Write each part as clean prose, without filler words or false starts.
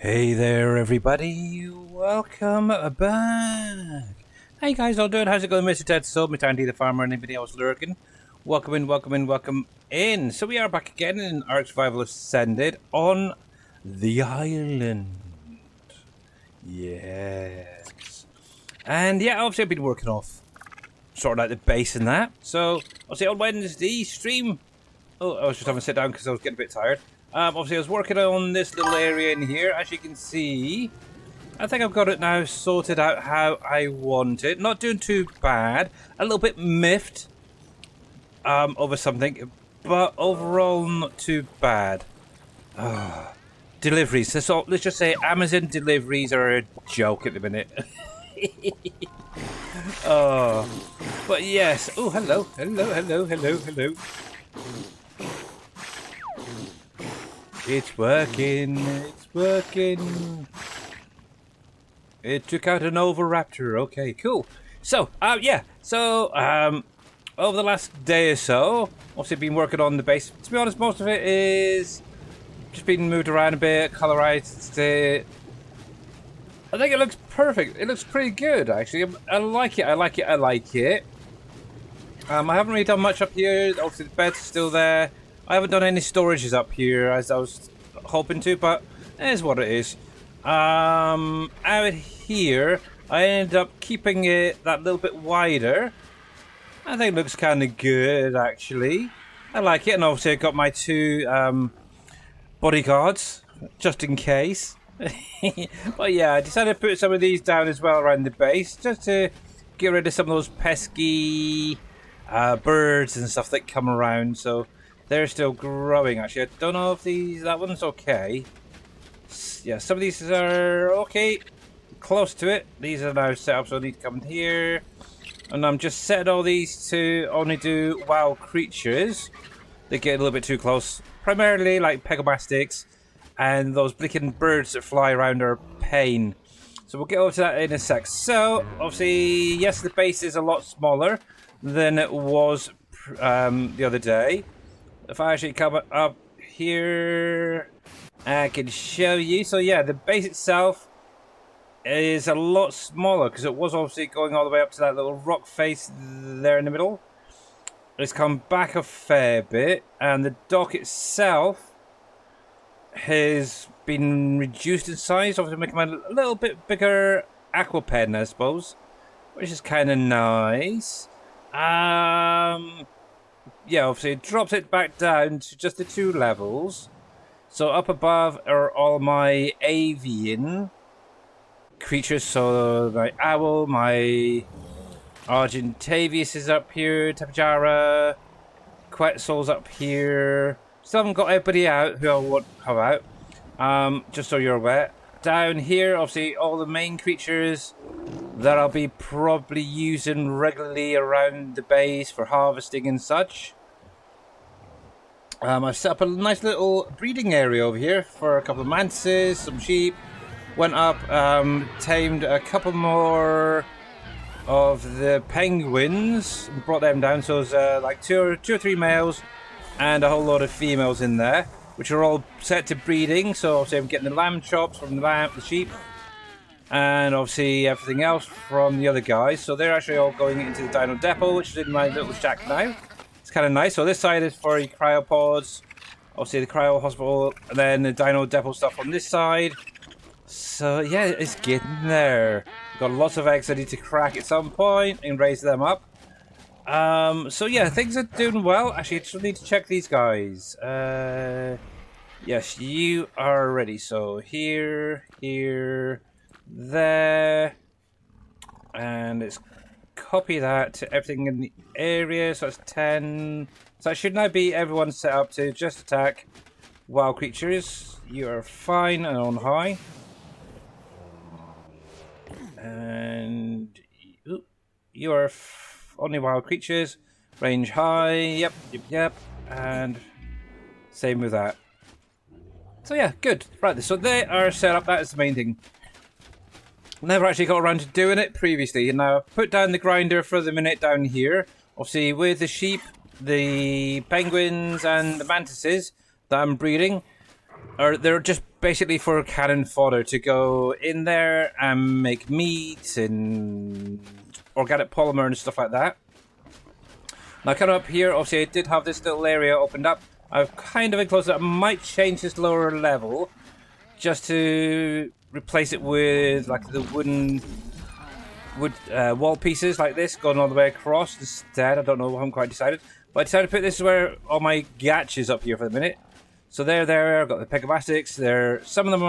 Hey there, everybody. Welcome back. Hey guys, all doing? How's it going, Mr. Ted Soul, Mr. Andy the Farmer, and anybody else lurking? Welcome in, welcome in, welcome in. So we are back again in Ark Survival Ascended on the island. Yes. And yeah, obviously I've been working off, sorting out the base and that. So, obviously on Wednesday, stream... Oh, I was just having to sit down because I was getting a bit tired. Obviously, I was working on this little area in here. As you can see, I think I've got it now sorted out how I want it. Not doing too bad. A little bit miffed over something, but overall not too bad. Deliveries. Let's just say Amazon deliveries are a joke at the minute. But yes. Oh, hello. It's working. It took out an Oviraptor. Okay, cool. So, yeah. So, over the last day or so, obviously been working on the base. To be honest, most of it is just been moved around a bit, colorized it. I think it looks perfect. It looks pretty good, actually. I like it. I haven't really done much up here. Obviously, the bed's still there. I haven't done any storages up here as I was hoping to, but it is what it is. Out here, I ended up keeping it that little bit wider. I think it looks kind of good, actually. I like it, and obviously I got my two bodyguards, just in case. But yeah, I decided to put some of these down as well around the base, just to get rid of some of those pesky birds and stuff that come around. So they're still growing, actually. I don't know if that one's okay. Yeah, some of these are okay, close to it. These are now set up, so I need to come in here. And I'm just setting all these to only do wild creatures. They get a little bit too close. Primarily like pegomastics and those blinking birds that fly around are pain. So we'll get over to that in a sec. So, obviously, yes, the base is a lot smaller than it was the other day. If I actually come up here, I can show you. So yeah, the base itself is a lot smaller because it was obviously going all the way up to that little rock face there in the middle. It's come back a fair bit, and the dock itself has been reduced in size, obviously making a little bit bigger aqua pen, I suppose, which is kind of nice. Yeah, obviously it drops it back down to just the 2 levels. So up above are all my avian creatures. So my owl, my Argentavius is up here, Tapajara, Quetzal's up here. Still haven't got everybody out who I want to have out. Just so you're aware. Down here, obviously all the main creatures that I'll be probably using regularly around the base for harvesting and such. I've set up a nice little breeding area over here for a couple of mantises, some sheep. Went up, tamed a couple more of the penguins, brought them down. So there's like two or three males and a whole lot of females in there, which are all set to breeding. So obviously I'm getting the lamb chops from the sheep, and obviously everything else from the other guys. So they're actually all going into the dino depot, which is in my little shack now. It's kind of nice. So this side is for your cryopods, obviously the cryo hospital, and then the dino depot stuff on this side. So yeah, it's getting there. Got lots of eggs I need to crack at some point and raise them up. So yeah, things are doing well. Actually, I just need to check these guys. Yes, you are ready. So here, there, and it's copy that to everything in the area. So that's 10. So that should now be everyone set up to just attack wild creatures. You are fine and on high. And you are only wild creatures. Range high. Yep. And same with that. So yeah, good. Right, so they are set up. That is the main thing. Never actually got around to doing it previously. Now, I've put down the grinder for the minute down here. Obviously, with the sheep, the penguins, and the mantises that I'm breeding, or they're just basically for cannon fodder to go in there and make meat and organic polymer and stuff like that. Now coming up here, obviously I did have this little area opened up. I've kind of enclosed it. I might change this lower level just to replace it with like the wood wall pieces like this going all the way across instead. I don't know, I haven't quite decided. But I decided to put this where all my gatches up here for the minute. So there, I've got the pegamastics. Some of them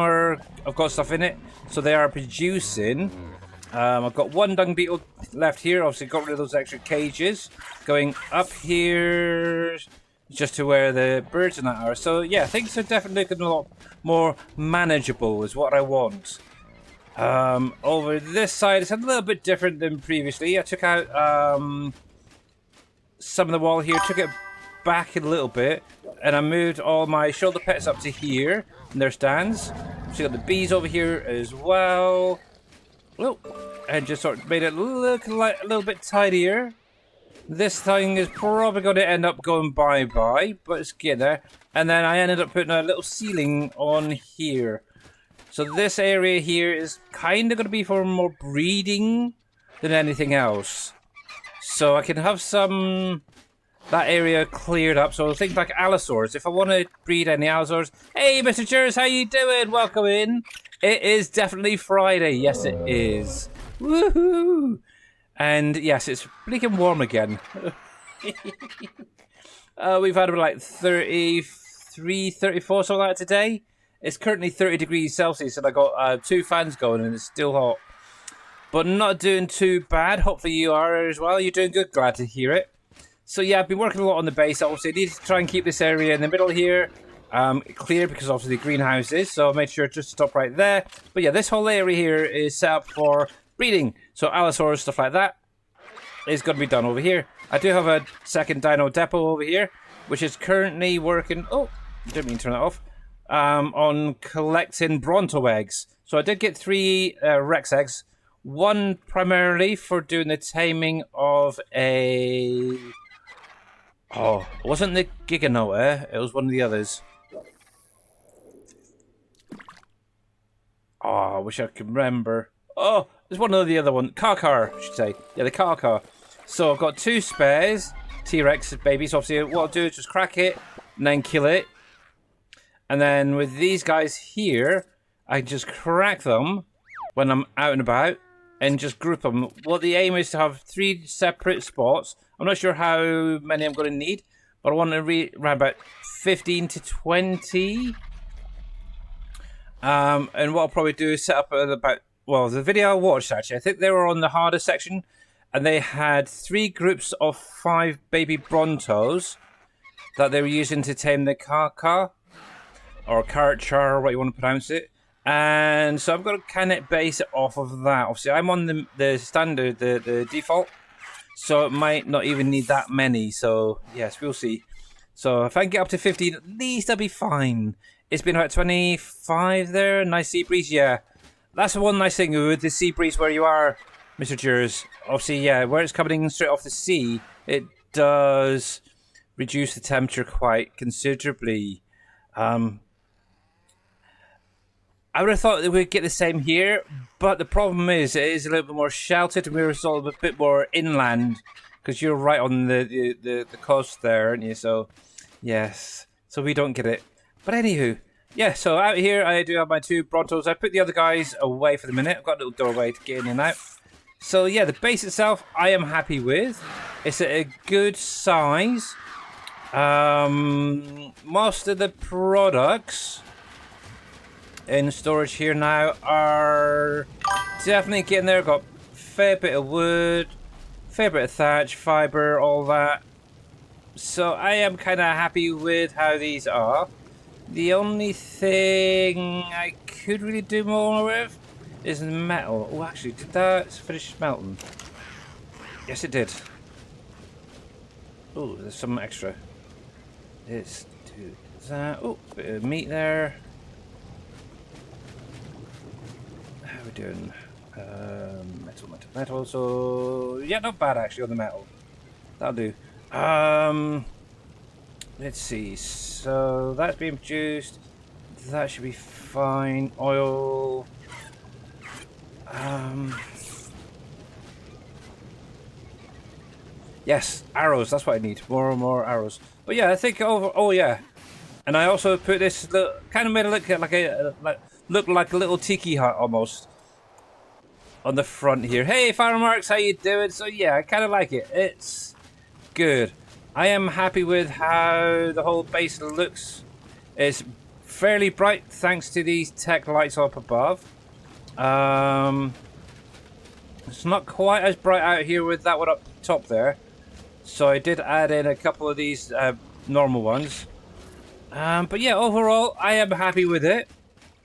I've got stuff in it, so they are producing. I've got one dung beetle left here. Obviously, got rid of those extra cages. Going up here, just to where the birds and that are. So yeah, things are definitely looking a lot more manageable, is what I want. Over this side, it's a little bit different than previously. I took out some of the wall here, took it back a little bit, and I moved all my shoulder pets up to here in their stands. So you got the bees over here as well. Oh, and just sort of made it look like a little bit tidier. This thing is probably going to end up going bye-bye, but it's getting there. And then I ended up putting a little ceiling on here. So this area here is kind of going to be for more breeding than anything else. So I can have that area cleared up. So things like allosaurs. If I want to breed any allosaurs. Hey, Mr. Jers, how you doing? Welcome in. It is definitely Friday. Yes, it is. Woohoo! And yes, it's bleaking warm again. We've had about like 33, 34, something like that today. It's currently 30 degrees Celsius, and I got 2 fans going, and it's still hot. But not doing too bad. Hopefully you are as well. You're doing good. Glad to hear it. So yeah, I've been working a lot on the base. Obviously, I need to try and keep this area in the middle here clear, because obviously the greenhouse is. So I made sure to just stop right there. But yeah, this whole area here is set up for breeding. So allosaurus, stuff like that, is going to be done over here. I do have a second dino depot over here, which is currently working. Oh, didn't mean to turn that off. On collecting Bronto eggs. So I did get 3 Rex eggs. One primarily for doing the taming of a... Oh, it wasn't the Giganota. It was one of the others. Oh, I wish I could remember. Oh, there's one of the other one. Car, I should say. Yeah, the car. So I've got 2 spares. T-Rex babies. Obviously, what I'll do is just crack it and then kill it. And then with these guys here, I just crack them when I'm out and about and just group them. What the aim is to have 3 separate spots. I'm not sure how many I'm going to need, but I want to around about 15 to 20. And what I'll probably do is set up about, well, the video I watched actually, I think they were on the harder section, and they had 3 groups of 5 baby Brontos that they were using to tame the car. Or Karchar, what you want to pronounce it. And so I'm going to kind of base it off of that. Obviously, I'm on the standard, the default. So it might not even need that many. So, yes, we'll see. So if I can get up to 15, at least I'll be fine. It's been about 25 there. Nice sea breeze, yeah. That's the one nice thing with the sea breeze where you are, Mr. Jers. Obviously, yeah, where it's coming in straight off the sea, it does reduce the temperature quite considerably. I would have thought that we'd get the same here, but the problem is it is a little bit more sheltered, and we're sort of a bit more inland because you're right on the coast there, aren't you? So, yes, so we don't get it. But anywho, yeah. So out here, I do have my 2 Brontos. I put the other guys away for the minute. I've got a little doorway to get in and out. So yeah, the base itself, I am happy with. It's a good size. Most of the products in storage here now are definitely getting there. Got a fair bit of wood, fair bit of thatch, fiber, all that. So I am kind of happy with how these are. The only thing I could really do more with is the metal. Oh, actually, did that finish melting? Yes, it did. Oh, there's some extra. Let's do that. Oh, bit of meat there. How are we doing? Metal. So yeah, not bad actually on the metal. That'll do. Let's see. So that's being produced. that should be fine. Oil. Yes, arrows. That's what I need. More and more arrows. But yeah, I think over. Oh yeah, and I also put this little, kind of made it look like a little tiki hut almost on the front here. Hey, Farmer Marks, how you doing? So yeah, I kind of like it. It's good. I am happy with how the whole base looks. It's fairly bright thanks to these tech lights up above. It's not quite as bright out here with that one up top there. So I did add in a couple of these normal ones. But yeah, overall, I am happy with it.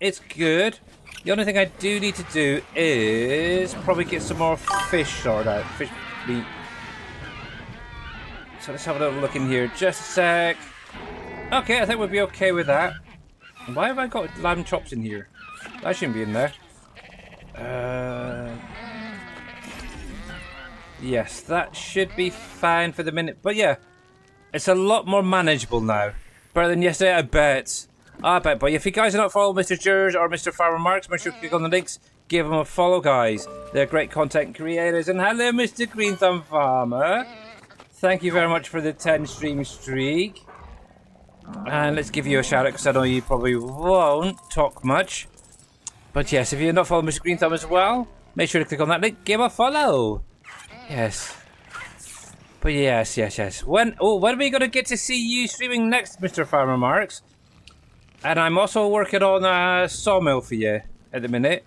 It's good. The only thing I do need to do is probably get some more fish sorted out. Fish meat. So let's have a little look in here. Just a sec. Okay, I think we'll be okay with that. Why have I got lamb chops in here? That shouldn't be in there. Yes, that should be fine for the minute. But yeah, it's a lot more manageable now. Better than yesterday, I bet. I bet. But if you guys are not following Mr. Jers or Mr. Farmer Marks, make sure to click on the links. Give them a follow, guys. They're great content creators. And hello, Mr. Green Thumb Farmer. Thank you very much for the 10 stream streak. And let's give you a shout out because I know you probably won't talk much. But yes, if you're not following Mr. Green Thumb as well, make sure to click on that link. Give a follow. Yes. But yes. When are we going to get to see you streaming next, Mr. Farmer Marks? And I'm also working on a sawmill for you at the minute.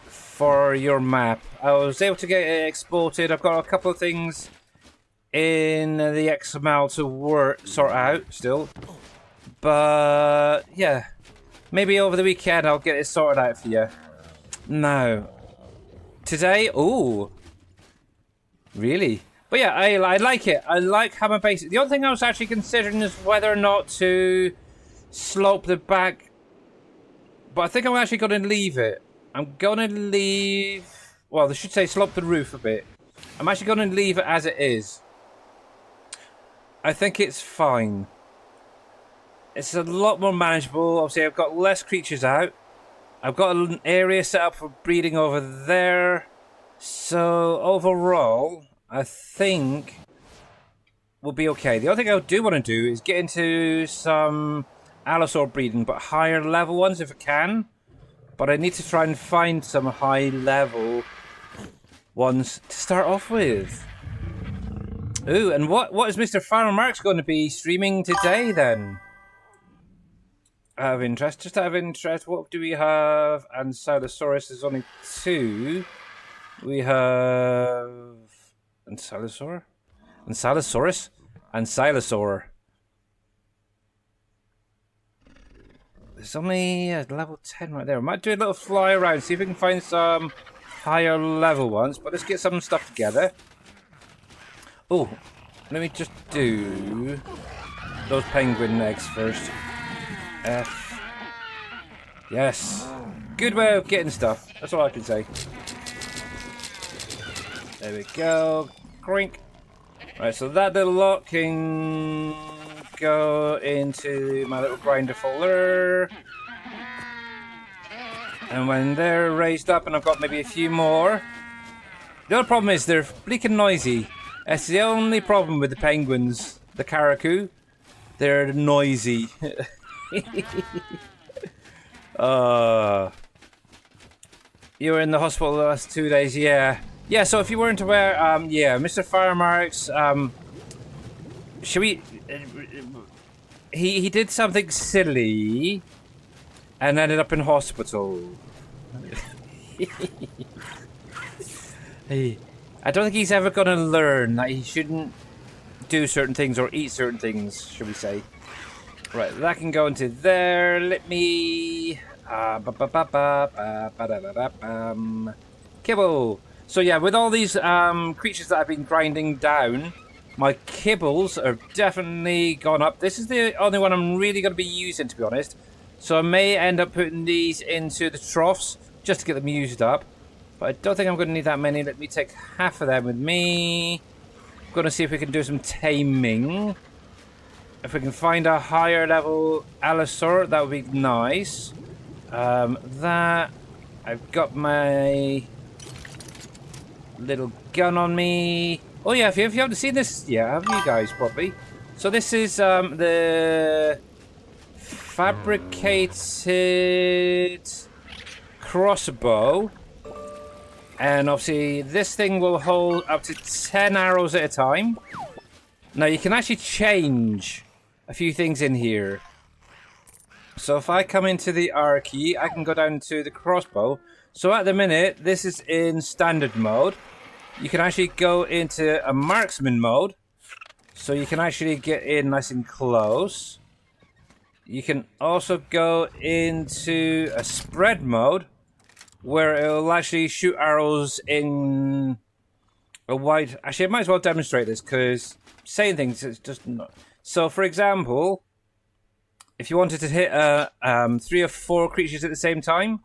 For your map. I was able to get it exported. I've got a couple of things in the XML to sort out still. But yeah. Maybe over the weekend I'll get it sorted out for you. No. Today? Ooh. Really? But yeah, I like it. I like how my base... The only thing I was actually considering is whether or not to slope the back. But I think I'm actually going to leave it. I'm going to leave... Well, they should say slope the roof a bit. I'm actually going to leave it as it is. I think it's fine. It's a lot more manageable. Obviously, I've got less creatures out. I've got an area set up for breeding over there. So, overall, I think we'll be okay. The other thing I do want to do is get into some allosaur breeding, but higher level ones if I can. But I need to try and find some high level ones to start off with. Ooh, and what is Mr. Farmer Marks going to be streaming today then? Out of interest, just out of interest, what do we have? And Ankylosaurus is only 2. We have Ankylosaur, Ankylosaurus, and Ankylosaur. There's only level 10 right there. I might do a little fly around, see if we can find some higher level ones. But let's get some stuff together. Oh, let me just do those penguin eggs first. F. Yes. Good way of getting stuff. That's all I can say. There we go. Crink. Right, so that little lot can go into my little grinder folder. And when they're raised up and I've got maybe a few more. The other problem is they're bleaking noisy. That's the only problem with the penguins. The caracou. They're noisy. You were in the hospital the last 2 days, yeah. Yeah, so if you weren't aware, yeah, Mr. Farmer Marks, should we... He did something silly and ended up in hospital. I don't think he's ever going to learn that he shouldn't do certain things or eat certain things, should we say. Right, that can go into there. Let me... Kibble. So yeah, with all these creatures that I've been grinding down, my kibbles are definitely gone up. This is the only one I'm really going to be using, to be honest. So I may end up putting these into the troughs just to get them used up. But I don't think I'm going to need that many. Let me take half of them with me. I'm going to see if we can do some taming. If we can find a higher level Allosaur, that would be nice. That... I've got my little gun on me. Oh yeah, if you haven't seen this yet, have you guys probably? So this is the fabricated crossbow. And obviously this thing will hold up to 10 arrows at a time. Now you can actually change a few things in here. So if I come into the R key, I can go down to the crossbow. So at the minute, this is in standard mode. You can actually go into a marksman mode. So you can actually get in nice and close. You can also go into a spread mode, where it will actually shoot arrows in a wide... Actually, I might as well demonstrate this, because saying things is just not... So, for example, if you wanted to hit 3 or 4 creatures at the same time,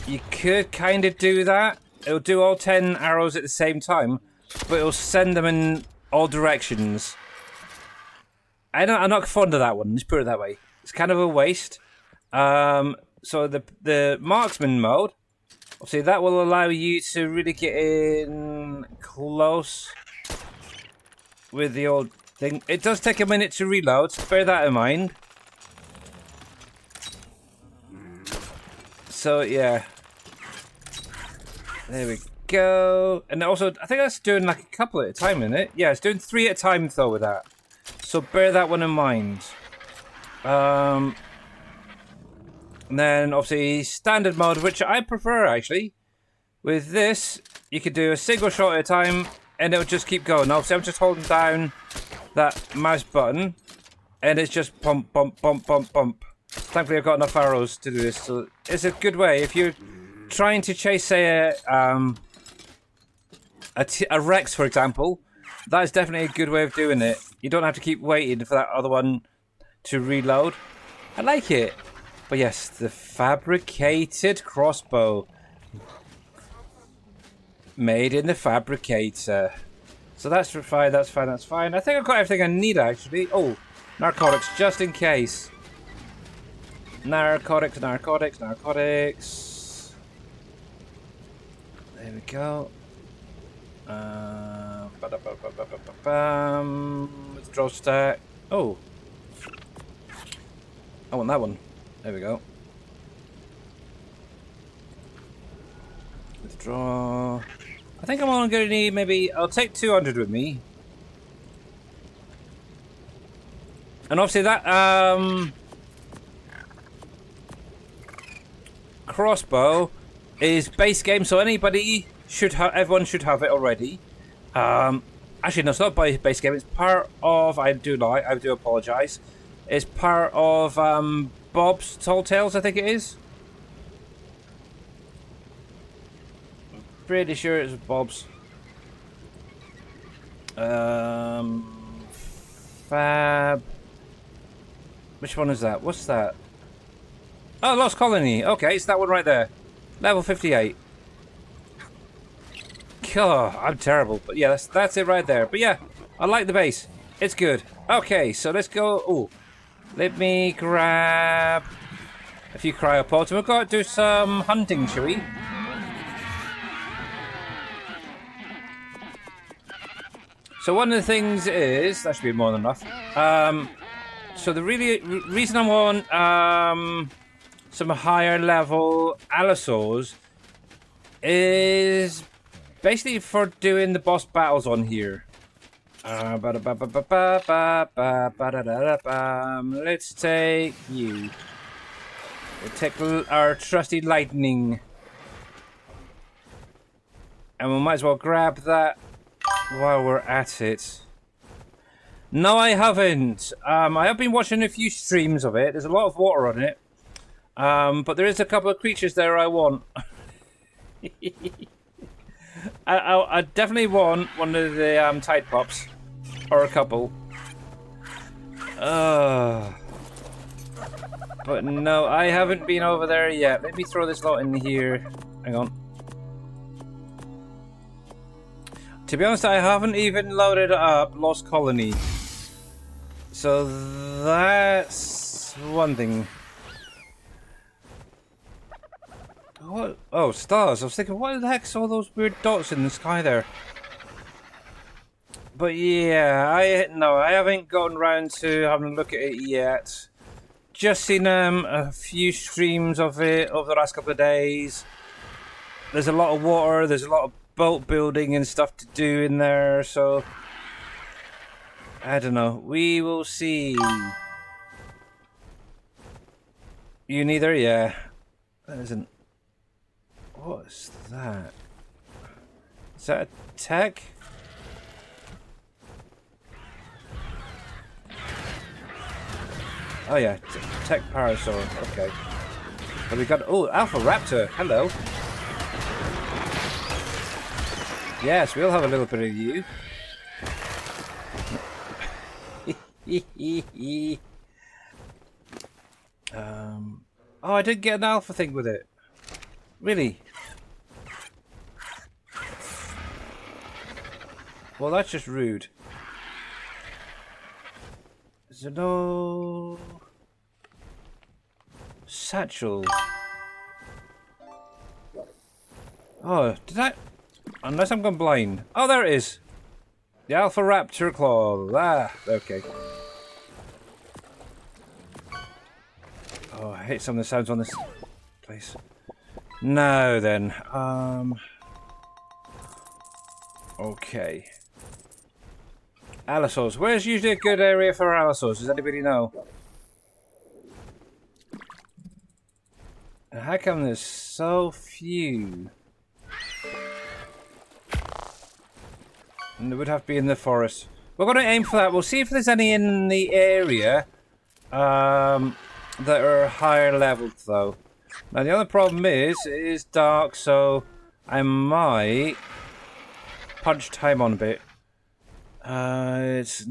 you could kind of do that. It'll do all 10 arrows at the same time, but it'll send them in all directions. I'm not fond of that one, let's put it that way. It's kind of a waste. So the marksman mode, obviously that will allow you to really get in close with the old thing. It does take a minute to reload, so bear that in mind. So yeah, there we go. And also, I think that's doing like a couple at a time, isn't it? Yeah, it's doing 3 at a time though with that. So bear that one in mind. And then obviously standard mode, which I prefer actually. With this, you could do a single shot at a time, and it'll just keep going. Obviously, I'm just holding down that mouse button, and it's just pump, pump, pump, pump, pump. Thankfully, I've got enough arrows to do this, so it's a good way. If you're trying to chase, say, a Rex, for example, that is definitely a good way of doing it. You don't have to keep waiting for that other one to reload. I like it. But yes, the fabricated crossbow. Made in the fabricator. So that's fine, that's fine, that's fine. I think I've got everything I need, actually. Oh, narcotics, just in case. Narcotics, narcotics, narcotics. There we go. Withdraw stack. Oh. I want that one. There we go. Withdraw. I think I'm only going to need maybe... I'll take 200 with me. And obviously that crossbow is base game, so anybody should have... Everyone should have it already. Actually, no, it's not base game. It's part of... I do apologise. It's part of Bob's Tall Tales, I think it is. I'm pretty sure it's Bob's. Fab. Which one is that? What's that? Oh, Lost Colony. Okay, it's that one right there. Level 58. God, I'm terrible. But yeah, that's it right there. But yeah, I like the base. It's good. Okay, so let's go. Oh, let me grab a few cryopods. We've got to do some hunting, shall we? So one of the things is... That should be more than enough. So the reason I want some higher level Allosaurs is basically for doing the boss battles on here. Let's take you. We'll take our trusty lightning. And we might as well grab that while we're at it. No, I haven't. I have been watching a few streams of it. There's a lot of water on it. But there is a couple of creatures there I want. I definitely want one of the Tide Pops. Or a couple. But no, I haven't been over there yet. Let me throw this lot in here. Hang on. To be honest, I haven't even loaded up Lost Colony. So that's one thing. What? Oh, stars. I was thinking, what the heck's all those weird dots in the sky there? But yeah, I haven't gotten around to having a look at it yet. Just seen a few streams of it over the last couple of days. There's a lot of water, there's a lot of boat building and stuff to do in there, so I don't know. We will see. You neither? Yeah. That isn't. What's that? Is that a tech? Oh yeah, tech parasaur. Okay. Have we got? Oh, Alpha Raptor. Hello. Yes, we'll have a little bit of you. Oh, I did get an alpha thing with it. Really? Well, that's just rude. Is there no satchel? Oh, did I? Unless I'm gone blind. Oh, there it is. The Alpha Raptor Claw. Ah, okay. Oh, I hate some of the sounds on this place. Now then, okay. Allosaurs. Where's usually a good area for allosaurs? Does anybody know? And how come there's so few? And it would have to be in the forest. We're going to aim for that. We'll see if there's any in the area that are higher leveled, though. Now, the other problem is, it is dark, so I might punch time on a bit. It's...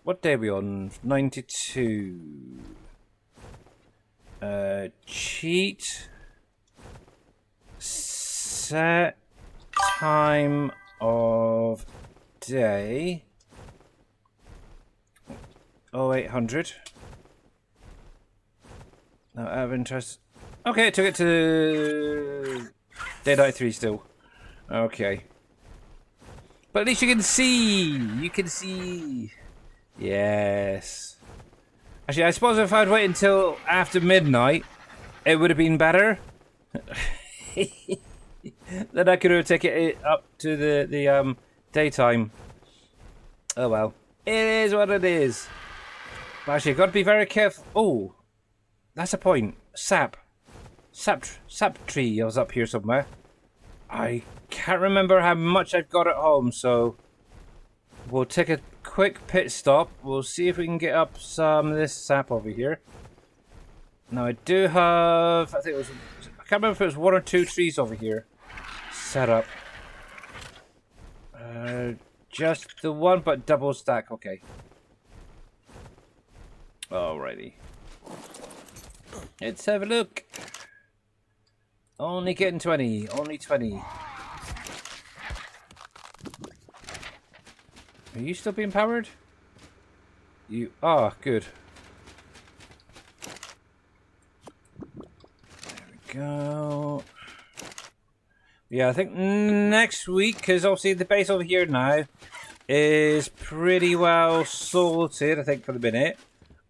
What day are we on? 92. Cheat. Set time of day. 0800. Now, out of interest. Okay, it took it to day 93 still. Okay. But at least you can see. You can see. Yes. Actually, I suppose if I'd waited until after midnight, it would have been better. Then I could have taken it up to the daytime. Oh well. It is what it is. But actually, I've got to be very careful. Oh, that's a point. Sap tree was up here somewhere. I can't remember how much I've got at home, so we'll take a quick pit stop. We'll see if we can get up some of this sap over here. Now I do have, I think it was, I can't remember if it was 1 or 2 trees over here set up. Just the one, but double stack. Okay. Alrighty. Let's have a look. Only getting 20. Only 20. Are you still being powered? You are. Good. There we go. Yeah, I think next week, because obviously the base over here now is pretty well sorted, I think, for the minute.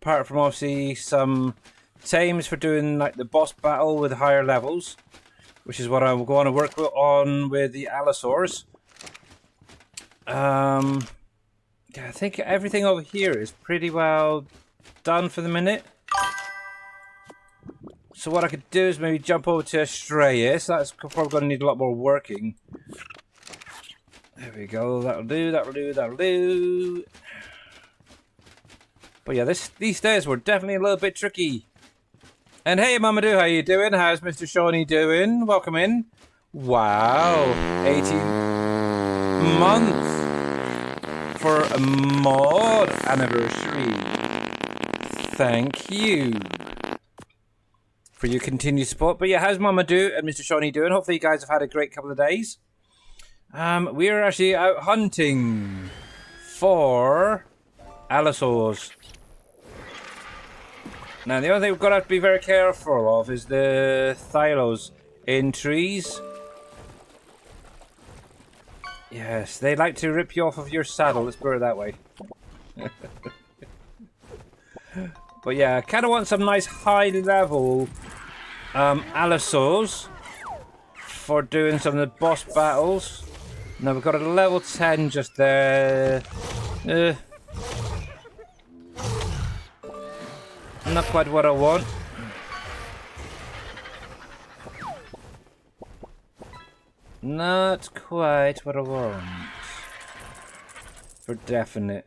Apart from obviously some tames for doing like the boss battle with higher levels, which is what I will go on to work on with the allosaurs. Yeah, I think everything over here is pretty well done for the minute. So what I could do is maybe jump over to Australia. So that's probably going to need a lot more working. There we go. That'll do. That'll do. That'll do. But yeah, these stairs were definitely a little bit tricky. And hey, Mamadou, how you doing? How's Mr. Shawnee doing? Welcome in. Wow, 18 month for a mod anniversary. Thank you for your continued support. But yeah, how's Mamadou and Mr. Shawnee doing? Hopefully you guys have had a great couple of days. We are actually out hunting for allosaurs. Now, the only thing we've got to have to be very careful of is the thylos in trees. Yes, they like to rip you off of your saddle. Let's put it that way. But yeah, I kind of want some nice high-level allosaurs for doing some of the boss battles. Now, we've got a level 10 just there. Not quite what I want. Not quite what I want. For definite.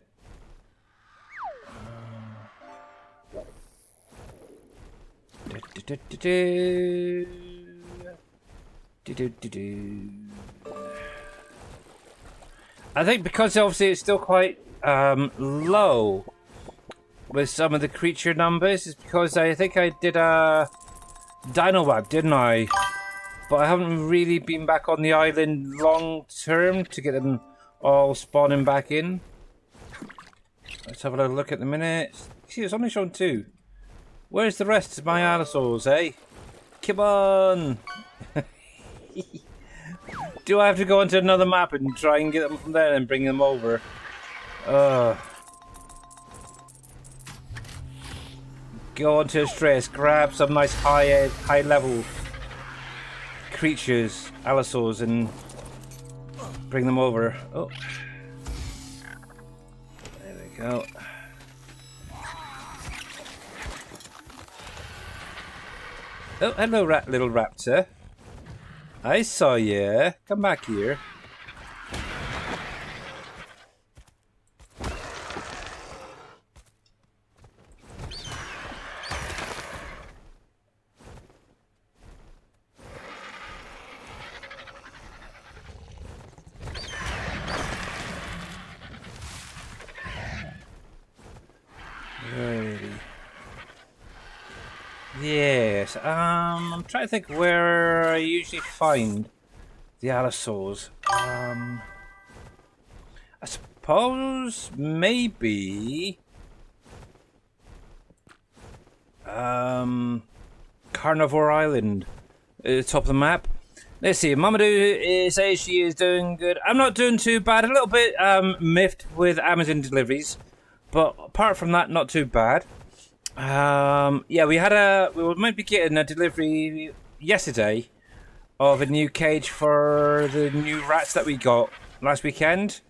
I think because obviously it's still quite low with some of the creature numbers, is because I think I did a dino web, didn't I? But I haven't really been back on the island long term to get them all spawning back in. Let's have a little look at the minute. See, it's only shown 2. Where's the rest of my allosaurs, eh? Come on! Do I have to go onto another map and try and get them from there and bring them over? Go onto a stress, grab some nice high level creatures, allosaurs, and bring them over. Oh, there we go. Oh, hello, little raptor. I saw you. Come back here. Yes, I'm trying to think where I usually find the allosaurs. I suppose maybe Carnivore Island at the top of the map. Let's see, Mamadou says she is doing good. I'm not doing too bad, a little bit miffed with Amazon deliveries, but apart from that, not too bad. Yeah, we might be getting a delivery yesterday of a new cage for the new rats that we got last weekend.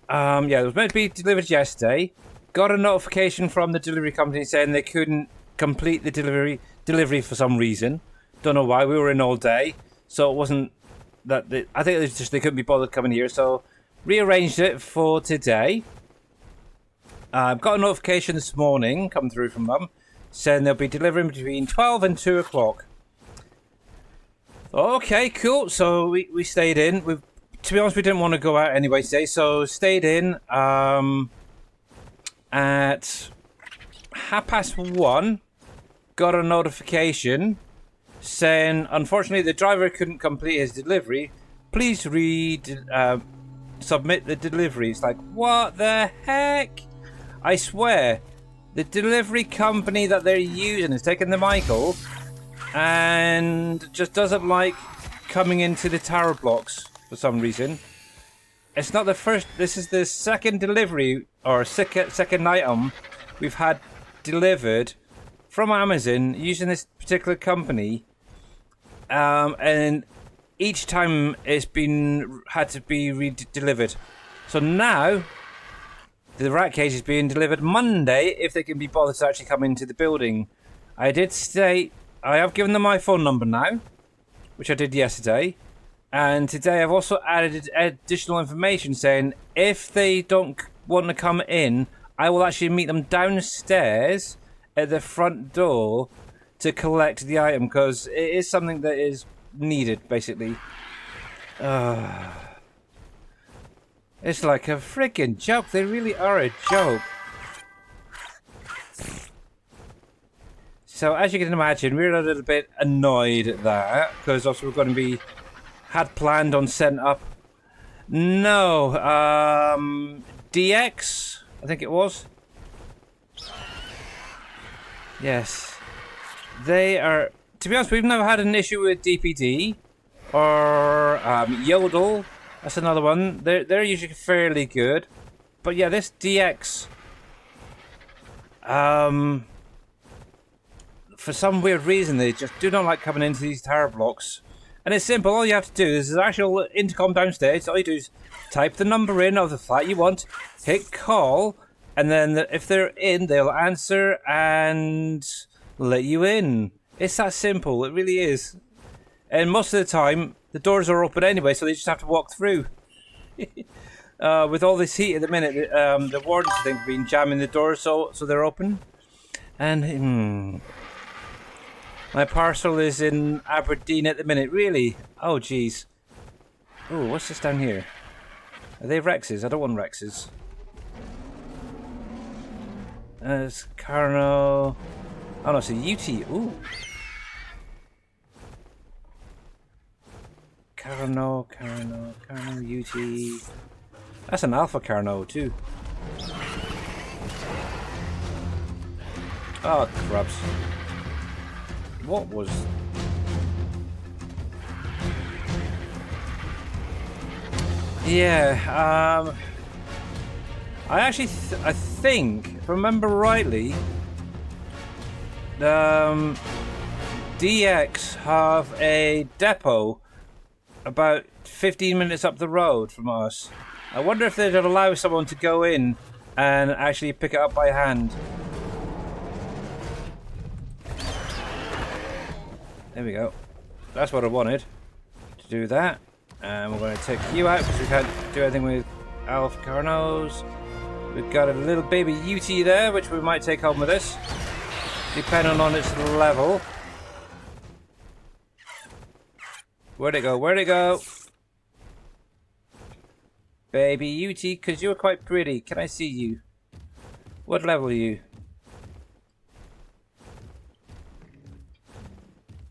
Yeah, it was meant to be delivered yesterday. Got a notification from the delivery company saying they couldn't complete the delivery for some reason. Don't know why. We were in all day, so it wasn't that. I think it was just they couldn't be bothered coming here, so rearranged it for today. I've got a notification this morning come through from them saying they'll be delivering between 12 and 2 o'clock. Okay, cool. So we stayed in. To be honest, we didn't want to go out anyway today, so stayed in at 1:30. Got a notification saying, unfortunately, the driver couldn't complete his delivery. Please submit the delivery. It's like, what the heck? I swear, the delivery company that they're using is taking the Michael and just doesn't like coming into the tower blocks for some reason. It's not the first, this is the second delivery or second item we've had delivered from Amazon using this particular company. And each time it's had to be re-delivered. So now the rat cage is being delivered Monday if they can be bothered to actually come into the building. I did state I have given them my phone number now, which I did yesterday. And today I've also added additional information saying if they don't want to come in, I will actually meet them downstairs at the front door to collect the item because it is something that is needed, basically. It's like a freaking joke. They really are a joke. So as you can imagine, we're a little bit annoyed at that because also we're going to had planned on setting up. No, DX, I think it was. Yes. They are... To be honest, we've never had an issue with DPD or Yodel. That's another one. They're usually fairly good. But yeah, this DX... for some weird reason, they just do not like coming into these tower blocks. And it's simple. All you have to do is there's an actual intercom downstairs. All you do is type the number in of the flat you want, hit call, and then if they're in, they'll answer and let you in. It's that simple. It really is. And most of the time, the doors are open anyway, so they just have to walk through. With all this heat at the minute, the wardens, I think, have been jamming the doors so they're open. And my parcel is in Aberdeen at the minute. Really? Oh, jeez. Oh, what's this down here? Are they Rexes? I don't want Rexes. It's Carno. Oh no, it's a UT. Ooh. Carno, UT. That's an Alpha Carno too. Oh, crabs. What was... Yeah, I actually I think, if I remember rightly, DX have a depot about 15 minutes up the road from us. I wonder if they'd allow someone to go in and actually pick it up by hand. There we go. That's what I wanted. To do that. And we're going to take you out because we can't do anything with Alpha Carnos. We've got a little baby UT there, which we might take home with us, depending on its level. Where'd it go? Where'd it go? Baby UT, because you're quite pretty. Can I see you? What level are you?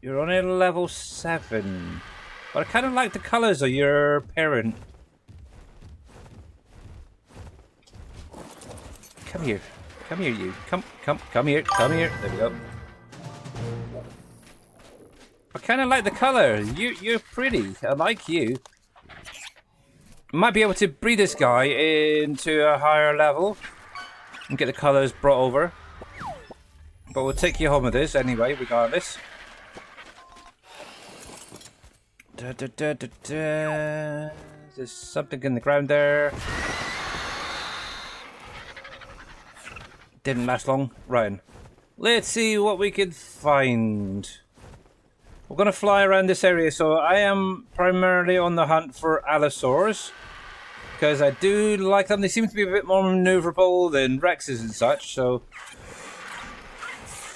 You're only level 7. But I kind of like the colours of your parent. Come here. Come here, you. Come here. Come here. There we go. I kind of like the colour. You're pretty. I like you. Might be able to breed this guy into a higher level and get the colours brought over. But we'll take you home with this anyway, regardless. There's something in the ground there. Didn't last long. Right. Let's see what we can find. We're going to fly around this area, so I am primarily on the hunt for allosaurs. Because I do like them. They seem to be a bit more maneuverable than Rexes and such, so...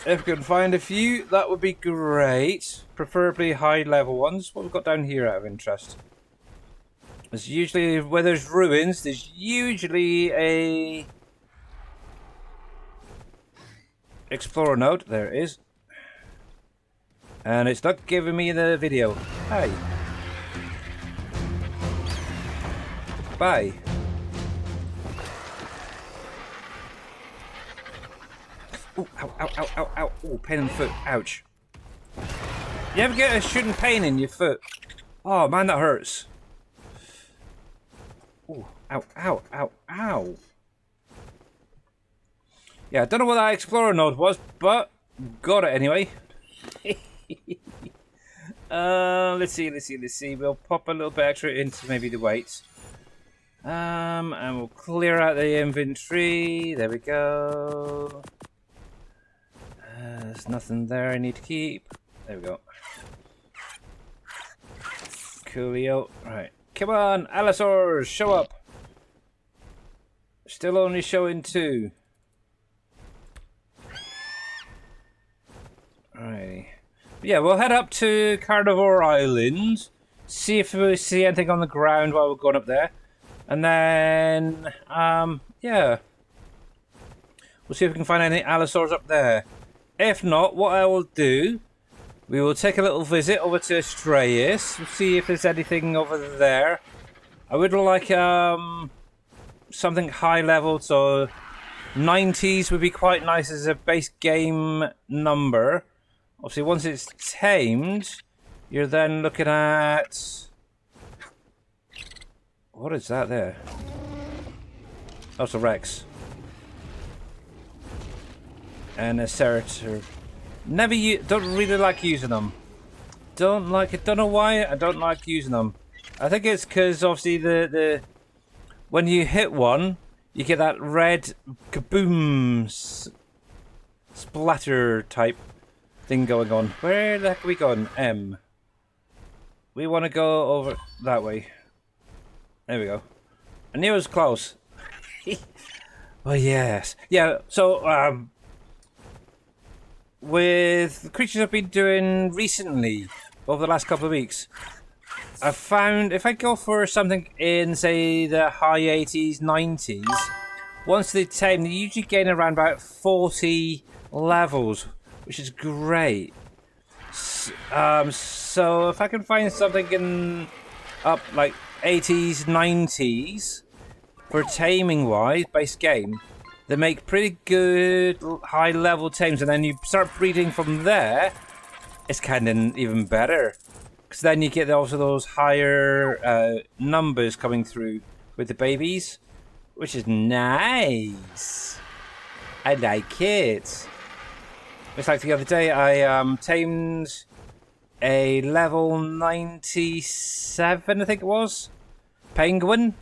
if we can find a few, that would be great. Preferably high-level ones. What have we got down here out of interest? There's usually, where there's ruins, there's usually a... explorer node. There it is. And it's not giving me the video. Hi. Bye. Ooh, ow, ow, ow, ow, ow. Ooh, pain in the foot. Ouch. You ever get a shooting pain in your foot? Oh, man, that hurts. Ooh, ow, ow, ow, ow. Yeah, I don't know what that explorer node was, but got it anyway. Let's see. We'll pop a little bit extra into maybe the weights. And we'll clear out the inventory. There we go. There's nothing there I need to keep. There we go. Coolio. Right. Come on, allosaurs, show up. Still only showing 2. Alrighty. Yeah, we'll head up to Carnivore Island. See if we see anything on the ground while we're going up there. And then, yeah. We'll see if we can find any allosaurs up there. If not, what I will do, we will take a little visit over to Astraeus. We'll see if there's anything over there. I would like something high level, so 90s would be quite nice as a base game number. Obviously, once it's tamed, you're then looking at... What is that there? Oh, it's a Rex. And a Ceratosaurus. Don't really like using them. Don't like it. Don't know why. I don't like using them. I think it's because obviously the when you hit one, you get that red kaboom splatter type thing going on. Where the heck are we going? M. We want to go over that way. There we go. I knew it was close. Oh yes. Yeah. So with the creatures I've been doing recently over the last couple of weeks, I found if I go for something in, say, the high 80s, 90s, once they tame, they usually gain around about 40 levels, which is great. So if I can find something in up like 80s, 90s for taming wise, base game, they make pretty good high level tames, and then you start breeding from there. It's kind of even better, because then you get also those higher numbers coming through with the babies, which is nice. I like it. It's like the other day I tamed a level 97, I think it was, penguin.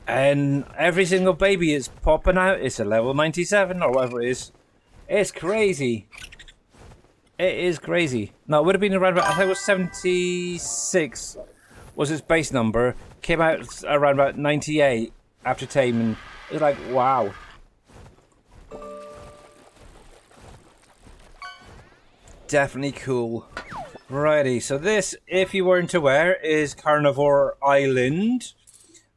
And every single baby it's popping out is a level 97 or whatever it is. It's crazy. It is crazy. No, it would have been around about, I think it was 76 was its base number. Came out around about 98 after taming. It was like, wow. Definitely cool. Righty, so this, if you weren't aware, is Carnivore Island.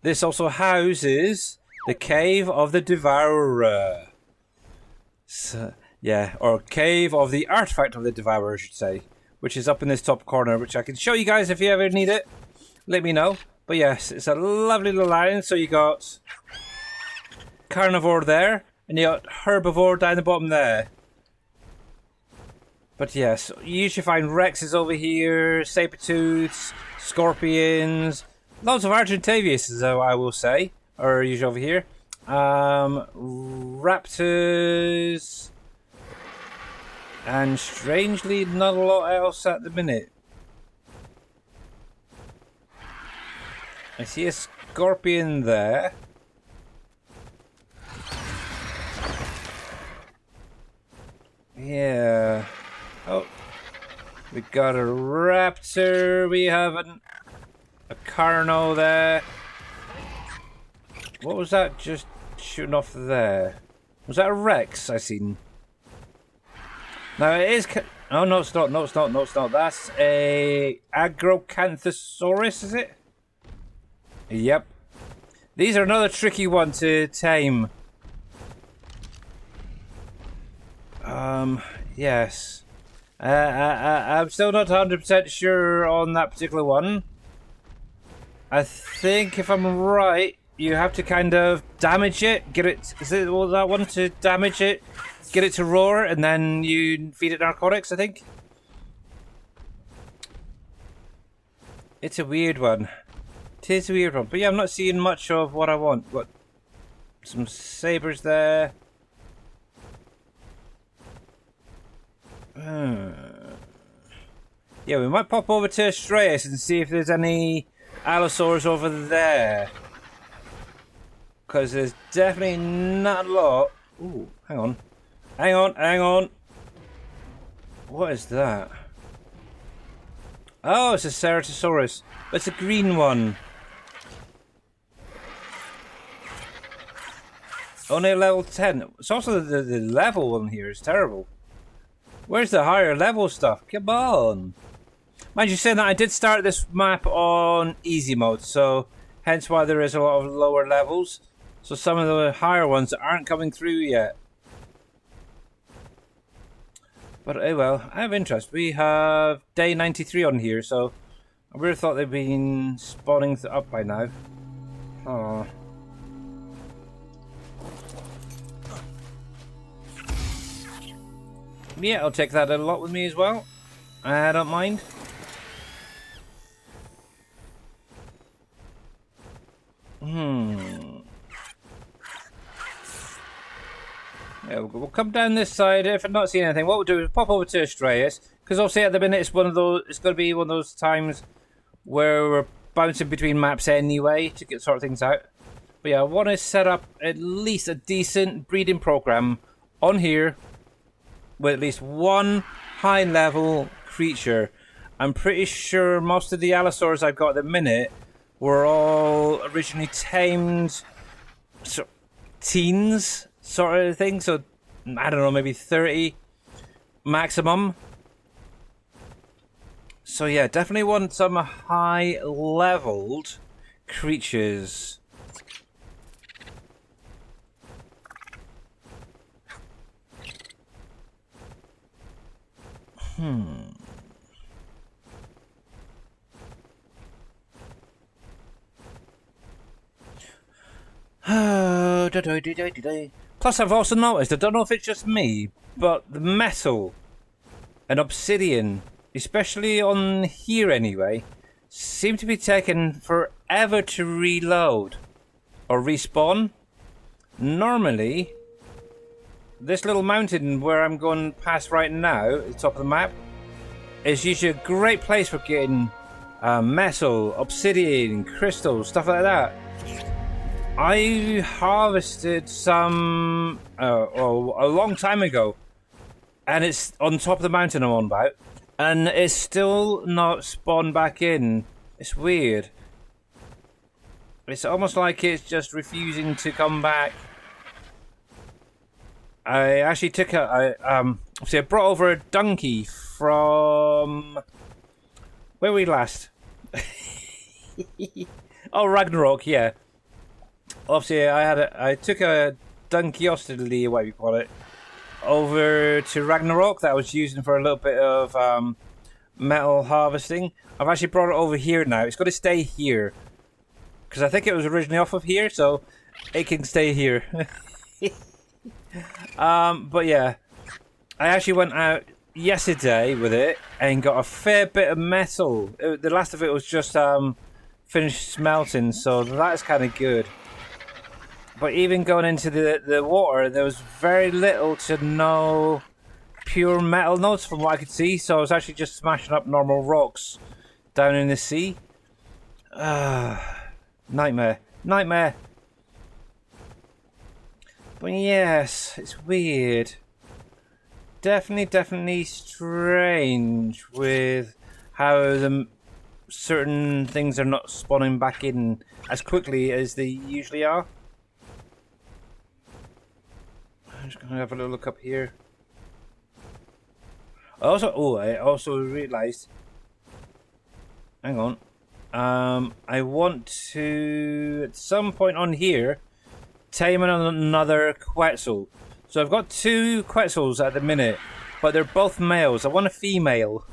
This also houses the Cave of the Devourer. So, yeah, or Cave of the Artifact of the Devourer, I should say. Which is up in this top corner, which I can show you guys if you ever need it. Let me know. But yes, it's a lovely little island. So you got Carnivore there, and you got Herbivore down the bottom there. But yes, you usually find Rexes over here, Sabertooths, Scorpions... Lots of Argentavius, I will say, are usually over here. Raptors. And strangely, not a lot else at the minute. I see a scorpion there. Yeah. Oh. We got a raptor. We have a Carno there. What was that just shooting off there? Was that a Rex I seen? No, it is. Oh no, it's not. No, it's not. No, it's not. That's a Agrocanthosaurus, is it? Yep. These are another tricky one to tame. Yes. I'm still not 100% sure on that particular one. I think if I'm right, you have to kind of damage it, get it. Is it all that one to damage it, get it to roar, and then you feed it narcotics? I think it's a weird one. It is a weird one, but yeah, I'm not seeing much of what I want. What? Some sabers there. Yeah, we might pop over to Astraeus and see if there's any Allosaurs over there, because there's definitely not a lot. Ooh, hang on. What is that? Oh, it's a Ceratosaurus. It's a green one. Only level 10. It's also the level one here is terrible. Where's the higher level stuff? Come on. Mind you saying that I did start this map on easy mode, so hence why there is a lot of lower levels. So some of the higher ones aren't coming through yet. But oh well, I have interest. We have day 93 on here, so I would have thought they'd been spawning up by now. Oh. Yeah, I'll take that a lot with me as well. I don't mind. Yeah, we'll come down this side. If I'm not seeing anything, what we'll do is pop over to Astraeus, because obviously at the minute it's one of those. It's going to be one of those times where we're bouncing between maps anyway to get sort of things out. But yeah, I want to set up at least a decent breeding program on here with at least one high-level creature. I'm pretty sure most of the allosaurs I've got at the minute were all originally tamed teens sort of thing, so I don't know, maybe 30 maximum. So yeah, definitely want some high leveled creatures. Plus, I've also noticed, I don't know if it's just me, but the metal and obsidian, especially on here anyway, seem to be taking forever to reload or respawn. Normally, this little mountain where I'm going past right now, at the top of the map, is usually a great place for getting metal, obsidian, crystals, stuff like that. I harvested some a long time ago, and it's on top of the mountain I'm on about, and it's still not spawned back in. It's weird. It's almost like it's just refusing to come back. I actually took I brought over a donkey from where were we last? Oh, Ragnarok, yeah. Obviously, I took a Dunkiosity, what you call it, over to Ragnarok that I was using for a little bit of metal harvesting. I've actually brought it over here now. It's got to stay here because I think it was originally off of here, so it can stay here. But yeah, I actually went out yesterday with it and got a fair bit of metal. The last of it was just finished smelting, so that's kind of good. But even going into the water, there was very little to no pure metal notes from what I could see. So I was actually just smashing up normal rocks down in the sea. Nightmare. Nightmare. But yes, it's weird. Definitely strange with how the certain things are not spawning back in as quickly as they usually are. I'm just gonna have a little look up here. I also realized. Hang on. I want to at some point on here tame another Quetzal. So I've got 2 Quetzals at the minute, but they're both males. I want a female.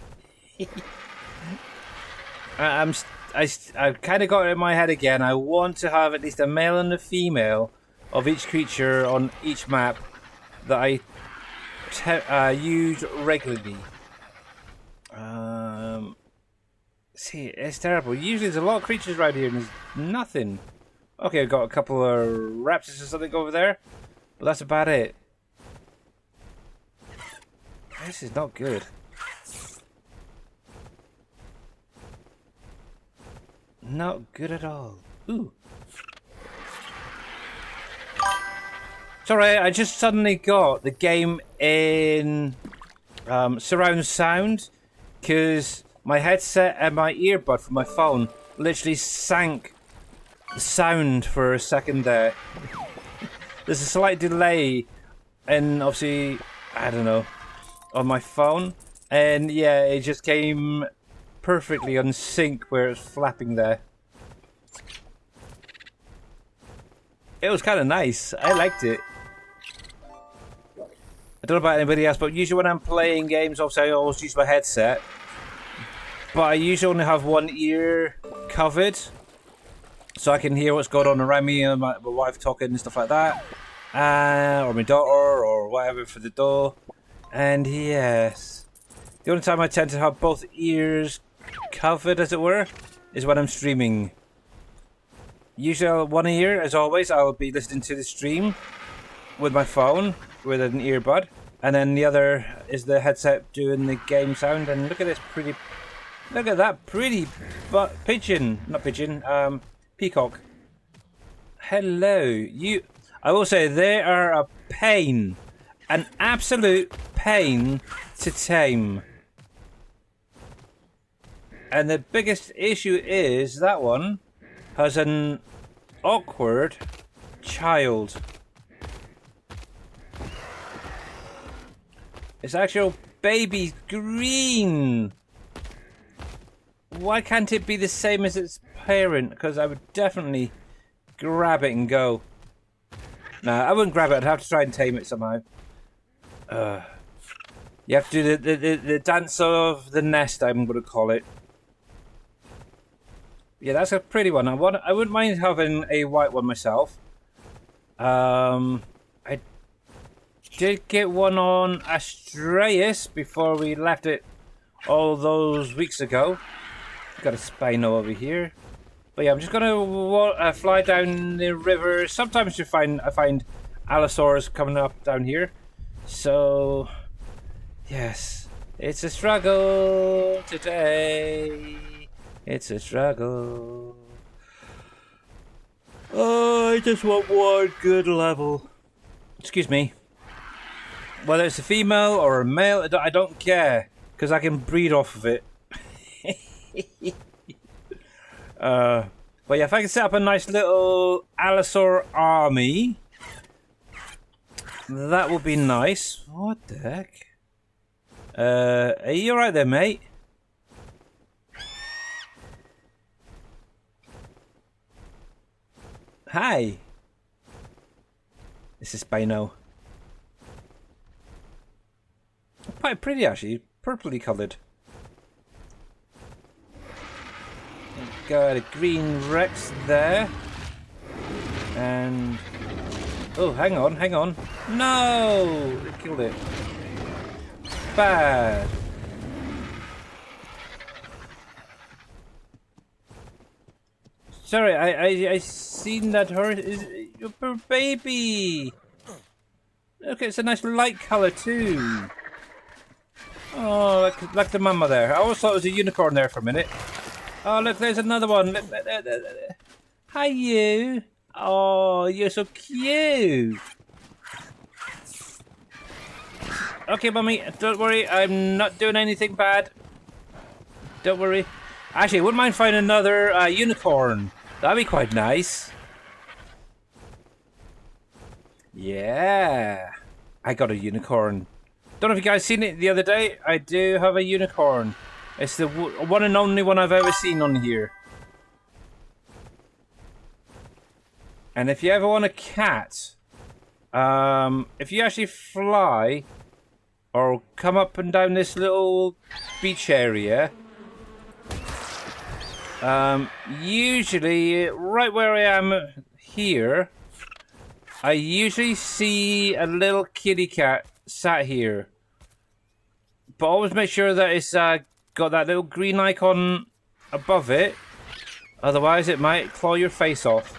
I've kind of got it in my head again. I want to have at least a male and a female of each creature on each map that I use regularly. See, it's terrible. Usually there's a lot of creatures around here and there's nothing. Okay, I've got a couple of raptors or something over there, but that's about it. This is not good. Not good at all. Ooh. Sorry, I just suddenly got the game in surround sound because my headset and my earbud from my phone literally sank the sound for a second there. There's a slight delay, and obviously, I don't know, on my phone, and yeah, it just came perfectly on sync where it's flapping there. It was kind of nice. I liked it. I don't know about anybody else, but usually when I'm playing games, obviously I always use my headset. But I usually only have one ear covered, so I can hear what's going on around me and my wife talking and stuff like that. Or my daughter or whatever for the door. And yes, the only time I tend to have both ears covered, as it were, is when I'm streaming. Usually one ear, as always, I'll be listening to the stream with my phone, with an earbud. And then the other is the headset doing the game sound. And look at this pretty... Look at that pretty pigeon. Not pigeon, peacock. Hello. You... I will say, they are a pain. An absolute pain to tame. And the biggest issue is that one has an awkward child. Its actual baby's green. Why can't it be the same as its parent? Because I would definitely grab it and go. No, I wouldn't grab it. I'd have to try and tame it somehow. You have to do the dance of the nest, I'm going to call it. Yeah, that's a pretty one. I wouldn't mind having a white one myself. I did get one on Astraeus before we left it all those weeks ago. Got a Spino over here. But yeah, I'm just gonna fly down the river. Sometimes I find allosaurs coming up down here. So yes, it's a struggle today. It's a struggle. Oh, I just want one good level. Excuse me. Whether it's a female or a male, I don't care, because I can breed off of it. But yeah, if I can set up a nice little allosaur army, that would be nice. What the heck? Are you alright there, mate? Hi. This is Spino. Quite pretty, actually. Purpley coloured. Got a green Rex there. And... oh, hang on. No! They killed it. Bad. Sorry, I seen that her is your poor baby. Look, it's a nice light colour too. Oh, like the mama there. I always thought it was a unicorn there for a minute. Oh, look, there's another one. Hi, you. Oh, you're so cute. Okay, mummy, don't worry. I'm not doing anything bad. Don't worry. Actually, I wouldn't mind finding another unicorn. That'd be quite nice. Yeah. I got a unicorn. Don't know if you guys seen it the other day. I do have a unicorn. It's the one and only one I've ever seen on here. And if you ever want a cat, if you actually fly or come up and down this little beach area, usually right where I am here, I usually see a little kitty cat sat here. But always make sure that it's got that little green icon above it, otherwise it might claw your face off.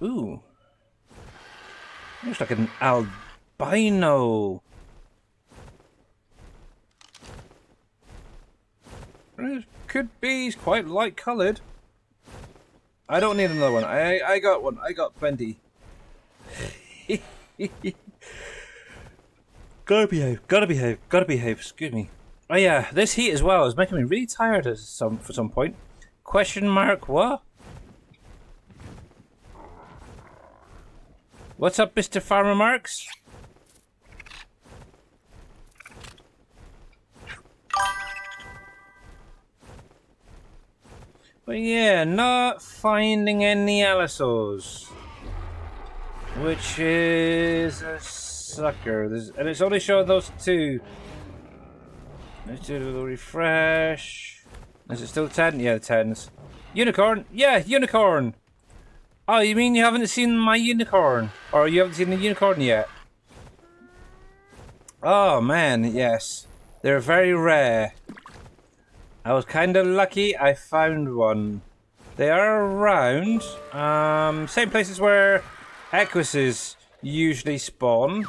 Ooh, looks like an albino. It could be. He's quite light coloured. I don't need another one. I got one. I got plenty. Gotta behave. Excuse me. Oh yeah, this heat as well is making me really tired for some point. Question mark, what? What's up, Mr. Farmer Marks? But yeah, not finding any allosaurs. Which is a sucker. And it's only showing those two. Let's do a little refresh. Is it still 10? Yeah, 10s. Unicorn? Yeah, unicorn! Oh, you mean you haven't seen my unicorn? Or you haven't seen the unicorn yet? Oh, man, yes. They're very rare. I was kind of lucky I found one. They are around. Same places where equises usually spawn.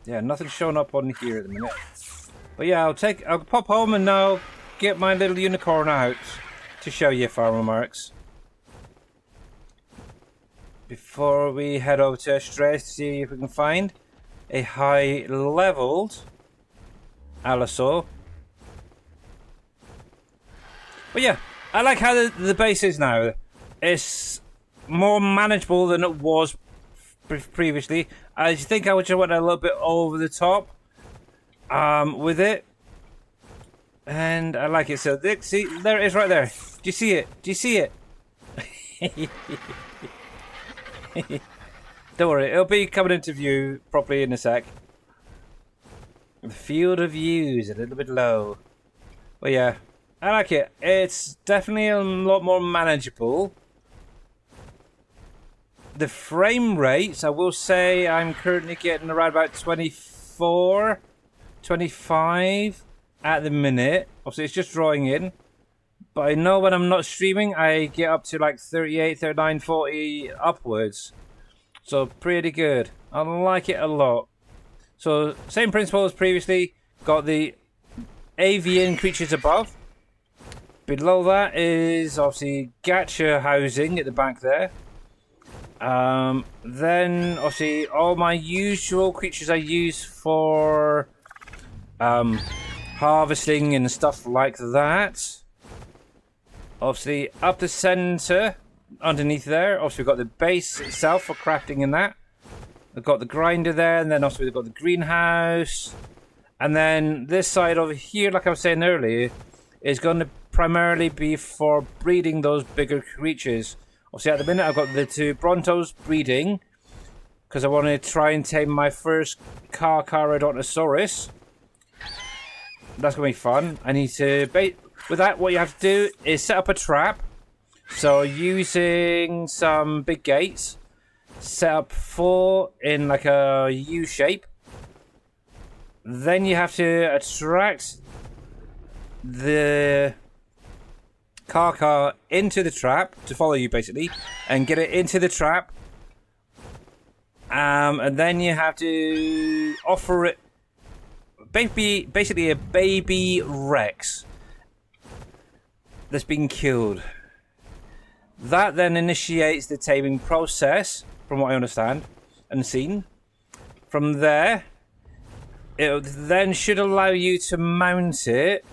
Yeah, nothing's showing up on here at the minute. But yeah, I'll pop home and now get my little unicorn out to show you, Farmer Marks. Before we head over to SGA to see if we can find a high leveled Alisaur. But yeah, I like how the base is now. It's more manageable than it was previously. I think I would just went a little bit over the top with it. And I like it. So, see, there it is right there. Do you see it? Do you see it? Don't worry, it'll be coming into view properly in a sec. The field of view is a little bit low. But yeah, I like it. It's definitely a lot more manageable. The frame rates, I will say I'm currently getting around about 24, 25 at the minute. Obviously it's just drawing in. But I know when I'm not streaming, I get up to like 38, 39, 40 upwards. So pretty good. I like it a lot. So same principle as previously. Got the avian creatures above. Below that is obviously gacha housing at the back there. Then obviously all my usual creatures I use for harvesting and stuff like that. Obviously, up the center, underneath there, obviously we've got the base itself for crafting and that. We've got the grinder there, and then obviously we've got the greenhouse. And then this side over here, like I was saying earlier, is going to primarily be for breeding those bigger creatures. Obviously, at the minute, I've got the two Brontos breeding, because I want to try and tame my first Carcharodontosaurus. That's going to be fun. I need to bait. With that, what you have to do is set up a trap. So using some big gates, set up 4 in like a U shape. Then you have to attract the car into the trap to follow you basically, and get it into the trap. And then you have to offer it basically a baby Rex that's been killed. That then initiates the taming process, from what I understand and seen. From there, it then should allow you to mount it,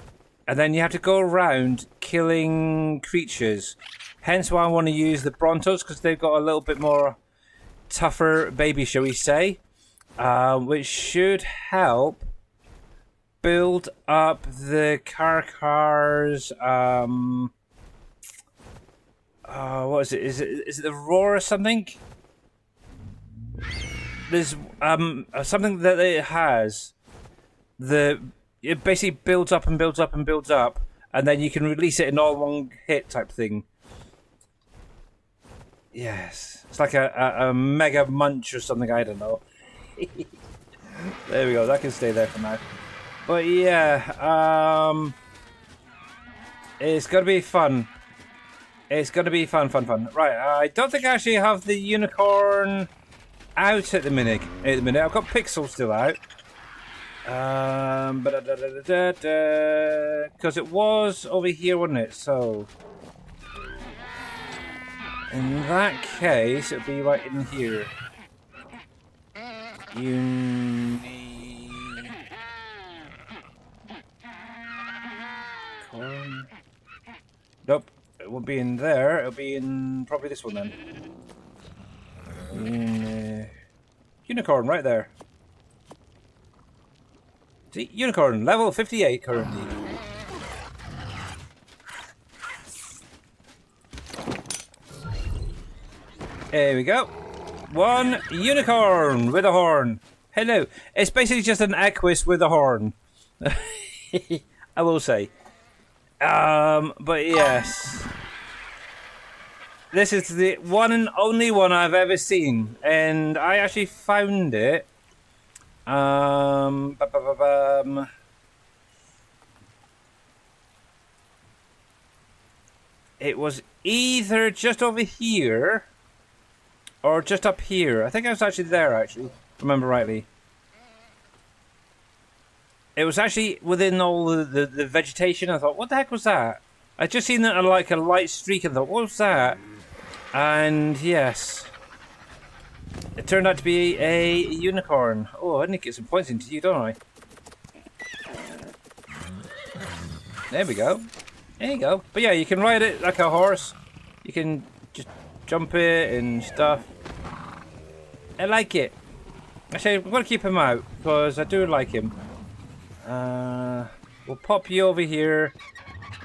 and then you have to go around killing creatures. Hence why I want to use the Brontos, because they've got a little bit more tougher baby, shall we say, which should help build up the Carchar's what is it? Is it the roar or something? There's something that it has. It basically builds up and builds up and builds up, and then you can release it in all one hit type thing. Yes, it's like a mega munch or something. I don't know. There we go. That can stay there for now. But yeah, it's gonna be fun. It's gonna be fun. Right, I don't think I actually have the unicorn out at the minute. I've got Pixel still out. Because it was over here, wasn't it? So in that case, it'll be right in here. Unicorn. Nope. It won't be in there. It'll be in probably this one then. Unicorn right there. See, unicorn level 58 currently. There we go. One unicorn with a horn. Hello. It's basically just an equus with a horn. I will say. But yes. This is the one and only one I've ever seen. And I actually found it. It was either just over here or just up here. I think I was actually there, actually, if I remember rightly. It was actually within all the vegetation. I thought, what the heck was that? I just seen that like a light streak and thought, what was that? And yes, it turned out to be a unicorn. Oh, I need to get some points into you, don't I? There we go. There you go. But yeah, you can ride it like a horse. You can just jump it and stuff. I like it. Actually, I'm going to keep him out because I do like him. We'll pop you over here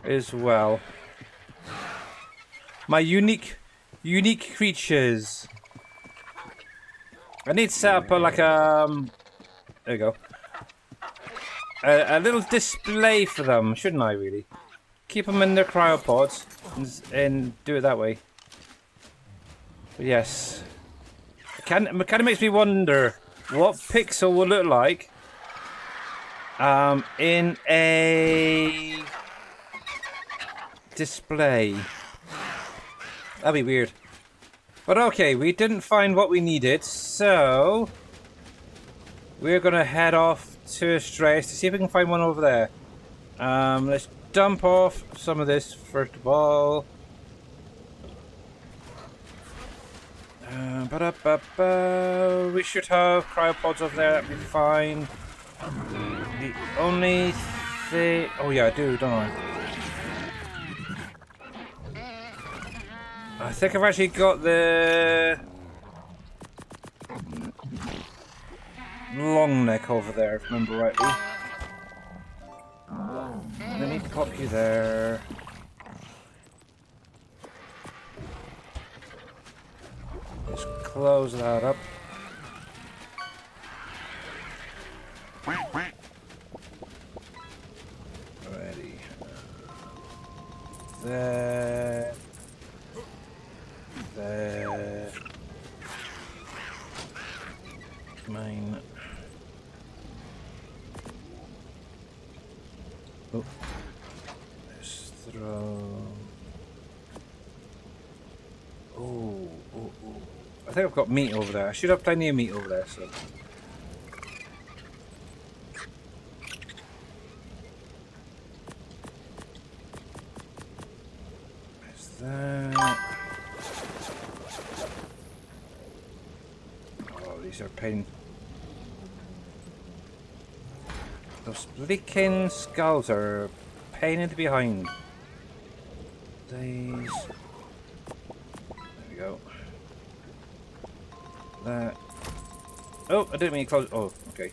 as well. My unique creatures. I need to set up like there we go. A little display for them, shouldn't I? Really, keep them in their cryopods and do it that way. But yes, it kind of makes me wonder what Pixel will look like in a display. That'd be weird. But okay, we didn't find what we needed, so we're gonna head off to Strays to see if we can find one over there. Let's dump off some of this first of all. We should have cryopods over there, that'd be fine. The only thing... Oh yeah, I do, don't I? I think I've actually got the long neck over there, if I remember rightly. I need to pop you there. Just close that up. Ready. There. There. Mine. Oh. Let's throw. Oh. I think I've got meat over there. I should have plenty of meat over there, so. There's that. Oh, these are pain. Those leaking skulls are pain in the behind. These. There we go. That. Oh, I didn't mean to close. Oh, okay.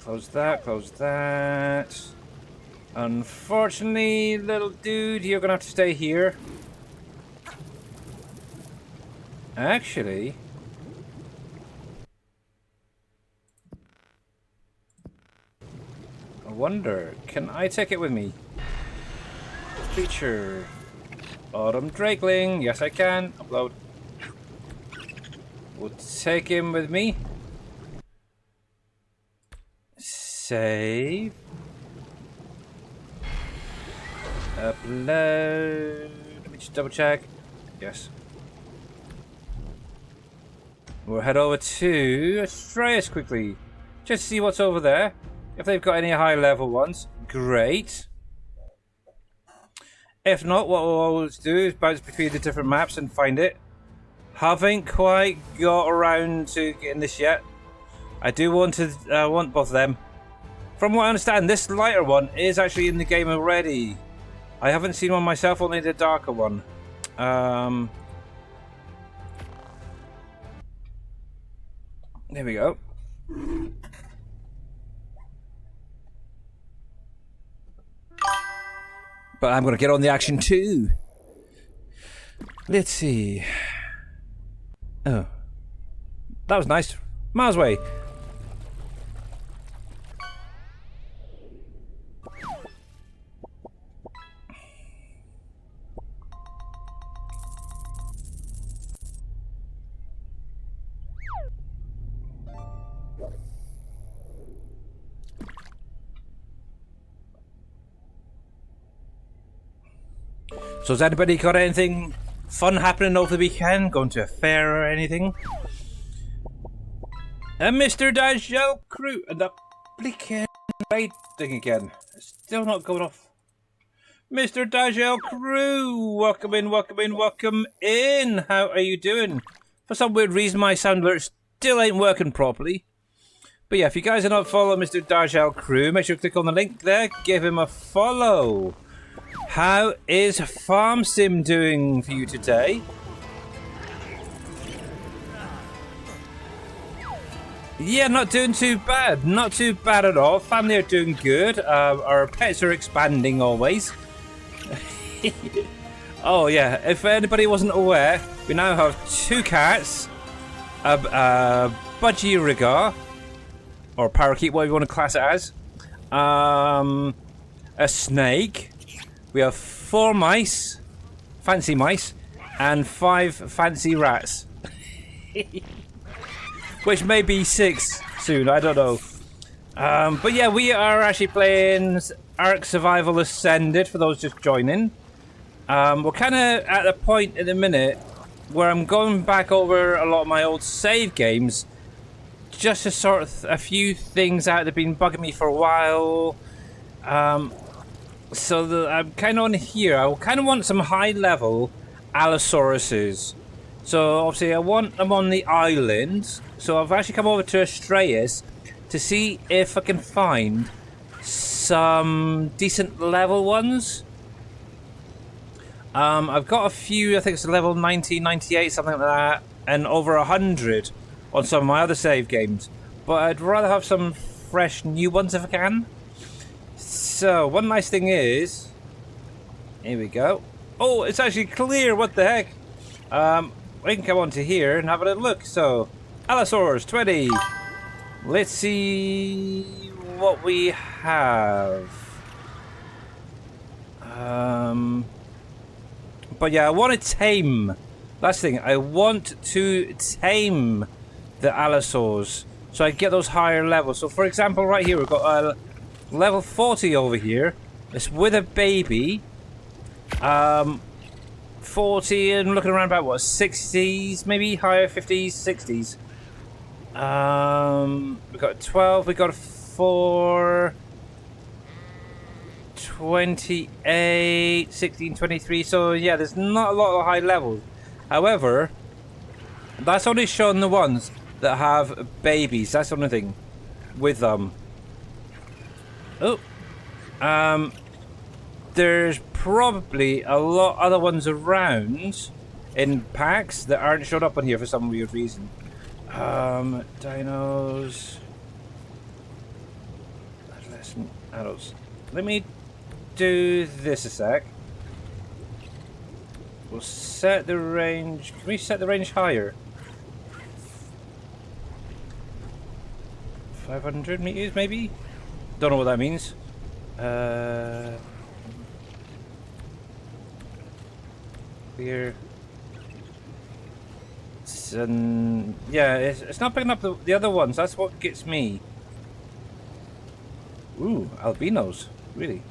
Close that, close that. Unfortunately, little dude, you're gonna have to stay here. Actually. I wonder, can I take it with me? Feature. Autumn Drakeling. Yes, I can. Upload. We'll take him with me. Save. Upload. Let me just double check. Yes. We'll head over to Astraeus quickly. Just to see what's over there. If they've got any high level ones. Great. If not, what we'll always do is bounce between the different maps and find it. Haven't quite got around to getting this yet. I do want to want both of them. From what I understand, this lighter one is actually in the game already. I haven't seen one myself, only the darker one. There we go. But I'm going to get on the action too. Let's see. Oh. That was nice. Miles away. So has anybody got anything fun happening over the weekend? Going to a fair or anything? And Mr. Dajel Crew and the bleaking raid thing again. It's still not going off. Mr. Dajel Crew, welcome in, welcome in, welcome in. How are you doing? For some weird reason, my sound alert still ain't working properly. But yeah, if you guys are not following Mr. Dajel Crew, make sure to click on the link there, give him a follow. How is Farm Sim doing for you today? Yeah, not doing too bad. Not too bad at all. Family are doing good. Our pets are expanding always. Oh yeah, if anybody wasn't aware, we now have 2 cats, a budgie rigar, or parakeet, whatever you want to class it as, a snake. We have 4 mice, fancy mice, and 5 fancy rats. Which may be 6 soon, I don't know. But yeah, we are actually playing Ark Survival Ascended, for those just joining. We're kind of at the point in the minute where I'm going back over a lot of my old save games just to sort a few things out that have been bugging me for a while. So I'm kind of on here. I kind of want some high-level Allosauruses. So obviously I want them on the island. So I've actually come over to Astraeus to see if I can find some decent level ones. I've got a few, I think it's level 90, 98, something like that, and over 100 on some of my other save games. But I'd rather have some fresh new ones if I can. So, one nice thing is... Here we go. Oh, it's actually clear, what the heck? We can come onto here and have a little look. So, Allosaurus 20. Let's see what we have. But yeah, I want to tame. That's the thing. I want to tame the Allosaurs so I get those higher levels. So for example, right here we've got a level 40 over here. It's with a baby. 40 and looking around about what, 60s, maybe higher 50s, 60s. We got 12. We got 4. 28, 16, 23. So yeah, there's not a lot of high levels. However, that's only showing the ones that have babies. That's the only thing with them. Oh, there's probably a lot other ones around in packs that aren't showed up on here for some weird reason. Dinos, adolescent, adults. Let me do this a sec. We'll set the range. Can we set the range higher? 500 meters, maybe? Don't know what that means. Clear. Yeah, it's not picking up the other ones. That's what gets me. Ooh, albinos. Really?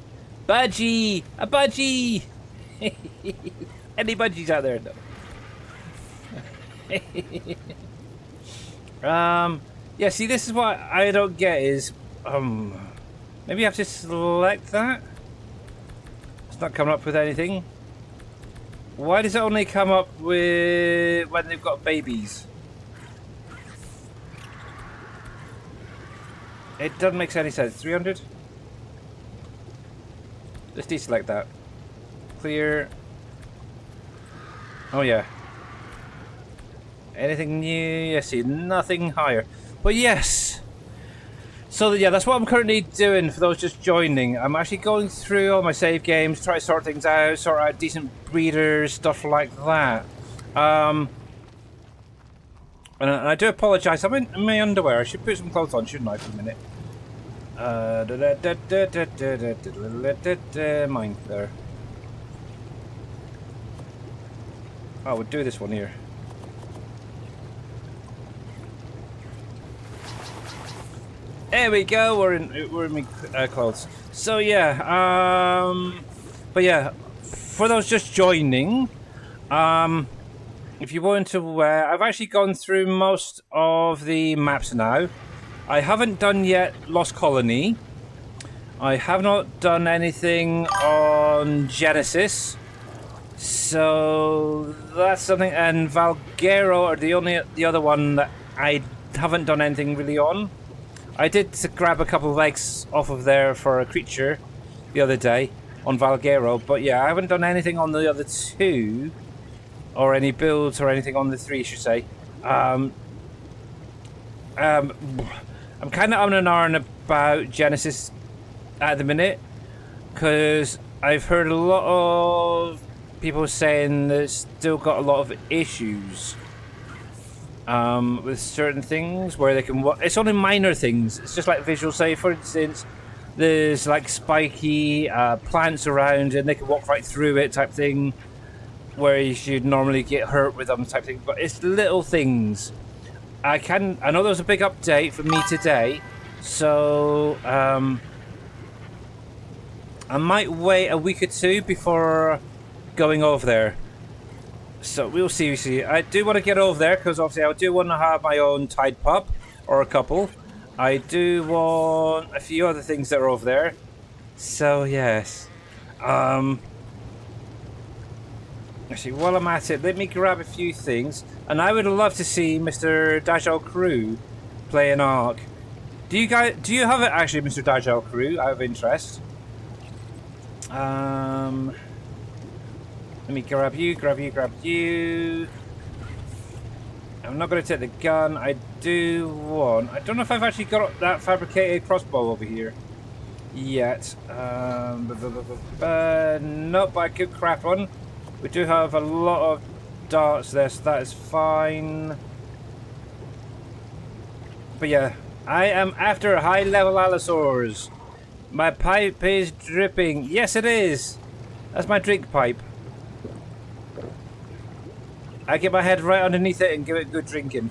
Budgie! A budgie! Any budgies out there? No. Yeah, see, this is what I don't get is, maybe I have to select that? It's not coming up with anything. Why does it only come up with when they've got babies? It doesn't make any sense. 300? Let's deselect that. Clear. Oh yeah. Anything new? Yes, see, nothing higher. But yes. So yeah, that's what I'm currently doing for those just joining. I'm actually going through all my save games, try to sort things out, sort out decent breeders, stuff like that. And I do apologise, I'm in my underwear. I should put some clothes on, shouldn't I, for a minute? Mine there. Oh, we'll do this one here. There we go. We're in clothes. So yeah. But yeah, for those just joining, if you weren't aware, I've actually gone through most of the maps now. I haven't done yet Lost Colony. I have not done anything on Genesis. So that's something, and Valguero are the other one that I haven't done anything really on. I did grab a couple of eggs off of there for a creature the other day on Valguero, but yeah, I haven't done anything on the other two, or any builds or anything on the three, I should say. I'm kind of on and on about Genesis at the minute, because I've heard a lot of people saying that it's still got a lot of issues with certain things where they can it's only minor things. It's just like visual, say for instance there's like spiky plants around and they can walk right through it type thing, where you should normally get hurt with them type thing, but it's little things. I know there was a big update for me today, so I might wait a week or two before going over there. So we'll see. I do want to get over there because obviously I do want to have my own Tide Pup or a couple. I do want a few other things that are over there. So yes. Actually, while I'm at it, let me grab a few things. And I would love to see Mr. Dajjal Crew play an Ark. Do you have it actually, Mr. Dajjal Crew, out of interest? Let me grab you. I'm not going to take the gun. I don't know if I've actually got that fabricated crossbow over here yet. Nope, I could craft one. We do have a lot of darts there, so that is fine. But yeah, I am after high-level allosaurs. My pipe is dripping. Yes, it is. That's my drink pipe. I get my head right underneath it and give it good drinking.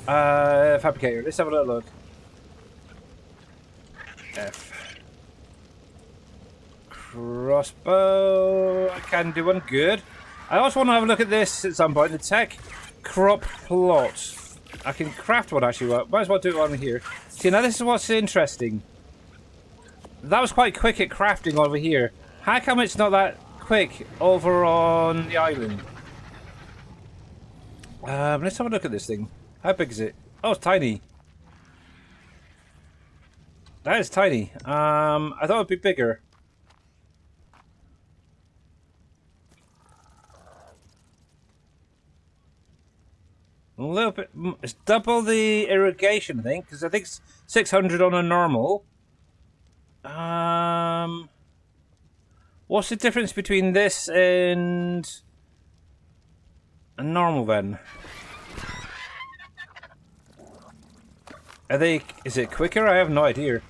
Fabricator. Let's have a little look. F. Crossbow. I can do one. Good. I also want to have a look at this at some point. The tech crop plot. I can craft one actually. Might as well do it on here. See, now this is what's interesting. That was quite quick at crafting over here. How come it's not that quick over on the island? Let's have a look at this thing. How big is it? Oh, it's tiny. That is tiny. I thought it'd be bigger. A little bit. It's double the irrigation, I think, because I think it's 600 on a normal. What's the difference between this and a normal then? Is it quicker? I have no idea.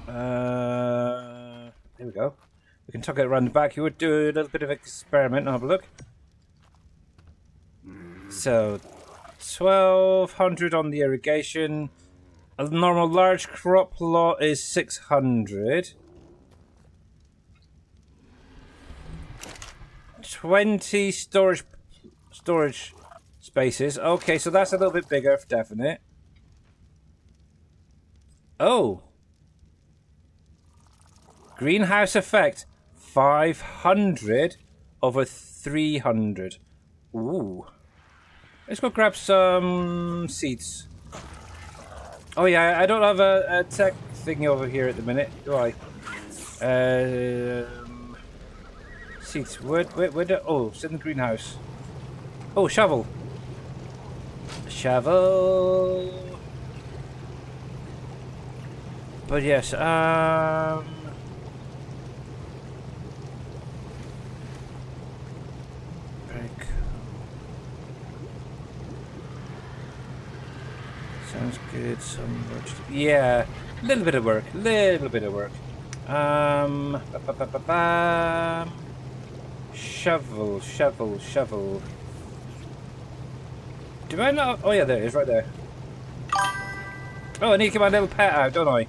There we go. We can tuck it around the back. You would do a little bit of experiment and have a look. So, 1200 on the irrigation. A normal large crop lot is 600. 20 storage spaces. Okay, so that's a little bit bigger for definite. Oh. Greenhouse effect. 500 over 300. Ooh. Let's go grab some seeds. Oh yeah, I don't have a tech thingy over here at the minute, do I? Seeds. Where oh, it's in the greenhouse. Oh, shovel. Shovel. But yes, sounds good. Some work. Yeah, a little bit of work. Shovel. Do I not? Oh yeah, there it is, right there. Oh, I need to get my little pet out, don't I?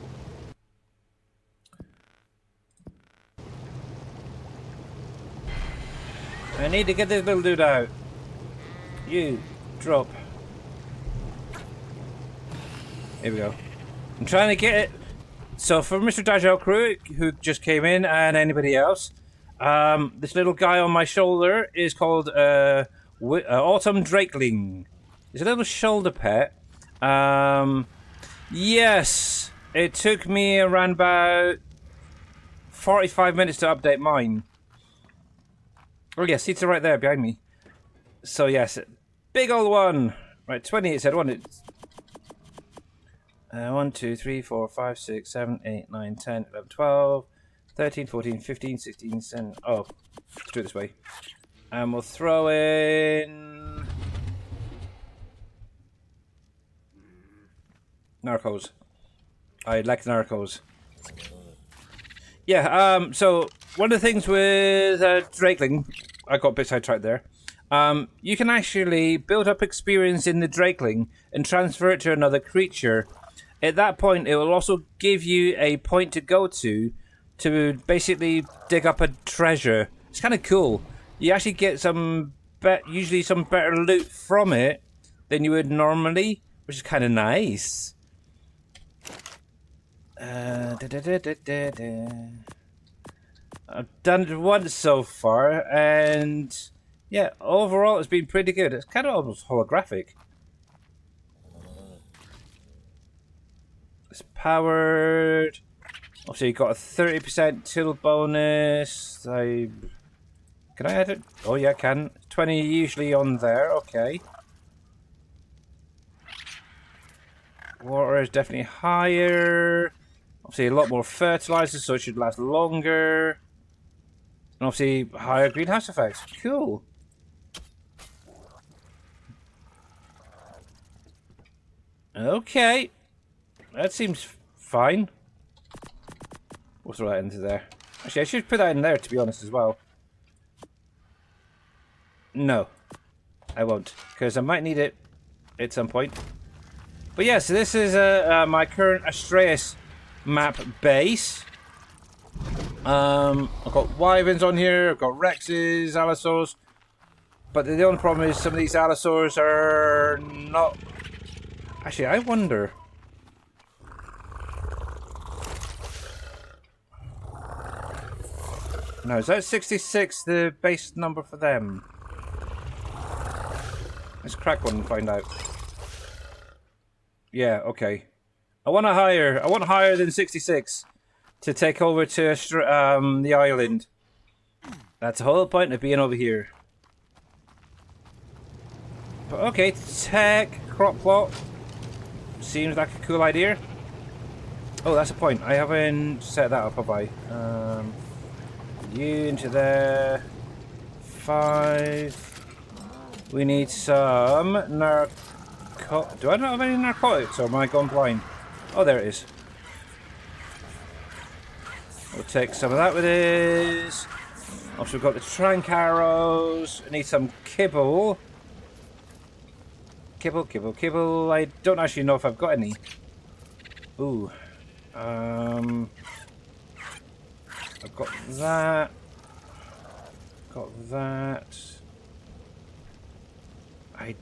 I need to get this little dude out. You, drop. Here we go. I'm trying to get it. So for Mr. Dajal Crew, who just came in, and anybody else, this little guy on my shoulder is called Autumn Drakeling. He's a little shoulder pet. Yes, it took me around about 45 minutes to update mine. Oh yeah, seats are right there behind me. So yes, big old one. Right, 20 it said, wasn't it? 1, 2, 3, 4, 5, 6, 7, 8, 9, 10, 11, 12, 13, 14, 15, 16, 17. Oh, let's do it this way. And we'll throw in Narcos. I like Narcos. Yeah, so one of the things with Drakeling, I got a bit sidetracked there. You can actually build up experience in the Drakeling and transfer it to another creature. At that point, it will also give you a point to go to basically dig up a treasure. It's kind of cool. You actually get usually some better loot from it than you would normally, which is kind of nice. I've done it once so far, and yeah, overall it's been pretty good. It's kind of almost holographic. It's powered. Obviously, you got a 30% tilt bonus. Can I add it? Oh yeah, I can. 20 usually on there. Okay. Water is definitely higher. Obviously, a lot more fertilizer, so it should last longer. And obviously, higher greenhouse effects. Cool. Okay. That seems fine. We'll throw that into there. Actually, I should put that in there, to be honest, as well. No. I won't. Because I might need it at some point. But yeah, so this is my current Astraeus map base. I've got Wyverns on here, I've got Rexes, Allosaurs. But the only problem is some of these Allosaurs are not... Actually, I wonder... No, is that 66 the base number for them? Let's crack one and find out. Yeah, okay. I want higher than 66 to take over to the island. That's the whole point of being over here. But okay, tech crop plot seems like a cool idea. Oh, that's a point. I haven't set that up, have I? You into there. 5. We need some do I not have any narcotics, or am I gone blind? Oh, there it is. We'll take some of that with us. Also, we've got the trank arrows. I need some kibble. Kibble. I don't actually know if I've got any. Ooh. I've got that. Got that. I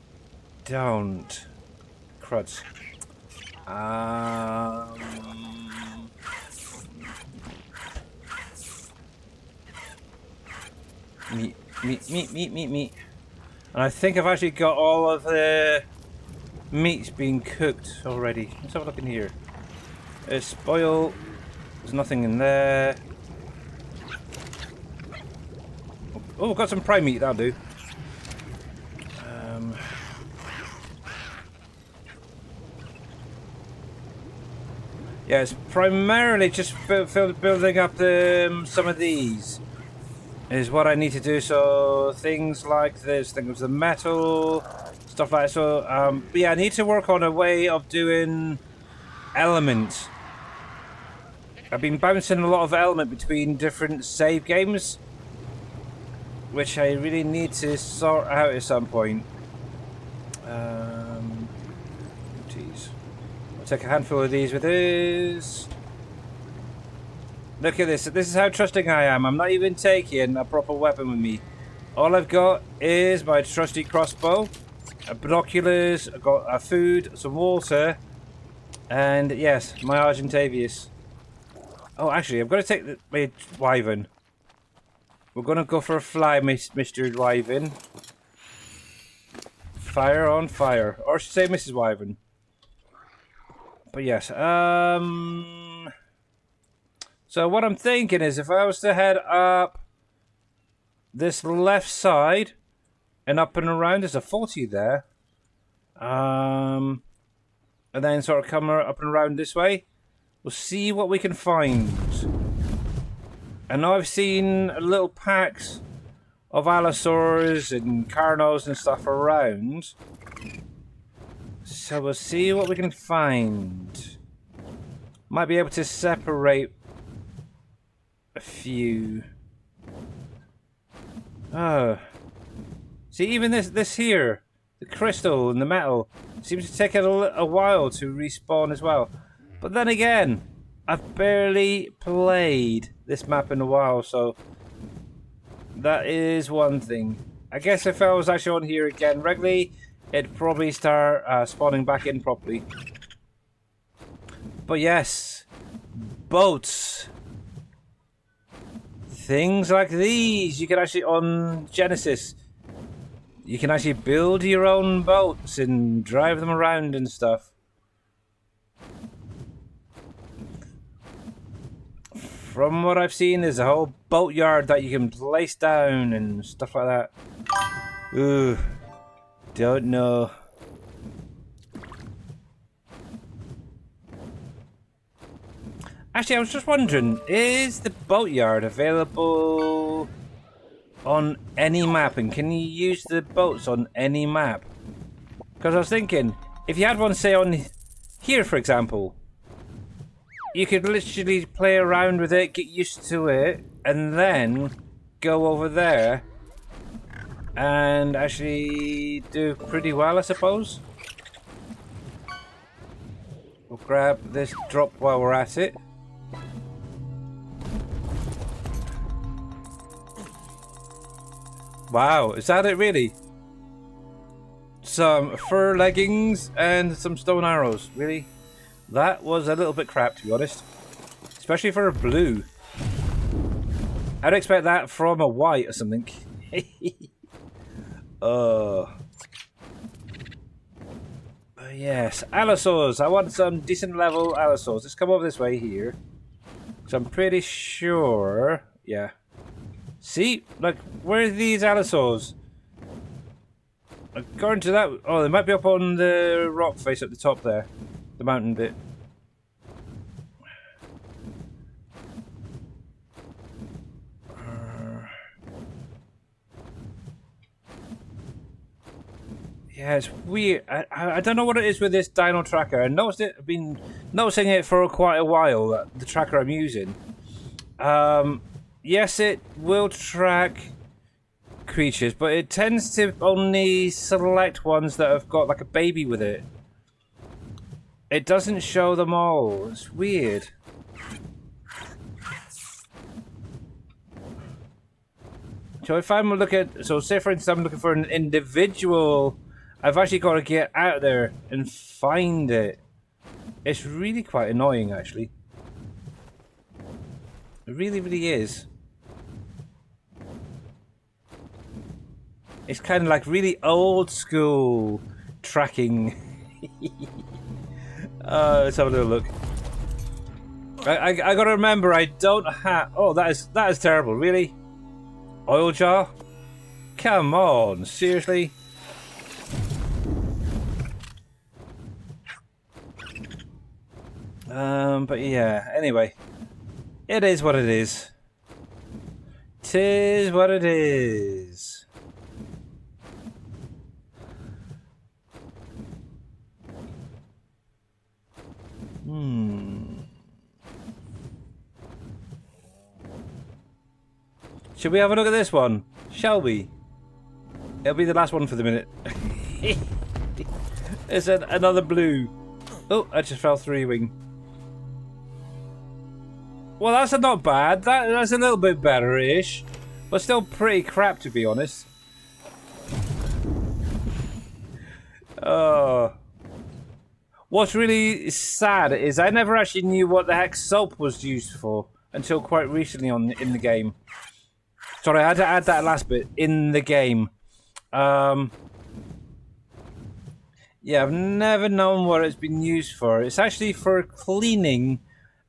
don't. Cruds. Meat. And I think I've actually got all of the meats being cooked already. Let's have a look in here. It's boil. There's nothing in there. Oh, we've got some prime meat, that'll do. Yeah, it's primarily just building up some of these is what I need to do. So things like this, things with the metal, stuff like that. So but yeah, I need to work on a way of doing element. I've been bouncing a lot of element between different save games, which I really need to sort out at some point. Geez. I'll take a handful of these with us. Look at this. This is how trusting I am. I'm not even taking a proper weapon with me. All I've got is my trusty crossbow, binoculars, I've got food, some water, and yes, my Argentavius. Oh, actually, I'm going to take my Wyvern. We're going to go for a fly, Mr. Wyvern. Fire on fire. Or I should say Mrs. Wyvern. But yes, so what I'm thinking is if I was to head up this left side and up and around, there's a 40 there. And then sort of come up and around this way. We'll see what we can find. I know I've seen little packs of Allosaurs and Carnos and stuff around. So we'll see what we can find. Might be able to separate a few. Oh. See, even this here, the crystal and the metal, seems to take a while to respawn as well. But then again, I've barely played this map in a while, so that is one thing. I guess if I was actually on here again regularly, it'd probably start spawning back in properly. But yes, boats. Things like these, you can actually, on Genesis, you can actually build your own boats and drive them around and stuff. From what I've seen, there's a whole boatyard that you can place down and stuff like that. Ooh, don't know. Actually, I was just wondering, is the boatyard available on any map? And can you use the boats on any map? Because I was thinking, if you had one, say, on here, for example, you could literally play around with it, get used to it, and then go over there and actually do pretty well, I suppose. We'll grab this drop while we're at it. Wow, is that it really? Some fur leggings and some stone arrows, really? That was a little bit crap, to be honest. Especially for a blue. I'd expect that from a white or something. Yes, Allosaurs. I want some decent level Allosaurs. Let's come over this way here. So I'm pretty sure... Yeah. See? Like, where are these Allosaurs? According to that... Oh, they might be up on the rock face at the top there. The mountain bit. Yeah, it's weird. I don't know what it is with this dino tracker. I noticed it. I've been noticing it for quite a while. The tracker I'm using. Yes, it will track creatures, but it tends to only select ones that have got like a baby with it. It doesn't show them all. It's weird. So if I'm looking, so say for instance I'm looking for an individual, I've actually got to get out there and find it. It's really quite annoying, actually. It really, really is. It's kind of like really old school tracking. Let's have a little look. I gotta remember I don't have. Oh, that is terrible. Really, oil jar? Come on, seriously. But yeah. Anyway, it is what it is. 'Tis what it is. Should we have a look at this one? Shall we? It'll be the last one for the minute. It's another blue. Oh, I just fell through your wing. Well, that's not bad. That's a little bit better-ish. But still pretty crap, to be honest. Oh. What's really sad is I never actually knew what the heck soap was used for until quite recently in the game. Sorry, I had to add that last bit. In the game. Yeah, I've never known what it's been used for. It's actually for cleaning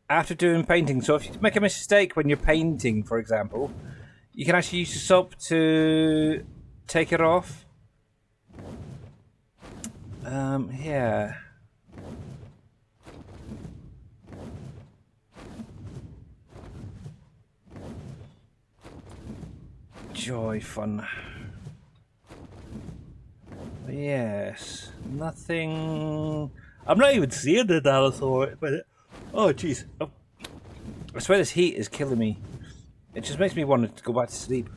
after doing painting. So if you make a mistake when you're painting, for example, you can actually use the soap to take it off. Yeah. Joy, fun. Yes, nothing. I'm not even seeing the dinosaur, but oh jeez. Oh. I swear this heat is killing me. It just makes me want to go back to sleep.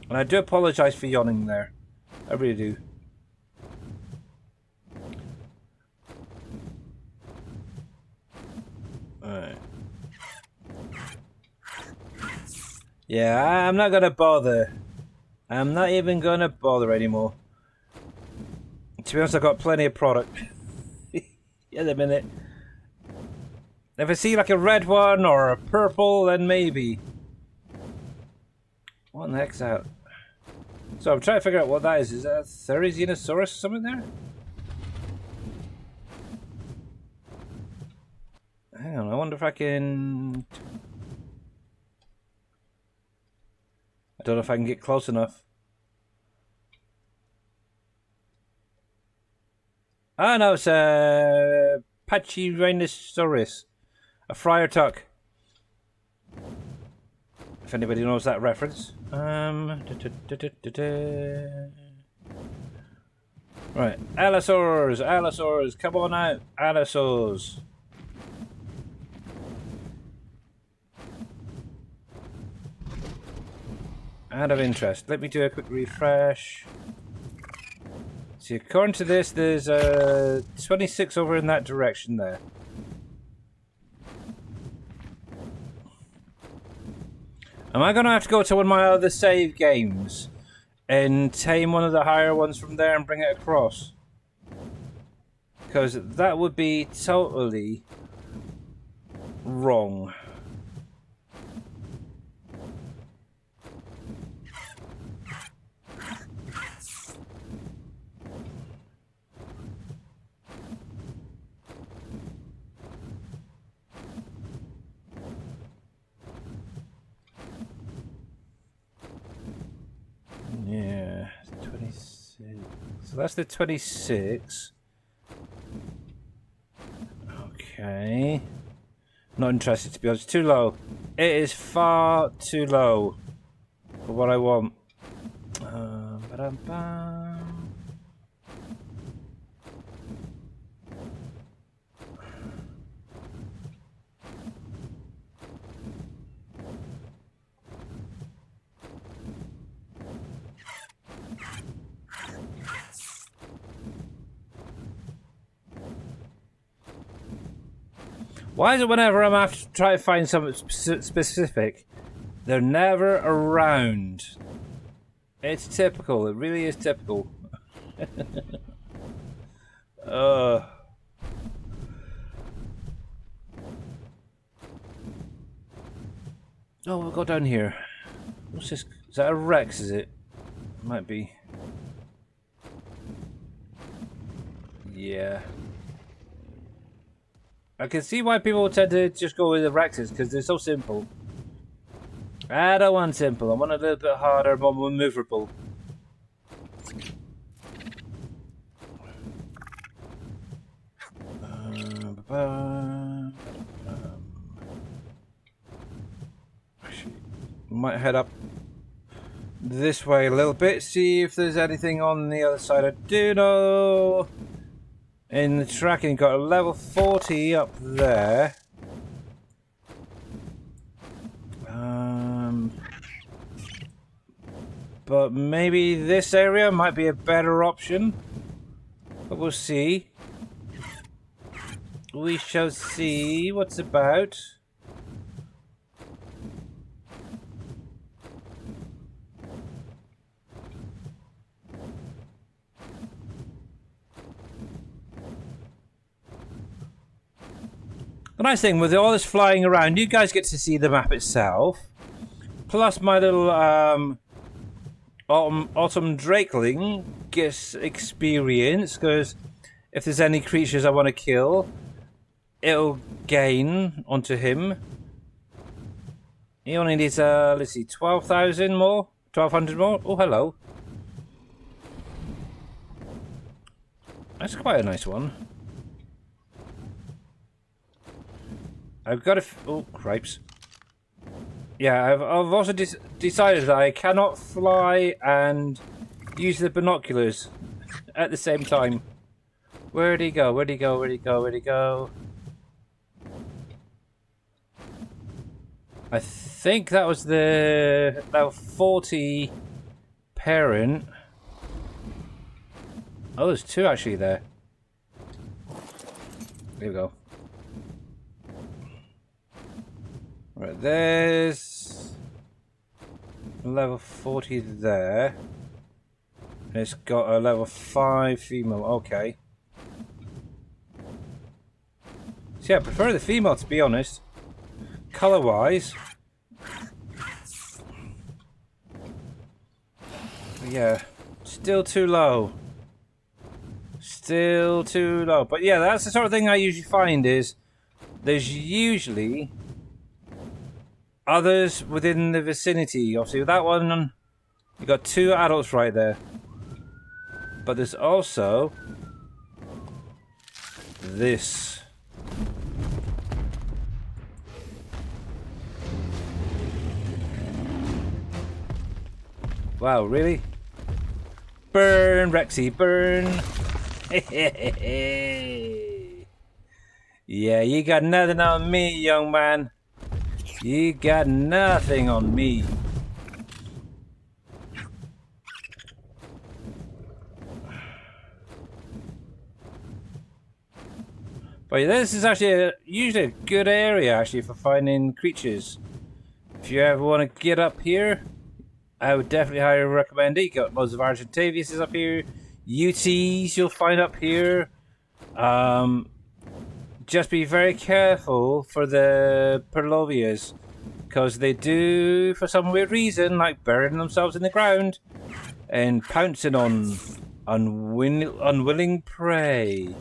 And I do apologise for yawning there. I really do. Alright. Yeah, I'm not gonna bother. I'm not even gonna bother anymore. To be honest, I've got plenty of product. In a minute. If I see like a red one or a purple, then maybe. What in the heck's that? So I'm trying to figure out what that is. Is that a Therizinosaurus or something there? Hang on, I wonder if I can... I don't know if I can get close enough. Ah, no, it's a Pachyrhinosaurus. A friar tuck. If anybody knows that reference. Right, Allosaurs, come on out, Allosaurs. Out of interest, let me do a quick refresh. See, according to this, there's 26 over in that direction there. Am I going to have to go to one of my other save games and tame one of the higher ones from there and bring it across? Because that would be totally wrong. Yeah, 26. So that's the 26. Okay. Not interested, to be honest. Too low. It is far too low for what I want. Ba-dum-bum. Why is it whenever I'm after to try to find something specific, they're never around? It's typical. It really is typical. Oh, we'll go down here. What's this? Is that a Rex, is it? Might be. Yeah. I can see why people tend to just go with the Rexes, because they're so simple. I don't want simple, I want a little bit harder, more maneuverable. Might head up this way a little bit, see if there's anything on the other side. I do know in the tracking got a level 40 up there. But maybe this area might be a better option. But we'll see. We shall see what's about. The nice thing with all this flying around, you guys get to see the map itself. Plus my little Autumn Drakeling gets experience, because if there's any creatures I want to kill, it'll gain onto him. He only needs, let's see, 12,000 more? 1,200 more? Oh, hello. That's quite a nice one. I've got oh, cripes. Yeah, I've also decided that I cannot fly and use the binoculars at the same time. Where'd he go? Where'd he go? Where'd he go? Where'd he go? I think that was the level 40 parent. Oh, there's two actually there. There we go. Right, there's level 40 there. And it's got a level 5 female. Okay. So yeah, I prefer the female, to be honest. Color-wise. Yeah, still too low. Still too low. But yeah, that's the sort of thing I usually find is there's usually others within the vicinity. Obviously, with that one, you got two adults right there. But there's also this. Wow, really? Burn, Rexy, burn! Yeah, you got nothing on me, young man. You got nothing on me. But this is actually usually a good area actually for finding creatures. If you ever want to get up here, I would definitely highly recommend it. You got loads of Argentaviuses up here, UTs you'll find up here. Just be very careful for the Perlovias, because they do, for some weird reason, like burying themselves in the ground and pouncing on unwilling prey.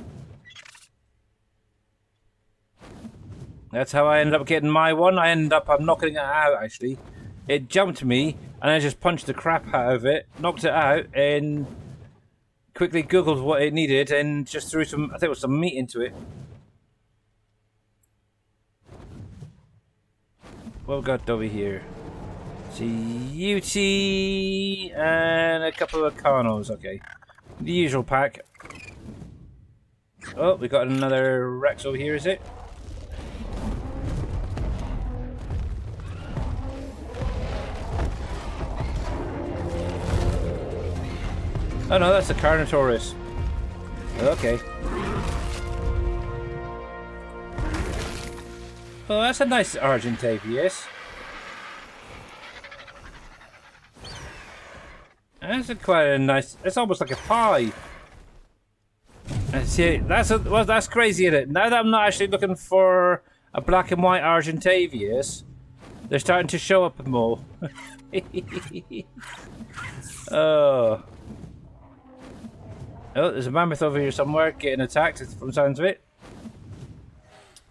That's how I ended up getting my one. I ended up knocking it out, actually. It jumped me, and I just punched the crap out of it, knocked it out, and quickly googled what it needed, and just threw some, I think it was some meat into it. What have we got over here? See, UT and a couple of Carnos, okay. The usual pack. Oh, we got another Rex over here, is it? Oh no, that's a Carnotaurus. Okay. Oh, that's a nice Argentavius. That's quite a nice. It's almost like a pie. And see, that's crazy, isn't it? Now that I'm not actually looking for a black and white Argentavius, they're starting to show up more. Oh. Oh, there's a mammoth over here somewhere getting attacked from the sounds of it.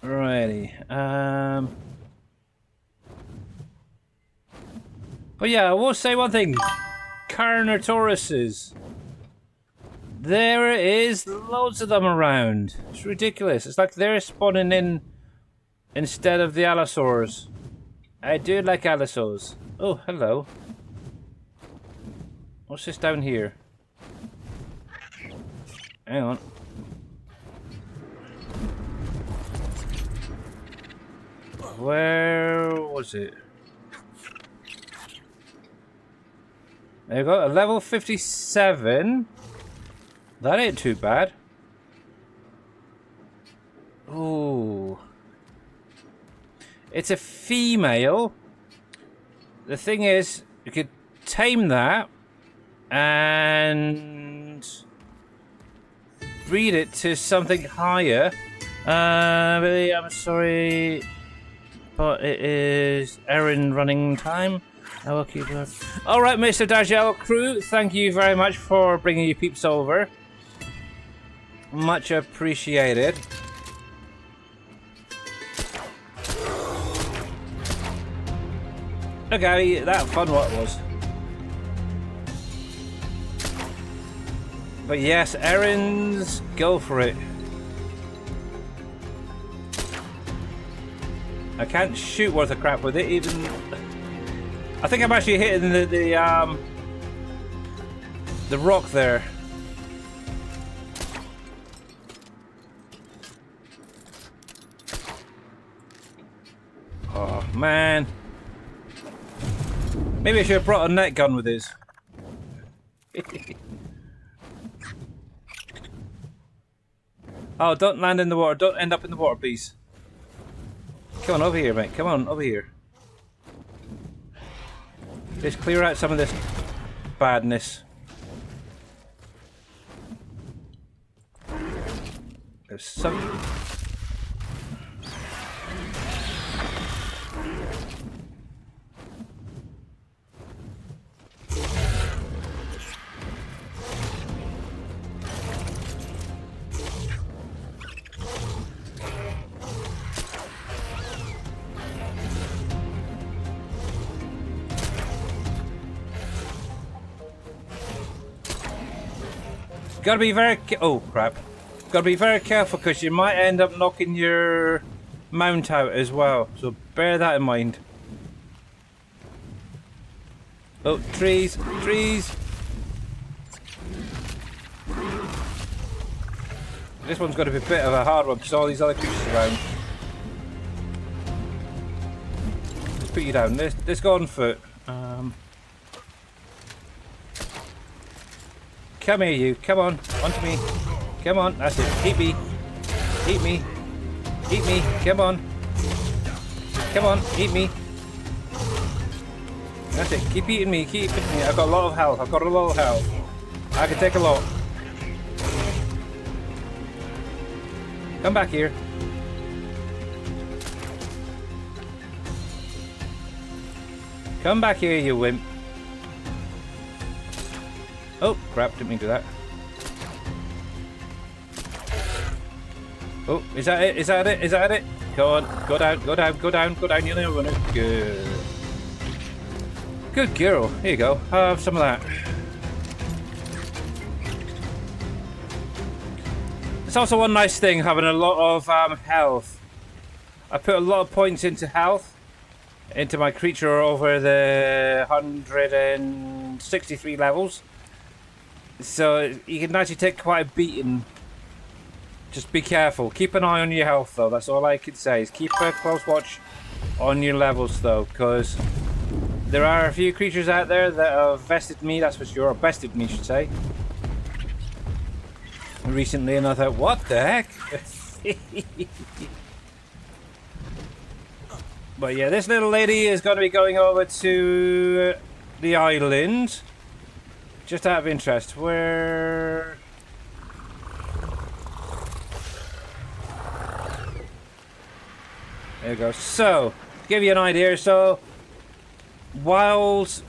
Alrighty. But yeah, I will say one thing. Carnotauruses. There is loads of them around. It's ridiculous. It's like they're spawning in instead of the allosaurs. I do like allosaurs. Oh, hello. What's this down here? Hang on. Where was it? There you go, a level 57. That ain't too bad. Ooh. It's a female. The thing is, you could tame that and breed it to something higher. Really, I'm sorry, but it is errand running time. I will keep that. All right, Mr. Dajel crew, thank you very much for bringing your peeps over. Much appreciated. Look how that fun what it was. But yes, errands, go for it. I can't shoot worth a crap with it, even. I think I'm actually hitting the rock there. Oh man. Maybe I should have brought a net gun with this. Oh, don't land in the water. Don't end up in the water, please. Come on, over here, mate. Come on, over here. Just clear out some of this badness. There's some... Gotta be very oh crap. Gotta be very careful because you might end up knocking your mount out as well. So bear that in mind. Oh, trees, trees. This one's got to be a bit of a hard one because all these other creatures around. Let's put you down. Let's go on foot. Come here, you. Come on. Onto me. Come on. That's it. Eat me. Eat me. Eat me. Come on. Come on. Eat me. That's it. Keep eating me. Keep eating me. I've got a lot of health. I've got a lot of health. I can take a lot. Come back here. Come back here, you wimp. Oh, crap, didn't mean to do that. Oh, is that it? Is that it? Is that it? Go on, go down, go down, go down, go down, you're the winner. Good. Good girl. Here you go. Have some of that. It's also one nice thing having a lot of health. I put a lot of points into health, into my creature over the 163 levels. So you can actually take quite a beating. Just be careful. Keep an eye on your health though. That's all I can say is keep a close watch on your levels though, because there are a few creatures out there that have vested me, that's for sure, or bested me, I should say. Recently, and I thought, what the heck? But yeah, this little lady is going to be going over to the island. Just out of interest, where... There we go. So, to give you an idea, so... Wild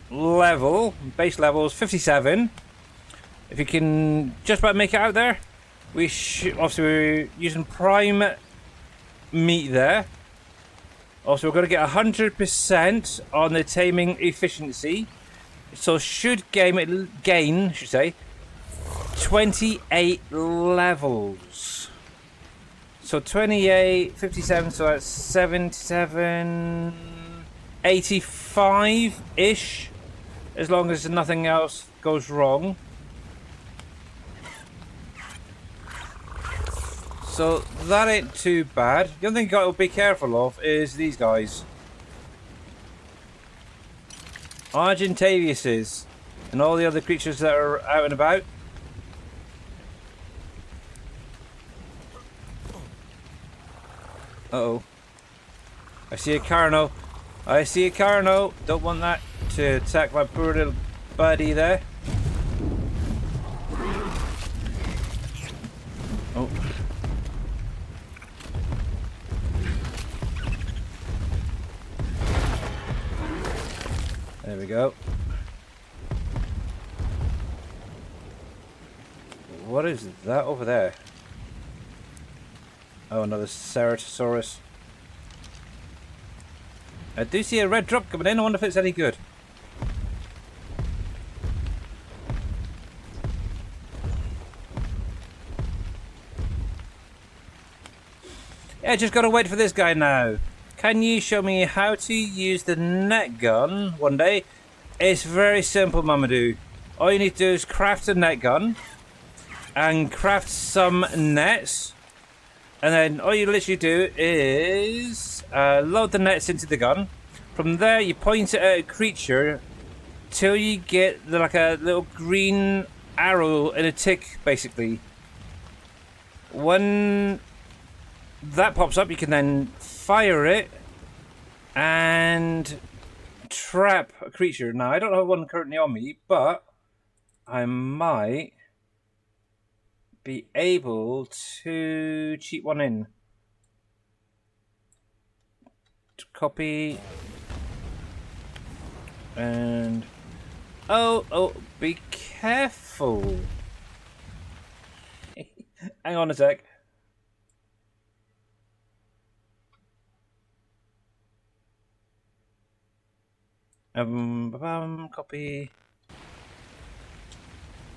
level, base level is 57. If you can just about make it out there, we should... Obviously, we're using prime meat there. Also, we're going to get 100% on the taming efficiency. So should gain, I should say, 28 levels. So 28, 57, so that's 77, 85-ish, as long as nothing else goes wrong. So that ain't too bad. The only thing you got to be careful of is these guys. Argentaviuses and all the other creatures that are out and about. Uh-oh. I see a Carno. I see a Carno. Don't want that to attack my poor little buddy there. Oh. There we go. What is that over there? Oh, another Ceratosaurus. I do see a red drop coming in. I wonder if it's any good. Yeah, just gotta wait for this guy now. Can you show me how to use the net gun one day? It's very simple, Mamadou. All you need to do is craft a net gun and craft some nets. And then all you literally do is load the nets into the gun. From there, you point it at a creature till you get like a little green arrow and a tick, basically. When that pops up, you can then fire it and trap a creature. Now, I don't have one currently on me, but I might be able to cheat one in. Copy. And oh, be careful. Hang on a sec. Copy.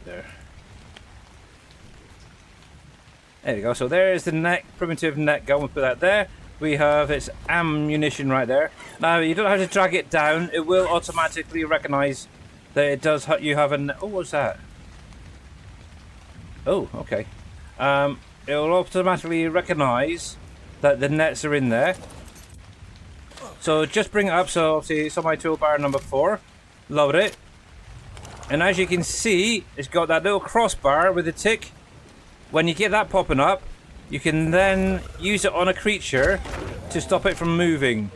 There. There we go. So there's the primitive net gun. We'll put that there. We have its ammunition right there. Now you don't have to drag it down. It will automatically recognise that it does. You have an. Oh, what's that? Oh, okay. It will automatically recognise that the nets are in there. So just bring it up. So obviously it's on my toolbar number 4. Load it. And as you can see, it's got that little crossbar with a tick. When you get that popping up, you can then use it on a creature to stop it from moving.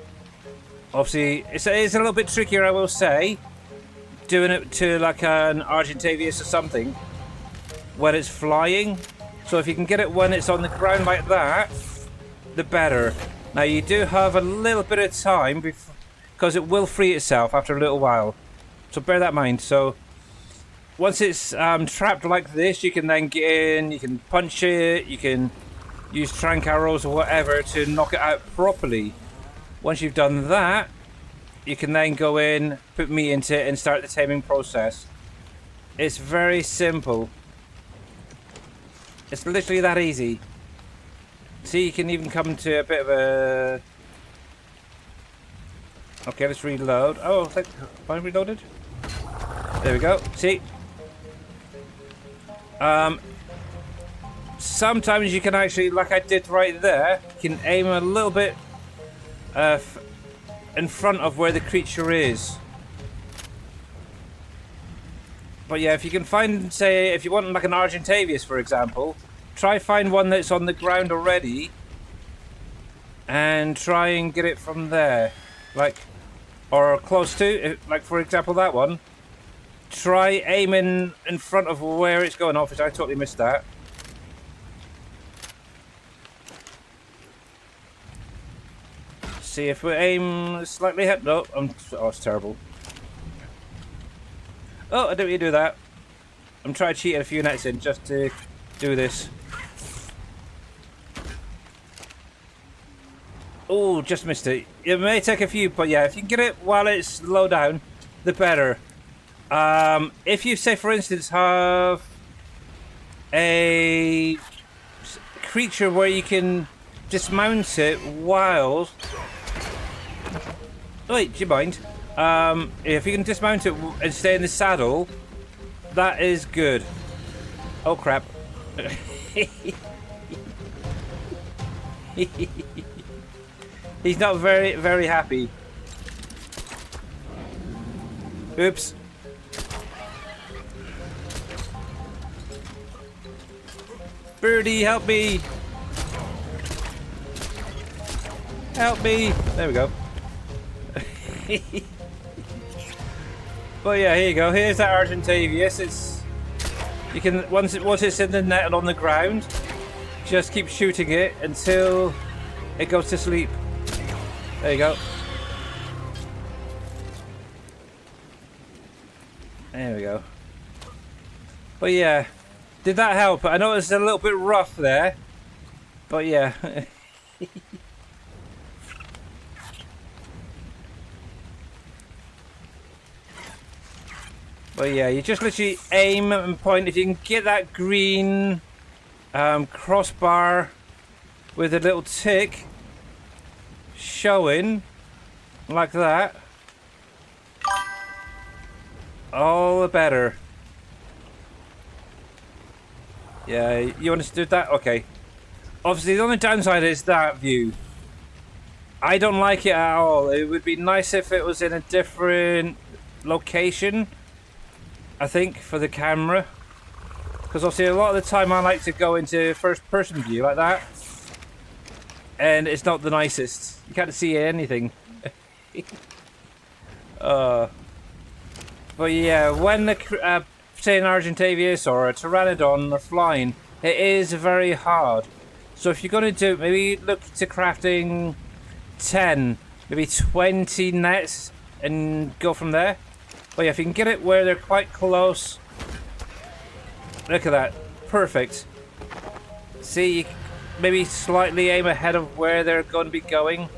Obviously, it's a little bit trickier, I will say, doing it to like an Argentavius or something when it's flying. So if you can get it when it's on the ground like that, the better. Now you do have a little bit of time because it will free itself after a little while. So bear that in mind. So once it's trapped like this, you can then get in, you can punch it, you can use trank arrows or whatever to knock it out properly. Once you've done that, you can then go in, put meat into it and start the taming process. It's very simple. It's literally that easy. See, you can even come to a bit of a... Okay, let's reload. Oh, have I reloaded? There we go. See? Sometimes you can actually, like I did right there, you can aim a little bit in front of where the creature is. But yeah, if you can find, say, if you want like an Argentavius, for example, try find one that's on the ground already and try and get it from there. Like, or close to, like for example that one. Try aiming in front of where it's going off, which I totally missed that. See if we aim slightly ahead. No, oh, it's terrible. Oh, I didn't really do that. I'm trying to cheat a few nets in just to do this. Oh, just missed it. It may take a few, but yeah, if you can get it while it's low down, the better. If you, say, for instance, have a creature where you can dismount it while... Wait, do you mind? If you can dismount it and stay in the saddle, that is good. Oh, crap. He's not very happy. Oops. Birdie, help me! Help me! There we go. But yeah, here you go. Here's that Argentavius. It's you can once it's in the net and on the ground, just keep shooting it until it goes to sleep. There you go. There we go. But yeah, did that help? I know it's a little bit rough there, but yeah. But yeah, you just literally aim and point. If you can get that green crossbar with a little tick showing like that, all the better. Yeah, you want to do that? Okay. Obviously, the only downside is that view. I don't like it at all. It would be nice if it was in a different location, I think, for the camera. Because obviously a lot of the time I like to go into first person view like that. And it's not the nicest. You can't see anything. But yeah, when the say an Argentavius or a Pteranodon are flying, it is very hard. So if you're going to do, maybe look to crafting 10, maybe 20 nets and go from there. But yeah, if you can get it where they're quite close. Look at that. Perfect. See, you maybe slightly aim ahead of where they're going to be going.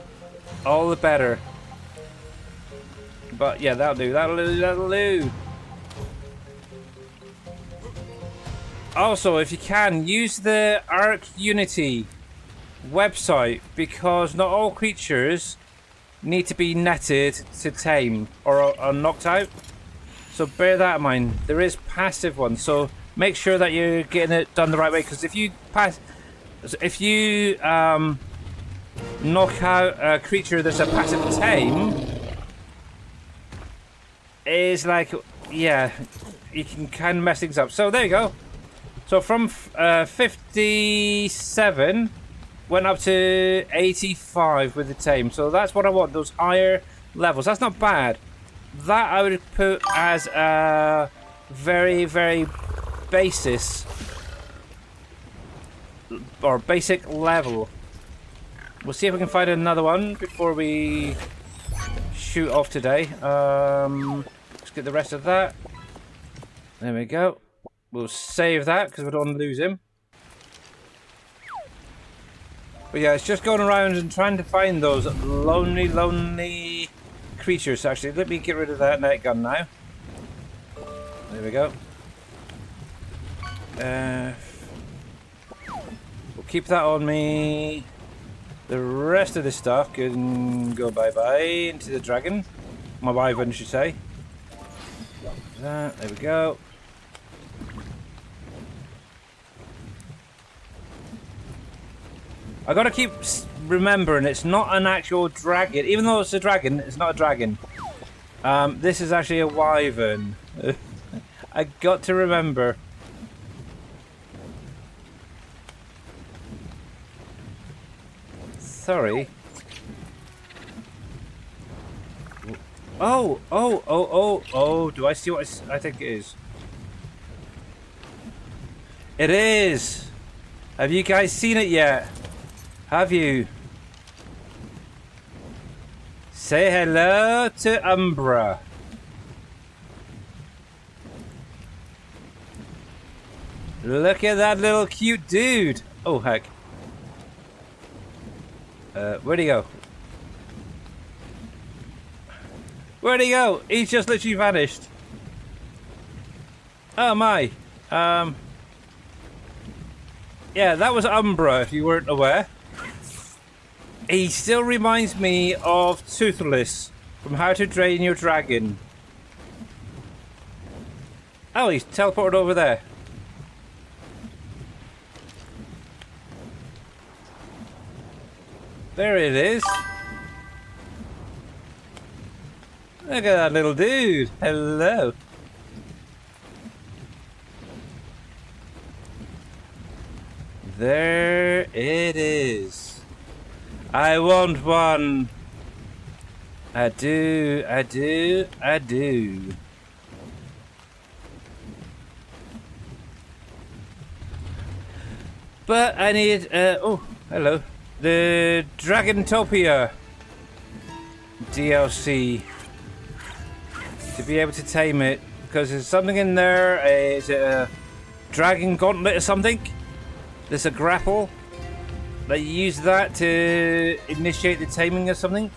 All the better. But yeah, that'll do. That'll do. That'll do. Also, if you can, use the Arc Unity website, because not all creatures need to be netted to tame or knocked out. So bear that in mind. There is passive ones, so make sure that you're getting it done the right way. Because if you knock out a creature that's a passive tame, is like, yeah, you can kind of mess things up. So there you go. So from 57 went up to 85 with the tame. So that's what I want, those higher levels. That's not bad. That I would put as a very, very basis or basic level. We'll see if we can find another one before we shoot off today. Let's get the rest of that. There we go. We'll save that because we don't want to lose him. But yeah, it's just going around and trying to find those lonely, lonely creatures. Actually, let me get rid of that net gun now. There we go. We'll keep that on me. The rest of this stuff can go bye-bye into the dragon. My wyvern, I should say. There we go. I gotta keep remembering it's not an actual dragon. Even though it's a dragon, it's not a dragon. This is actually a wyvern. I got to remember. Sorry. Oh, do I see what I think it is? It is! Have you guys seen it yet? Have you? Say hello to Umbra. Look at that little cute dude. Oh, heck. Where'd he go? Where'd he go? He's just literally vanished. Oh my. Yeah, that was Umbra, if you weren't aware. He still reminds me of Toothless from How to Train Your Dragon. Oh, he's teleported over there. There it is. Look at that little dude. Hello. There it is. I want one. I do, I do, I do. But I need, oh, hello. The Dragontopia DLC to be able to tame it. Because there's something in there. Is it a dragon gauntlet or something? There's a grapple. That you use that to initiate the taming or something.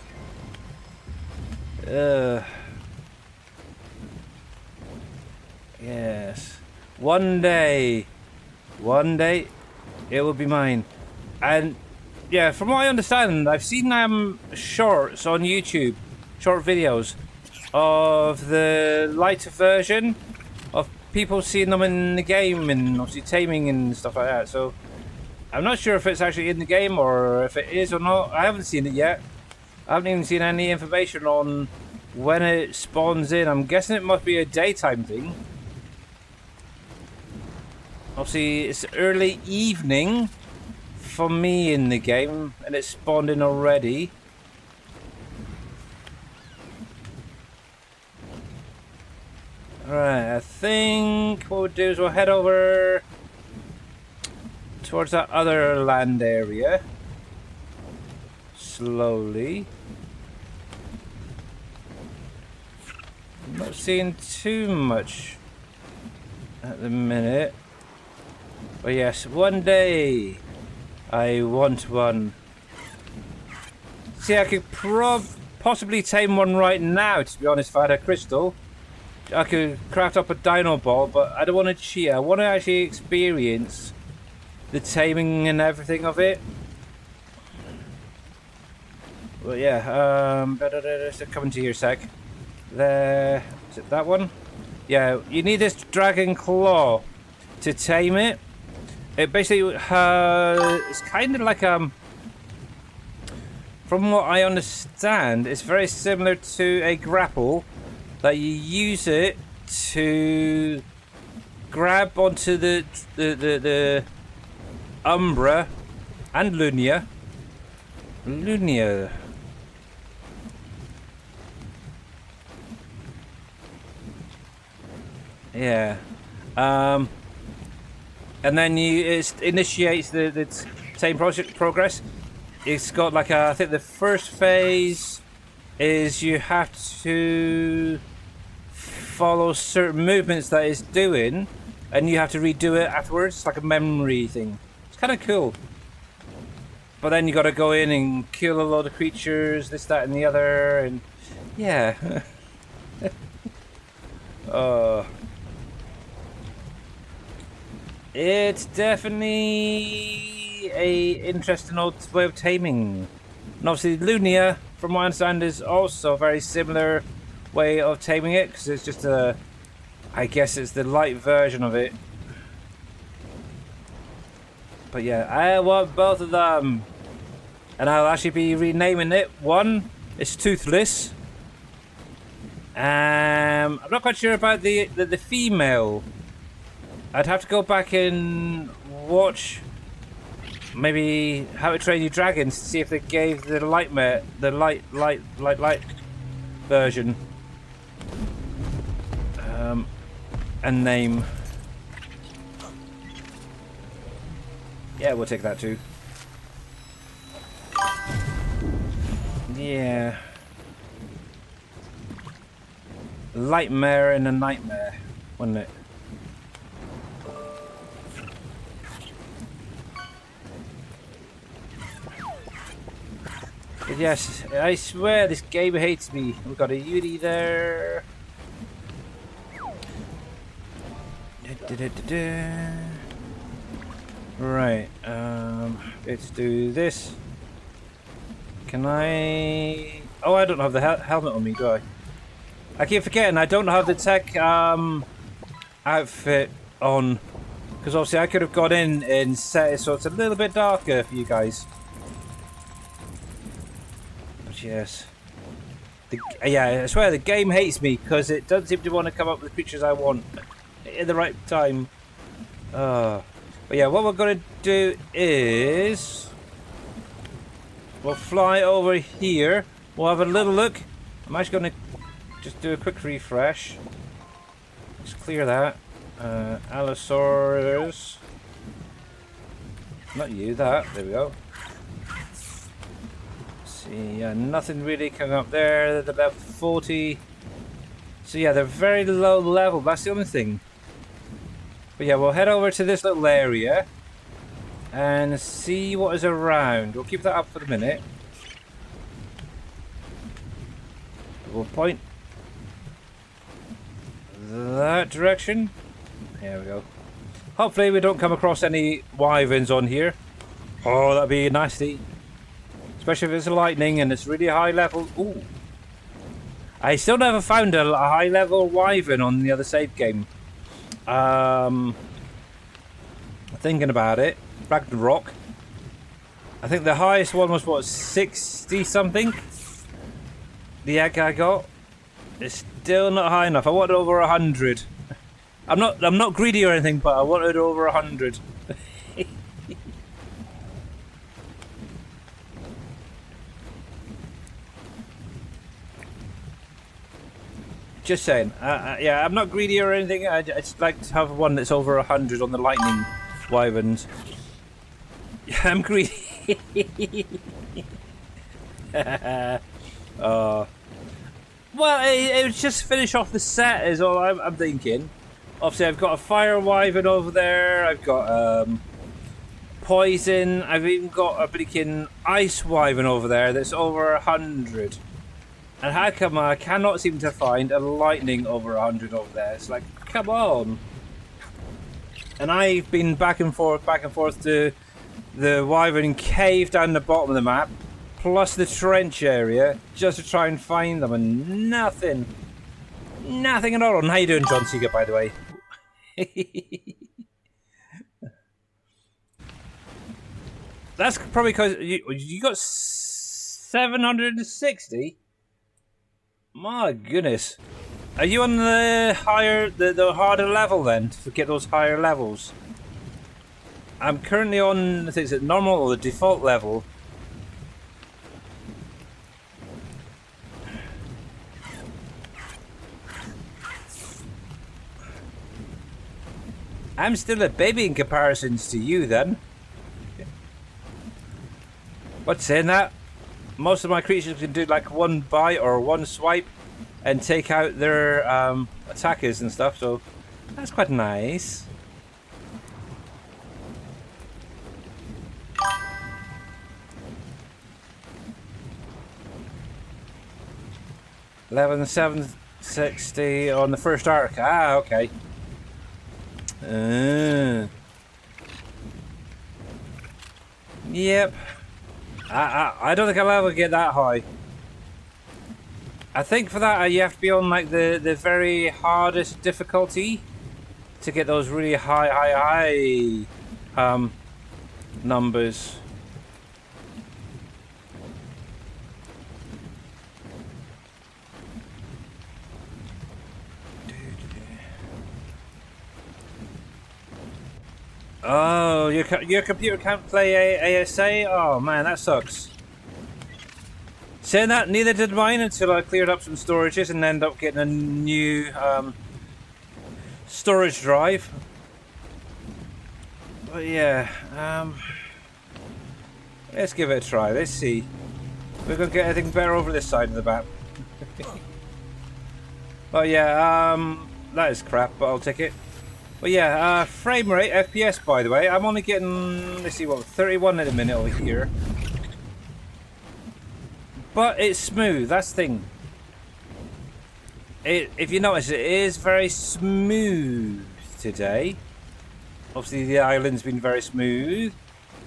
Yes. One day, it will be mine. And yeah, from what I understand, I've seen shorts on YouTube, short videos of the lighter version of people seeing them in the game and obviously taming and stuff like that. So I'm not sure if it's actually in the game or if it is or not. I haven't seen it yet. I haven't even seen any information on when it spawns in. I'm guessing it must be a daytime thing. Obviously, it's early evening for me in the game, and it's spawned in already. Alright, I think what we'll do is we'll head over towards that other land area. Slowly. I'm not seeing too much at the minute. But yes, one day I want one. See, I could possibly tame one right now, to be honest, if I had a crystal. I could craft up a dino ball, but I don't want to cheat. I want to actually experience the taming and everything of it. Well, yeah, coming to your sec. There, is it that one? Yeah, you need this dragon claw to tame it. It basically it's kind of like from what I understand, it's very similar to a grapple that you use it to grab onto the Umbra and Lunia. Yeah. And then it initiates the same progress. It's got like I think the first phase is you have to follow certain movements that it's doing, and you have to redo it afterwards. It's like a memory thing. It's kind of cool. But then you got to go in and kill a lot of creatures, this, that, and the other, and yeah. It's definitely a interesting old way of taming. And obviously Lunia, from what I understand, is also a very similar way of taming it, because it's just I guess it's the light version of it. But yeah, I want both of them. And I'll actually be renaming it. One is Toothless. I'm not quite sure about the female. I'd have to go back and watch maybe How to Train Your Dragons to see if they gave the light version a name. Yeah, we'll take that too. Yeah. Lightmare and a nightmare, wasn't it? But yes, I swear this game hates me. We've got a Yuri there. Right, let's do this. Can I... Oh, I don't have the helmet on me, do I? I keep forgetting I don't have the tech outfit on. Because obviously I could have got in and set it so it's a little bit darker for you guys. But yes. Yeah, I swear the game hates me because it doesn't seem to want to come up with the pictures I want in the right time. But yeah, what we're going to do is... we'll fly over here. We'll have a little look. I'm actually going to just do a quick refresh. Just clear that. Allosaurus. Not you, that. There we go. See, nothing really coming up there. They're about 40. So yeah, they're very low level. That's the only thing. But yeah, we'll head over to this little area and see what is around. We'll keep that up for the minute. We'll point that direction. There we go. Hopefully we don't come across any wyverns on here. Oh, that'd be nasty. Especially if it's lightning and it's really high level. Ooh. I still never found a high level wyvern on the other save game. Thinking about it. Ragnarok. I think the highest one was what, 60 something? The egg I got. It's still not high enough. I wanted over 100. I'm not greedy or anything, but I wanted over 100. Just saying. Yeah, I'm not greedy or anything. I just like to have one that's over 100 on the lightning wyverns. Yeah, I'm greedy. Well, it would just finish off the set is all I'm thinking. Obviously, I've got a fire wyvern over there. I've got poison. I've even got a freaking ice wyvern over there that's over 100. And how come I cannot seem to find a lightning over 100 over there? It's like, come on. And I've been back and forth to the wyvern cave down the bottom of the map, plus the trench area, just to try and find them, and nothing. Nothing at all. And how you doing, John Seeger, by the way? That's probably because you got 760? My goodness. Are you on the higher, the harder level then, to get those higher levels? I'm currently on, I think it's normal or the default level. I'm still a baby in comparisons to you then. But saying that, most of my creatures can do like one bite or one swipe and take out their attackers and stuff, so that's quite nice. $11,760 on the first arc. Ah, okay. Yep. I don't think I'll ever get that high. I think for that you have to be on like the very hardest difficulty to get those really high numbers. Oh, your computer can't play ASA? Oh man, that sucks. Saying that, neither did mine until I cleared up some storages and ended up getting a new storage drive. But yeah, let's give it a try. Let's see. We're gonna get anything better over this side of the map. But yeah, that is crap, but I'll take it. But yeah, frame rate, FPS by the way, I'm only getting, let's see what, 31 in a minute over here. But it's smooth, that's the thing. If you notice, it is very smooth today. Obviously the island's been very smooth.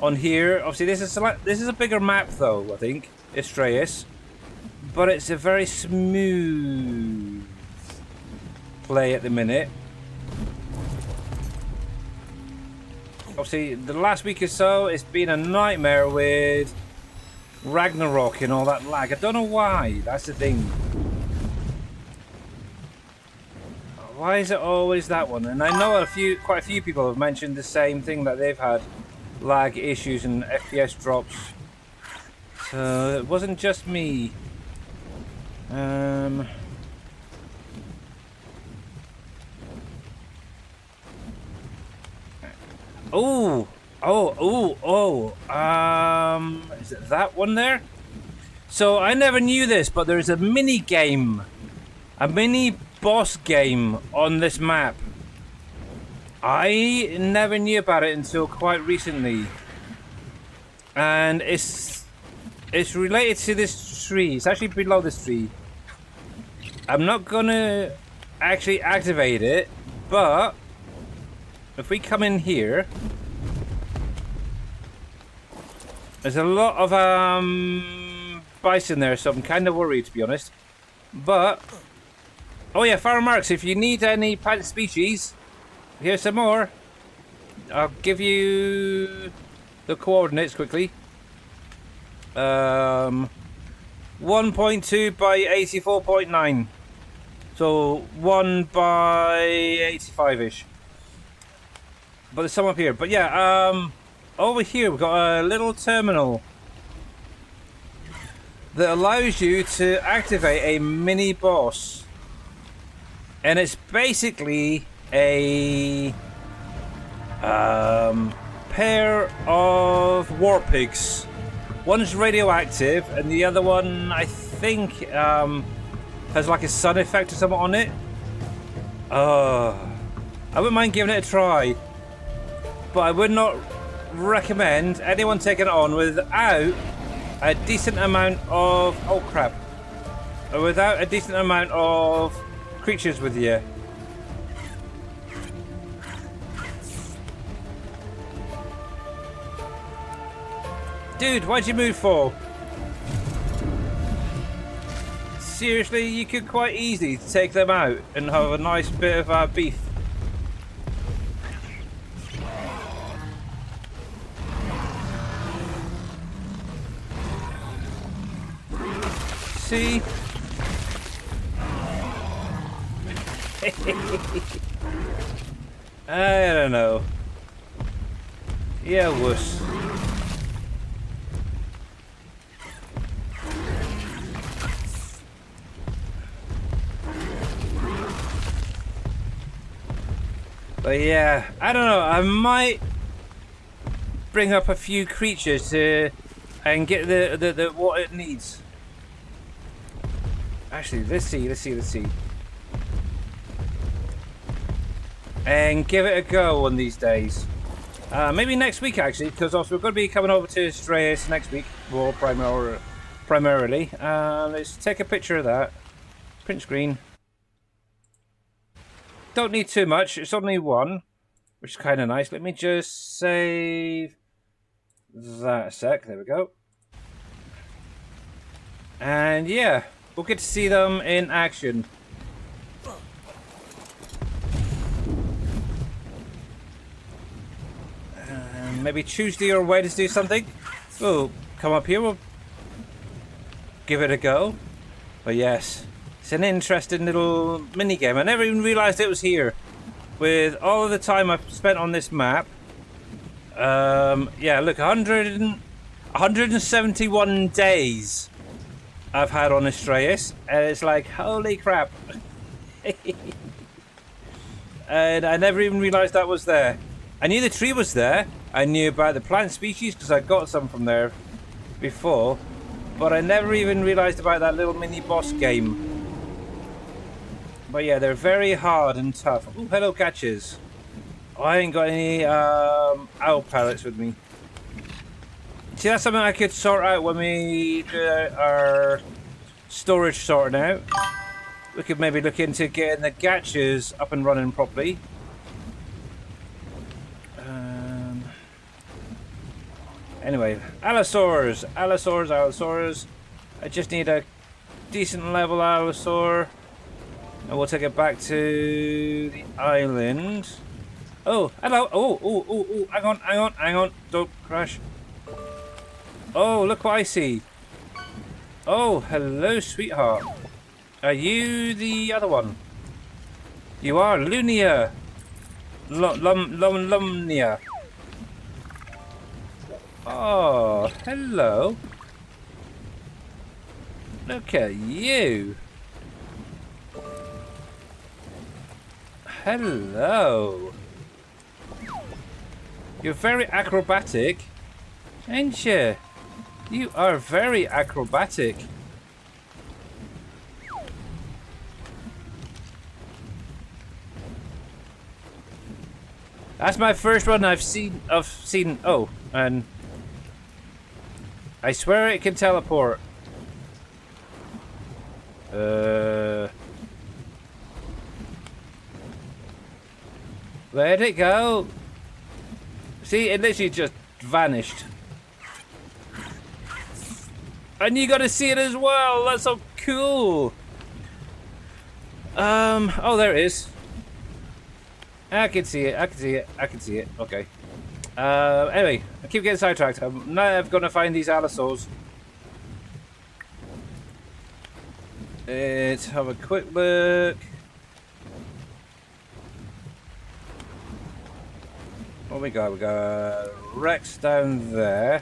On here, obviously this is a bigger map though, I think, Estrellas. But it's a very smooth play at the minute. Obviously, the last week or so, it's been a nightmare with Ragnarok and all that lag. I don't know why. That's the thing. Why is it always that one? And I know quite a few people have mentioned the same thing, that they've had lag issues and FPS drops. So it wasn't just me. Oh, is it that one there? So I never knew this, but there's a mini game, a mini boss game on this map. I never knew about it until quite recently, and it's related to this tree. It's actually below this tree. I'm not gonna actually activate it, but if we come in here, there's a lot of bison there, so I'm kind of worried, to be honest. But oh yeah, Farmer Marks, if you need any plant species, here's some more. I'll give you the coordinates quickly. 1.2 by 84.9. So 1 by 85-ish. But there's some up here. But yeah, over here we've got a little terminal that allows you to activate a mini boss. And it's basically a pair of war pigs. One's radioactive and the other one, I think, has like a sun effect or something on it. I wouldn't mind giving it a try, but I would not recommend anyone taking it on without a decent amount of without a decent amount of creatures with you. Dude, why'd you move for? Seriously, you could quite easily take them out and have a nice bit of beef. See? I don't know. Yeah, wuss. But yeah, I don't know. I might bring up a few creatures and get the what it needs. Actually, let's see. And give it a go one of these days. Maybe next week, actually, because also we're going to be coming over to Strayus next week. Well, primarily. Let's take a picture of that. Print screen. Don't need too much. It's only one, which is kind of nice. Let me just save that a sec. There we go. And yeah, we'll get to see them in action. Maybe Tuesday or Wednesday or something. We'll come up here. We'll give it a go. But yes, it's an interesting little mini game. I never even realised it was here. With all of the time I've spent on this map. Yeah, look, 171 days I've had on Astraeus, and it's like, holy crap. And I never even realised that was there. I knew the tree was there. I knew about the plant species because I got some from there before. But I never even realised about that little mini boss game. But yeah, they're very hard and tough. Oh, hello, catches. I ain't got any owl pellets with me. See, that's something I could sort out when we do our storage sorting out. We could maybe look into getting the gatches up and running properly. Anyway, allosaurs. I just need a decent level allosaur. And we'll take it back to the island. Oh, hello. Oh, hang on. Don't crash. Oh, look what I see. Oh, hello, sweetheart. Are you the other one? You are Lunia. Lumnia. Oh, hello. Look at you. Hello. You're very acrobatic, ain't you? You are very acrobatic. That's my first one I've seen. Oh, and I swear it can teleport. Where'd it go? See, it literally just vanished. And you got to see it as well. That's so cool. Oh, there it is. I can see it. I can see it. I can see it. Okay. Anyway, I keep getting sidetracked. I'm now going to find these allosaurs. Let's have a quick look. What we got? We got Rex down there.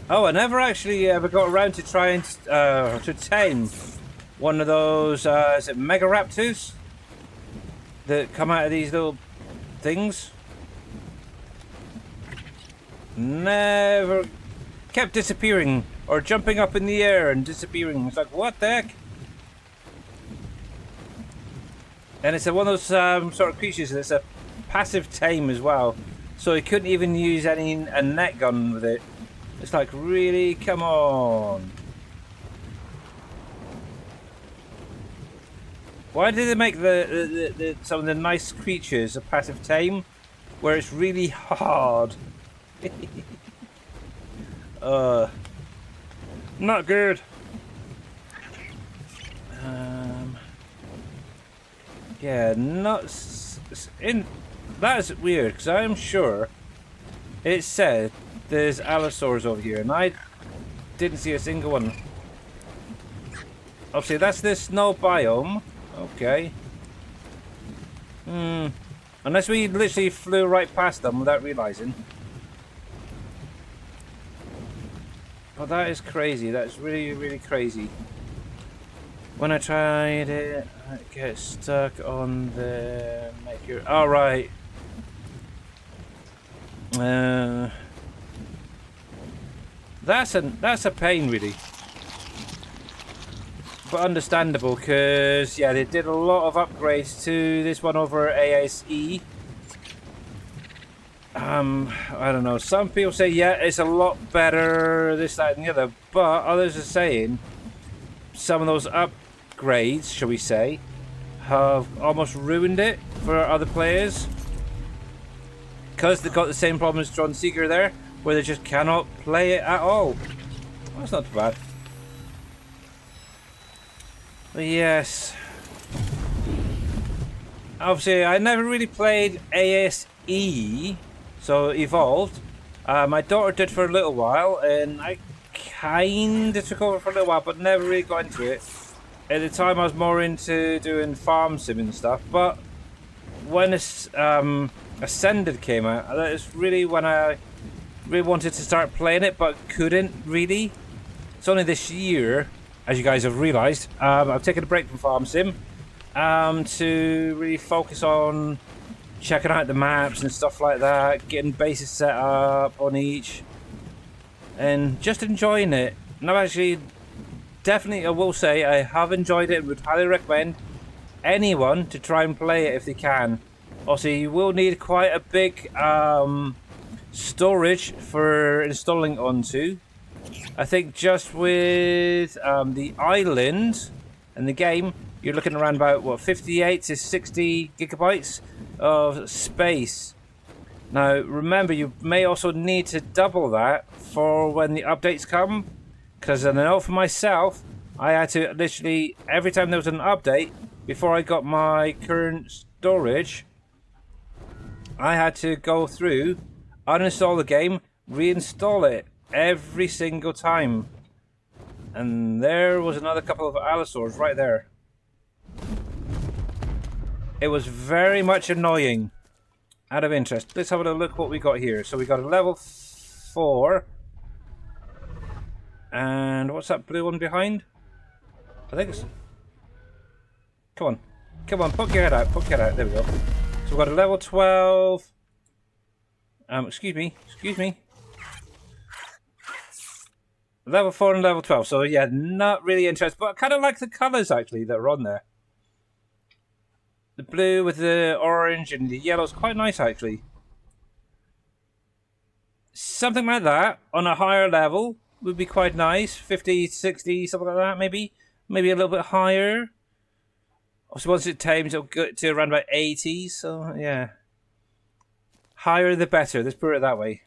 Oh, I never actually ever got around to trying to tame one of those, is it Mega Raptors? That come out of these little things. Never. Kept disappearing, or jumping up in the air and disappearing. It's like, what the heck? And it's one of those sort of creatures that's a passive tame as well. So he couldn't even use a net gun with it. It's like, really? Come on. Why did they make some of the nice creatures a passive tame, where it's really hard? Not good. Yeah, not in. That is weird, because I am sure it said there's allosaurs over here, and I didn't see a single one. Obviously, that's the snow biome. Okay. Unless we literally flew right past them without realizing. Oh, that is crazy. That's really, really crazy. When I tried it, I get stuck on the maker. All right. That's a pain, really. But understandable, because yeah, they did a lot of upgrades to this one over ASE. I don't know. Some people say yeah, it's a lot better, this, that, and the other. But others are saying some of those upgrades, shall we say, have almost ruined it for other players, because they've got the same problem as John Seeger there, where they just cannot play it at all. Well, that's not too bad. But yes. Obviously, I never really played ASE, so Evolved. My daughter did for a little while, and I kind of took over for a little while, but never really got into it. At the time, I was more into doing farm sim and stuff, but when Ascended came out, that is really when I really wanted to start playing it, but couldn't really. It's only this year, as you guys have realised, I've taken a break from farm sim to really focus on checking out the maps and stuff like that, getting bases set up on each, and just enjoying it. And I've actually, definitely, I will say, I have enjoyed it and would highly recommend anyone to try and play it if they can. Also, you will need quite a big storage for installing onto. I think just with the island and the game, you're looking around about, what, 58 to 60 gigabytes of space. Now, remember, you may also need to double that for when the updates come, because I know for myself, I had to literally, every time there was an update, before I got my current storage, I had to go through, uninstall the game, reinstall it every single time. And there was another couple of allosaurs right there. It was very much annoying. Out of interest, let's have a look what we got here. So we got a level 4. And what's that blue one behind? I think it's... Come on. Come on, poke your head out. Poke your head out. There we go. So we've got a level 12. Excuse me. Excuse me. Level 4 and level 12. So yeah, not really interested. But I kind of like the colours actually that are on there. The blue with the orange and the yellow is quite nice actually. Something like that on a higher level would be quite nice. 50, 60, something like that maybe. Maybe a little bit higher. So once it tames, it'll go to around about 80. So yeah. Higher the better. Let's put it that way.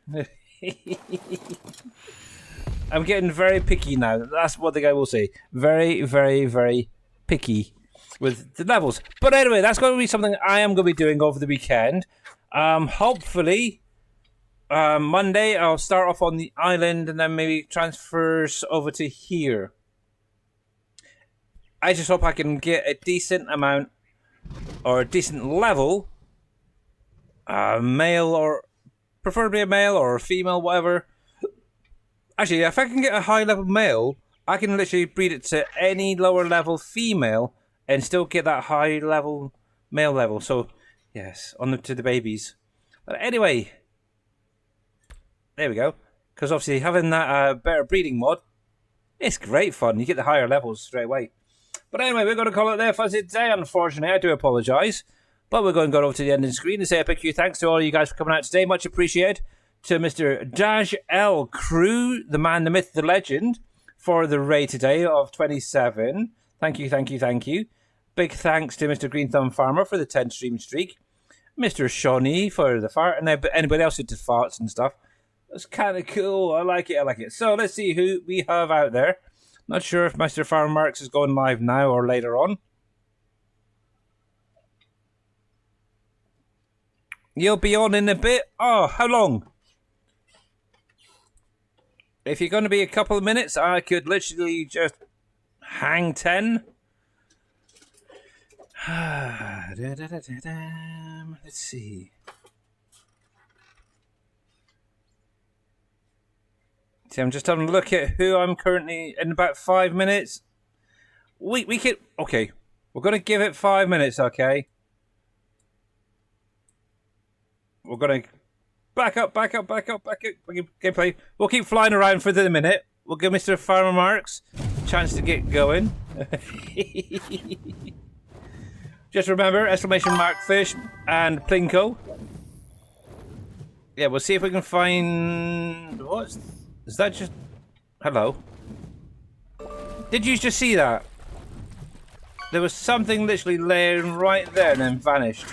I'm getting very picky now. That's one thing I will say. Very, very, very picky with the levels. But anyway, that's going to be something I am going to be doing over the weekend. Hopefully, Monday I'll start off on the island and then maybe transfers over to here. I just hope I can get a decent amount or a decent level, male or preferably a male or a female, whatever. Actually, if I can get a high level male, I can literally breed it to any lower level female and still get that high level male level. So, yes, on to the babies. But anyway, there we go. Because obviously having that better breeding mod, it's great fun. You get the higher levels straight away. But anyway, we're going to call it there for today, unfortunately. I do apologise. But we're going to go over to the end of the screen and say a big few thanks to all you guys for coming out today. Much appreciated. To Mr. Dash L. Crew, the man, the myth, the legend, for the raid today of 27. Thank you, thank you, thank you. Big thanks to Mr. Green Thumb Farmer for the 10 stream streak. Mr. Shawnee for the fart, and anybody else who did farts and stuff. That's kind of cool. I like it, I like it. So let's see who we have out there. Not sure if Mr. Farmer Marks is going live now or later on. You'll be on in a bit. Oh, how long? If you're going to be a couple of minutes, I could literally just hang 10. Let's see. See, I'm just having a look at who I'm currently in about 5 minutes. We could... Okay, we're going to give it 5 minutes, okay? We're going to... Back up. Gameplay. We'll keep flying around for the minute. We'll give Mr. Farmer Marks a chance to get going. Just remember, !fish and Plinko. Yeah, we'll see if we can find... What? Is that just... Hello? Did you just see that? There was something literally laying right there and then vanished.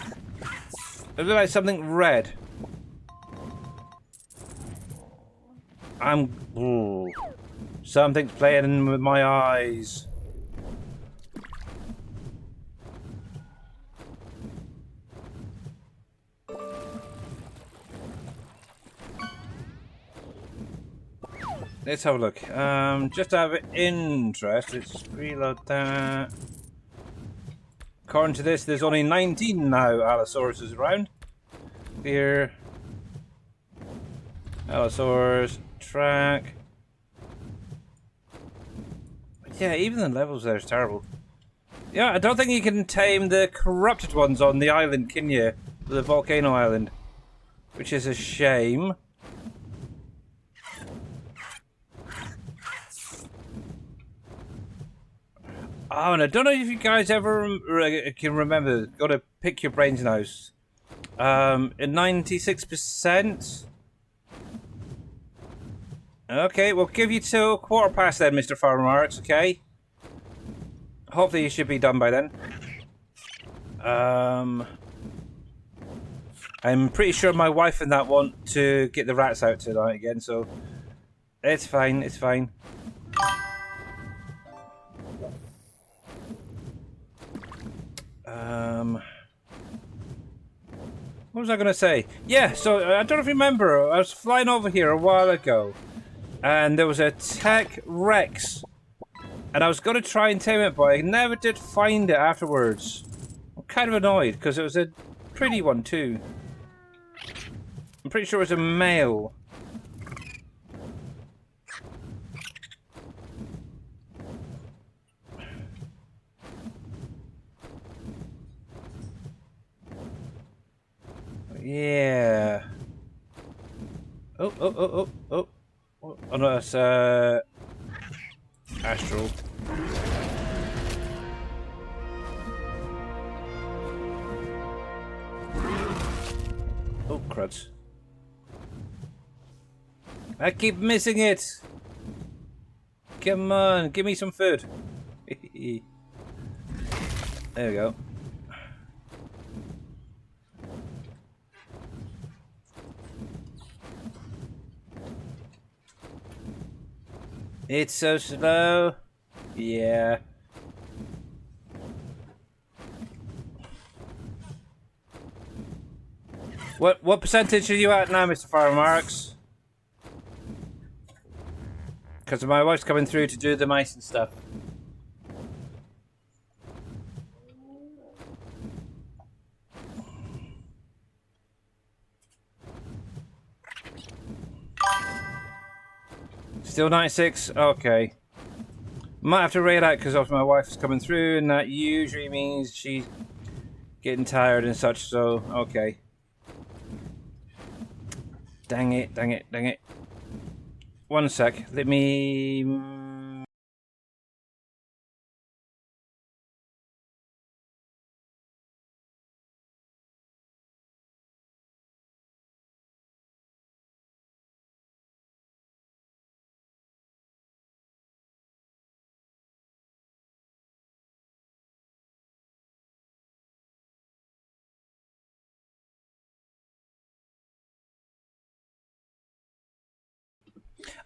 It looked like something red. Ooh, something's playing with my eyes. Let's have a look. Just out of interest, let's reload that. According to this, there's only 19 now Allosauruses around. Here. Allosaurus. Track. Yeah, even the levels there is terrible. Yeah, I don't think you can tame the corrupted ones on the island, can you? The volcano island. Which is a shame. Oh, and I don't know if you guys ever can remember. Got to pick your brains now. In 96%. Okay, we'll give you till 1:15 then, Mr. Farmer Marks, okay? Hopefully you should be done by then. I'm pretty sure my wife and that want to get the rats out tonight again, so... It's fine, it's fine. What was I going to say? Yeah, so I don't know if you remember, I was flying over here a while ago. And there was a Tech Rex. And I was going to try and tame it, but I never did find it afterwards. I'm kind of annoyed, because it was a pretty one too. I'm pretty sure it's a male. Yeah. Oh, oh, oh, oh, oh. Oh no, that's Astral. Oh, cruds. I keep missing it! Come on, give me some food. There we go. It's so slow. Yeah. What percentage are you at now, Mr. Firemarks? Because my wife's coming through to do the mice and stuff. Still 96? Okay. Might have to rate out because my wife's coming through, and that usually means she's getting tired and such, so okay. Dang it, dang it, dang it. One sec, let me...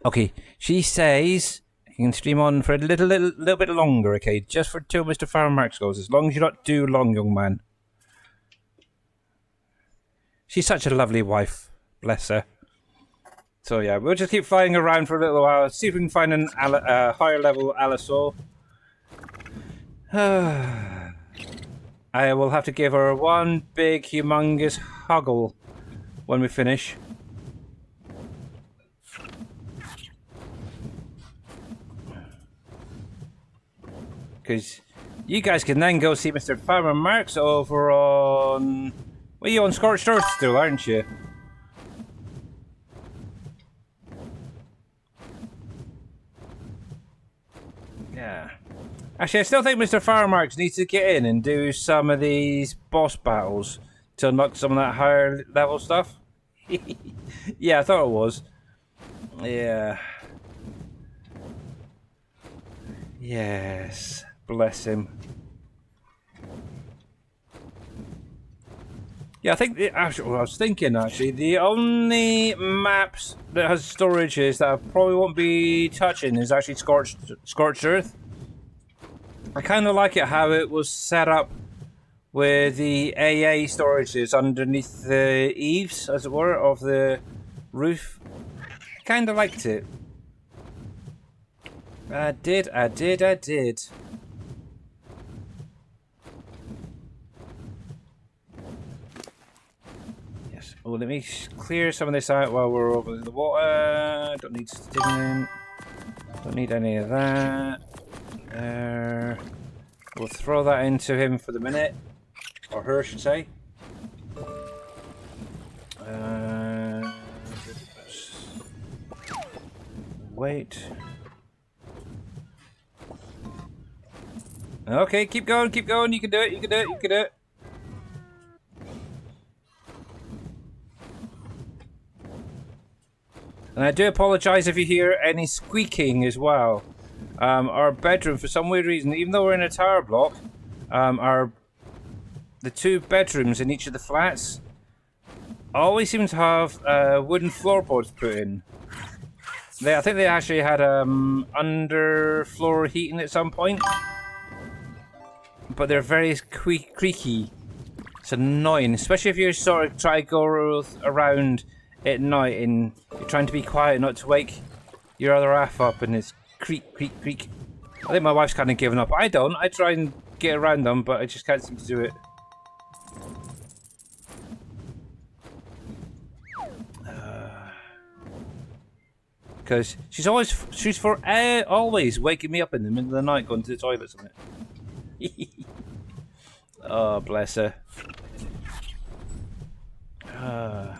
Okay, she says you can stream on for a little bit longer, okay? Just for till Mr. Firemarks goes, as long as you're not too long, young man. She's such a lovely wife, bless her. So yeah, we'll just keep flying around for a little while, see if we can find an higher level Allosaur. I will have to give her one big, humongous huggle when we finish. Because you guys can then go see Mr. Firemarks over on... Well, you're on Scorched Earth still, aren't you? Yeah. Actually, I still think Mr. Firemarks needs to get in and do some of these boss battles to unlock some of that higher level stuff. Yeah, I thought it was. Yeah. Yes. Bless him. Yeah, I think actually, well, I was thinking actually the only maps that has storages that I probably won't be touching is actually Scorched Earth. I kind of like it how it was set up with the AA storages underneath the eaves, as it were, of the roof. Kind of liked it. I did. Yes. Oh, let me clear some of this out while we're over the water. Don't need stinging. Don't need any of that. There. We'll throw that into him for the minute. Or her, I should say. Wait. Okay, keep going, you can do it, you can do it. And I do apologise if you hear any squeaking as well. Our bedroom, for some weird reason, even though we're in a tower block, the two bedrooms in each of the flats always seem to have wooden floorboards put in. I think they actually had underfloor heating at some point. But they're very creaky. It's annoying, especially if you sort of try to go around at night and you're trying to be quiet, not to wake your other half up, and it's creak. I think my wife's kind of given up. I don't. I try and get around them, but I just can't seem to do it. Because she's always waking me up in the middle of the night going to the toilet or something. Oh, bless her. Oh.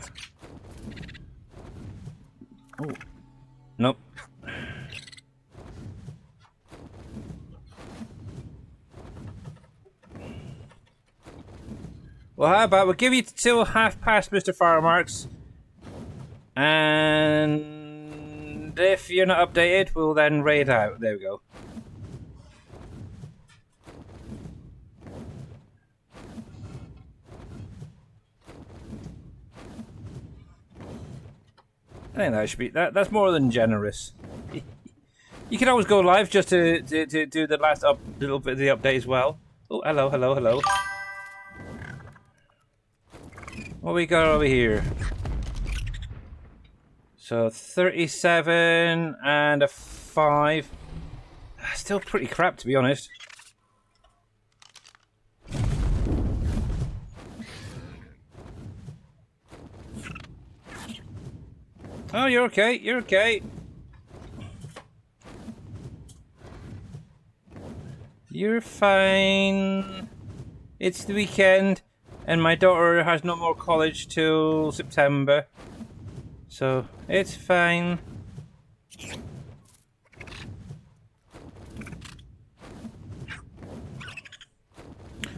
Nope. Well, how about we'll give you till 1/2 past, Mr. Firemarks. And if you're not updated, we'll then raid out. There we go. I think that should be that's more than generous. You can always go live just to do the last little bit of the update as well. Oh, hello, hello, hello. What we got over here? So 37 and a 5. Still pretty crap, to be honest. Oh, you're okay. You're okay. You're fine. It's the weekend, and my daughter has no more college till September. So, it's fine.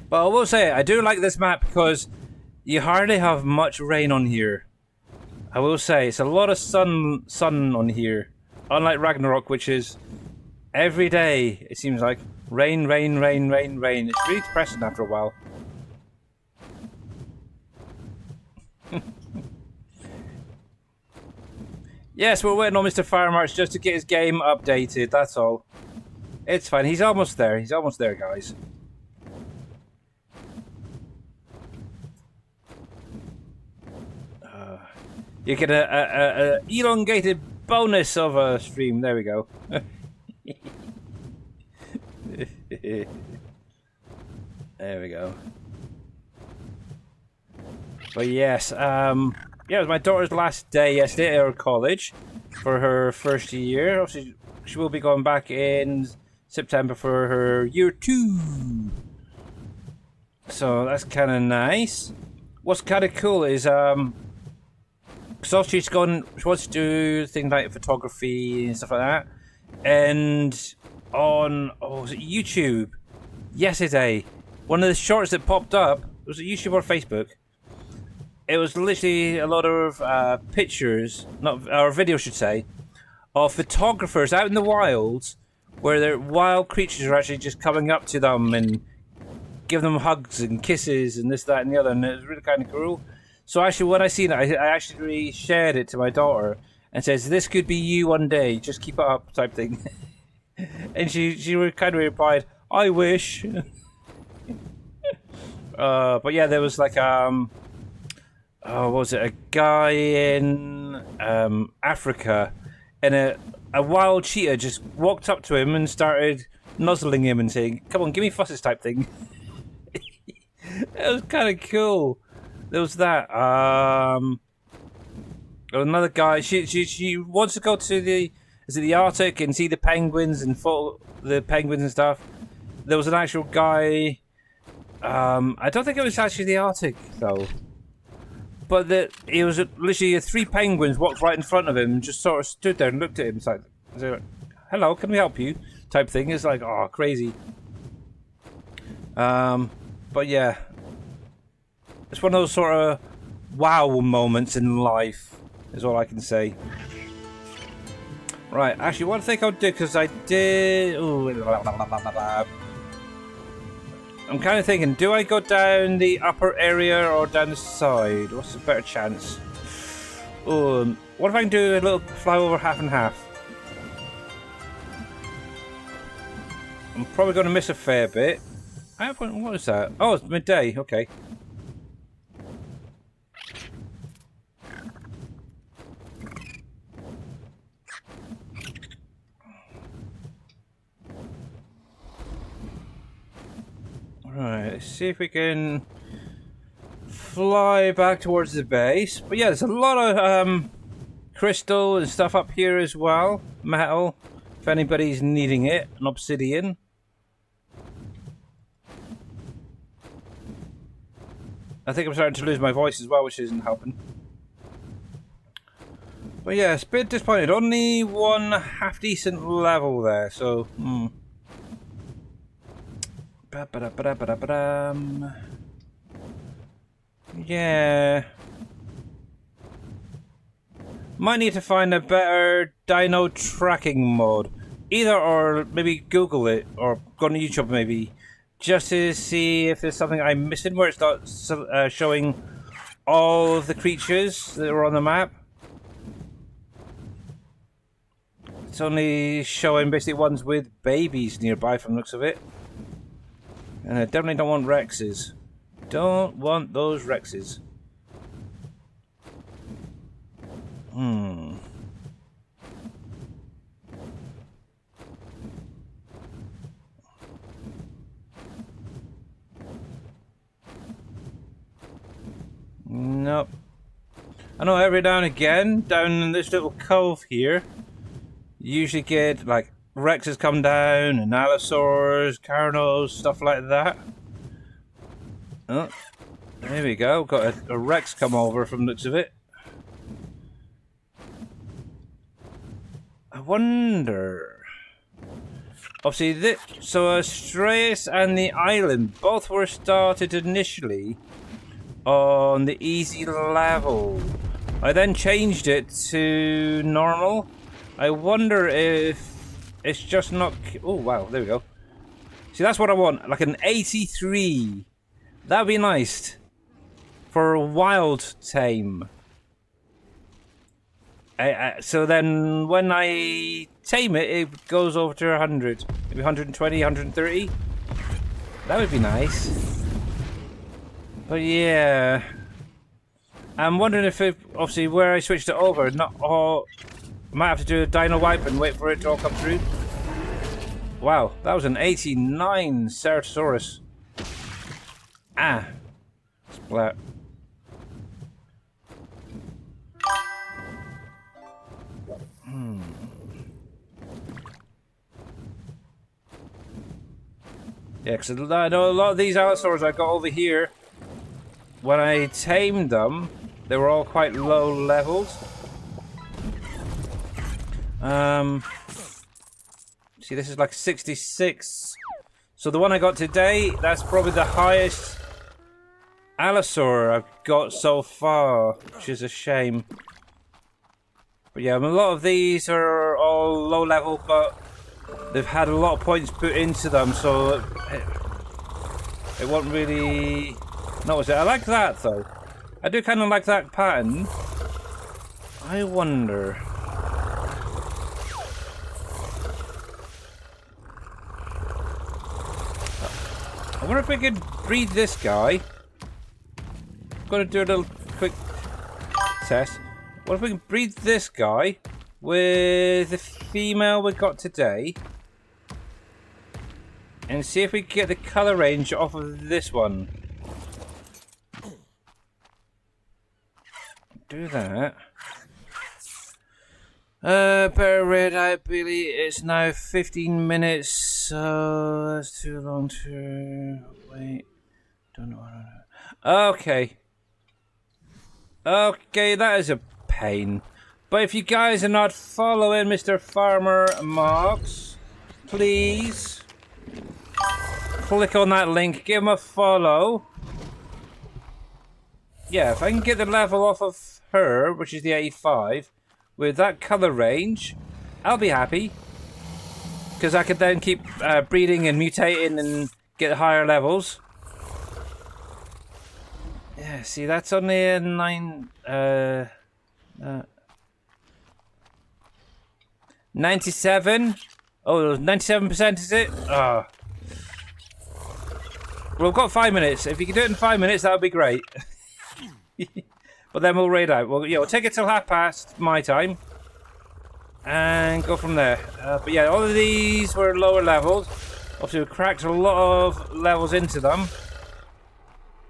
But I will say, I do like this map because you hardly have much rain on here. I will say, it's a lot of sun on here. Unlike Ragnarok, which is every day, it seems like, rain, rain, rain, rain, rain. It's really depressing after a while. Yes, we're waiting on Mr. Firemarks just to get his game updated, that's all. It's fine, he's almost there. He's almost there, guys. You get a elongated bonus of a stream. There we go. There we go. But yes, yeah, it was my daughter's last day yesterday at her college for her first year. Obviously, she will be going back in September for her year 2. So that's kind of nice. What's kind of cool is so she wants to do things like photography and stuff like that. And on, was it YouTube? Yesterday, one of the shorts that popped up, was it YouTube or Facebook? It was literally a lot of pictures, or videos, should say, of photographers out in the wild, where their wild creatures are actually just coming up to them and giving them hugs and kisses and this, that, and the other, and it was really kind of cool. So actually, when I seen it, I actually shared it to my daughter and says, "This could be you one day. Just keep it up," type thing. And she kind of replied, "I wish." But yeah, there was like what was it? A guy in Africa, and a wild cheetah just walked up to him and started nuzzling him and saying, "Come on, give me fusses," type thing. It was kind of cool. There was that. Another guy. She wants to go to the Arctic and see the penguins and follow the penguins and stuff. There was an actual guy. I don't think it was actually the Arctic though. But it was literally 3 penguins walked right in front of him and just sort of stood there and looked at him. It's like, "Hello, can we help you?" type thing. It's like, oh, crazy. But yeah. It's one of those sort of wow moments in life, is all I can say. Right, actually, one thing I'll do, because I did... Ooh, I'm kind of thinking, do I go down the upper area or down the side? What's a better chance? What if I can do a little fly over half and half? I'm probably going to miss a fair bit. What is that? Oh, it's midday, okay. Right, let's see if we can fly back towards the base. But yeah, there's a lot of crystal and stuff up here as well. Metal, if anybody's needing it. An obsidian. I think I'm starting to lose my voice as well, which isn't helping. But yeah, it's a bit disappointed. Only one half-decent level there, so... Yeah. Might need to find a better dino tracking mod. Either or maybe Google it or go on YouTube maybe. Just to see if there's something I'm missing where it's not showing all of the creatures that are on the map. It's only showing basically ones with babies nearby from the looks of it. And I definitely don't want Rexes. Don't want those Rexes. Nope. I know every now and again, down in this little cove here, you usually get like Rexes come down and Allosaurs, Carnos, stuff like that. Oh, there we go. Got a Rex come over from the looks of it. I wonder. Obviously, so Astraeus and the island both were started initially on the easy level. I then changed it to normal. I wonder if it's just not... Oh, wow, there we go. See, that's what I want. Like an 83. That'd be nice. For a wild tame. So then when I tame it, it goes over to 100. Maybe 120, 130. That would be nice. But yeah. I'm wondering if it, obviously where I switched it over, not all... I might have to do a dino wipe and wait for it to all come through. Wow, that was an 89 Ceratosaurus. Ah. Splat. Yeah, because I know a lot of these Allosaurs I got over here, when I tamed them, they were all quite low levels. See, this is like 66. So the one I got today, that's probably the highest Allosaur I've got so far, which is a shame. But yeah, a lot of these are all low level, but they've had a lot of points put into them, so it won't really notice it. I like that though. I do kind of like that pattern. I wonder. I wonder if we could breed this guy. I'm gonna do a little quick test. What if we can breed this guy with the female we got today and see if we can get the colour range off of this one. Do that. Better red, I believe it's now 15 minutes, so that's too long to wait. Don't know. Okay. Okay, that is a pain. But if you guys are not following Mr. Farmer Marks, please click on that link, give him a follow. Yeah, if I can get the level off of her, which is the 85, with that colour range, I'll be happy. Because I could then keep breeding and mutating and get higher levels. Yeah, see, that's only a 97? Oh, 97% is it? Oh. Well, we've got 5 minutes. If you can do it in 5 minutes, that would be great. But then we'll raid out. Well, yeah, we'll take it till past my time. And go from there. But yeah, all of these were lower levels. Obviously, we cracked a lot of levels into them.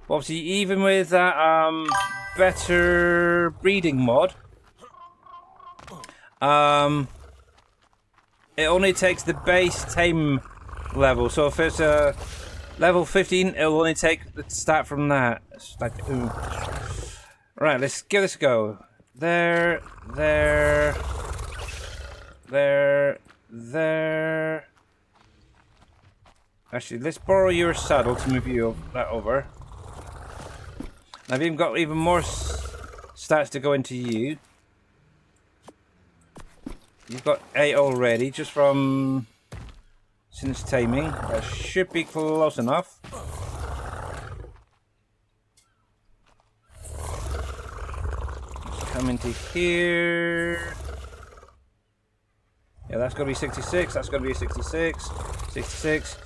But obviously, even with that better breeding mod, it only takes the base tame level. So if it's a level 15, it'll only take the stat from that. It's like, ooh. Right, let's give this a go. There. Actually, let's borrow your saddle to move you that over. I've even got even more stats to go into you. You've got 8 already, just from since taming. That should be close enough. Let's come into here. Yeah, that's going to be 66. That's going to be 66. 66.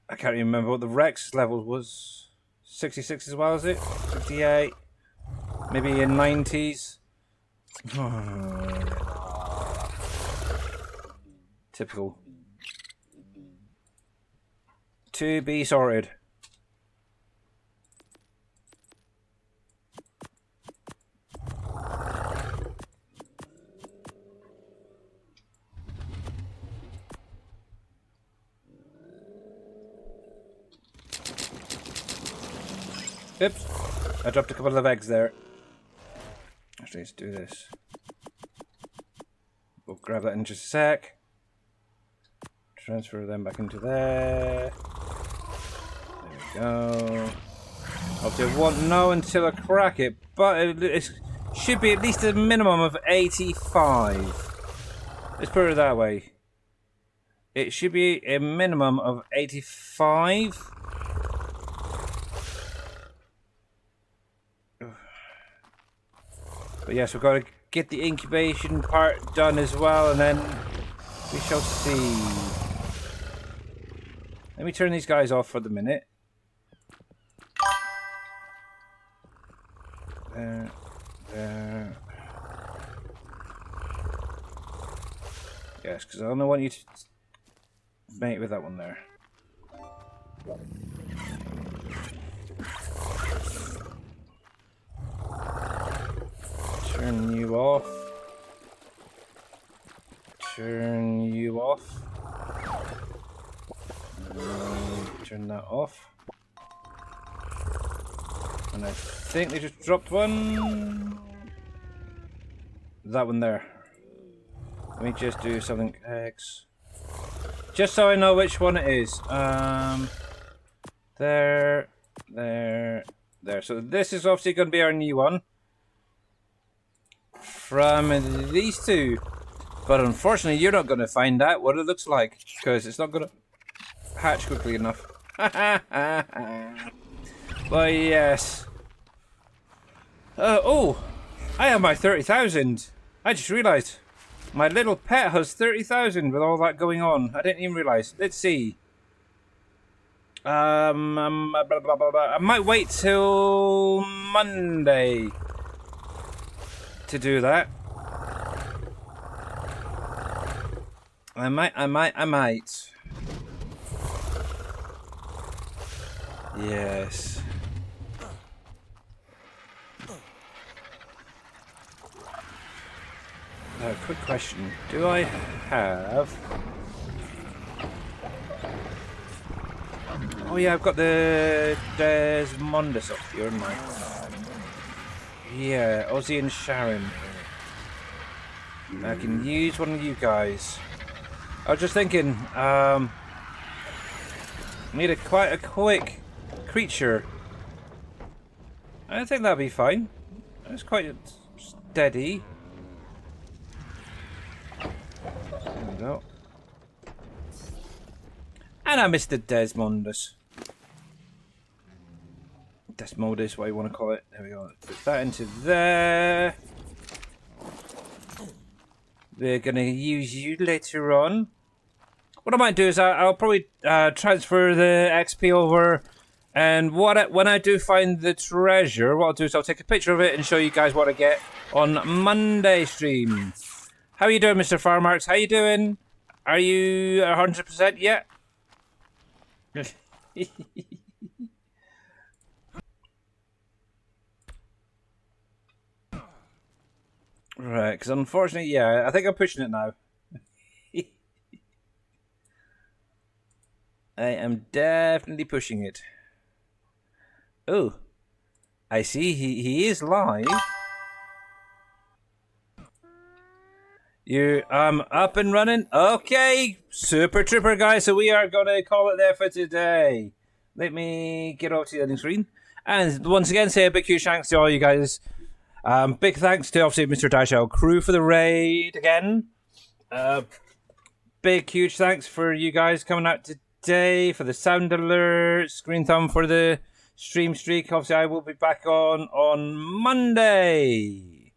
I can't even remember what the Rex level was. 66 as well, is it? 68. Maybe in 90s. Typical. To be sorted. Oops. I dropped a couple of eggs there. Actually, let's do this. We'll grab that in just a sec. Transfer them back into there. There we go. Obviously, I won't know until I crack it, but it should be at least a minimum of 85. Let's put it that way. It should be a minimum of 85. But yes, we've got to get the incubation part done as well, and then we shall see. Let me turn these guys off for the minute. There. Yes, because I don't want you to mate with that one there. Turn you off. Turn you off. Turn that off. And I think they just dropped one. That one there. Let me just do something X. Just so I know which one it is. There. So this is obviously going to be our new one. From these two. But unfortunately, you're not going to find out what it looks like. Because it's not going to hatch quickly enough. But yes. Oh, I have my 30,000. I just realised. My little pet has 30,000 with all that going on. I didn't even realise. Let's see. I might wait till Monday to do that. I might. Yes. Now, quick question. Do I have... Oh yeah, I've got the Desmondus up here, haven't I? Yeah, Ozzy and Sharon. I can use one of you guys. I was just thinking, need quite a quick creature. I think that'd be fine. It's quite steady. There we go. And I missed the Desmondus. Desmodus, what you want to call it. There we go. Put that into there. We're going to use you later on. What I might do is I'll probably transfer the XP over. And when I do find the treasure, what I'll do is I'll take a picture of it and show you guys what I get on Monday stream. How are you doing, Mr. Farmarks? How you doing? Are you 100% yet? Right, because unfortunately, yeah, I think I'm pushing it now. I am definitely pushing it. Oh, I see he is live. You up and running? Okay, super trooper guys. So we are gonna call it there for today. Let me get over to the ending screen. And once again, say a big huge thanks to all you guys. Big thanks to obviously Mr. Dashell crew for the raid again. Big huge thanks for you guys coming out today for the sound alert. Screen thumb for the stream streak. Obviously, I will be back on Monday.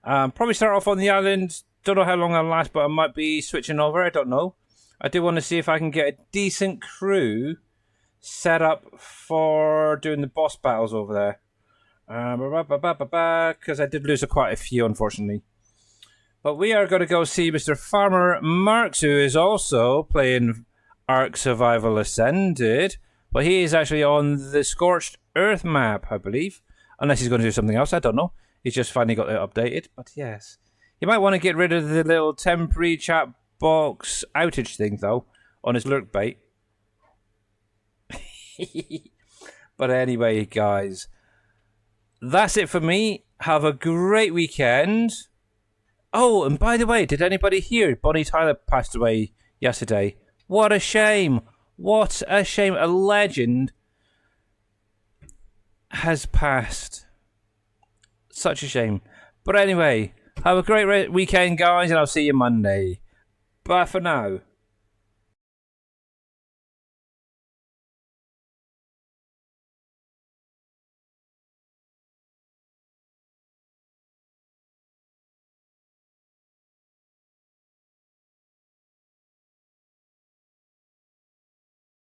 Probably start off on the island. Don't know how long I'll last, but I might be switching over. I don't know. I do want to see if I can get a decent crew set up for doing the boss battles over there. Because I did lose quite a few, unfortunately. But we are going to go see Mr. Farmer Marks, who is also playing Ark Survival Ascended. But he is actually on the Scorched Earth map, I believe. Unless he's going to do something else, I don't know. He's just finally got it updated. But yes. You might want to get rid of the little temporary chat box outage thing, though, on his lurk bait. But anyway, guys, that's it for me. Have a great weekend. Oh, and by the way, did anybody hear Bonnie Tyler passed away yesterday? What a shame. What a shame. A legend has passed. Such a shame. But anyway, have a great weekend, guys, and I'll see you Monday. Bye for now.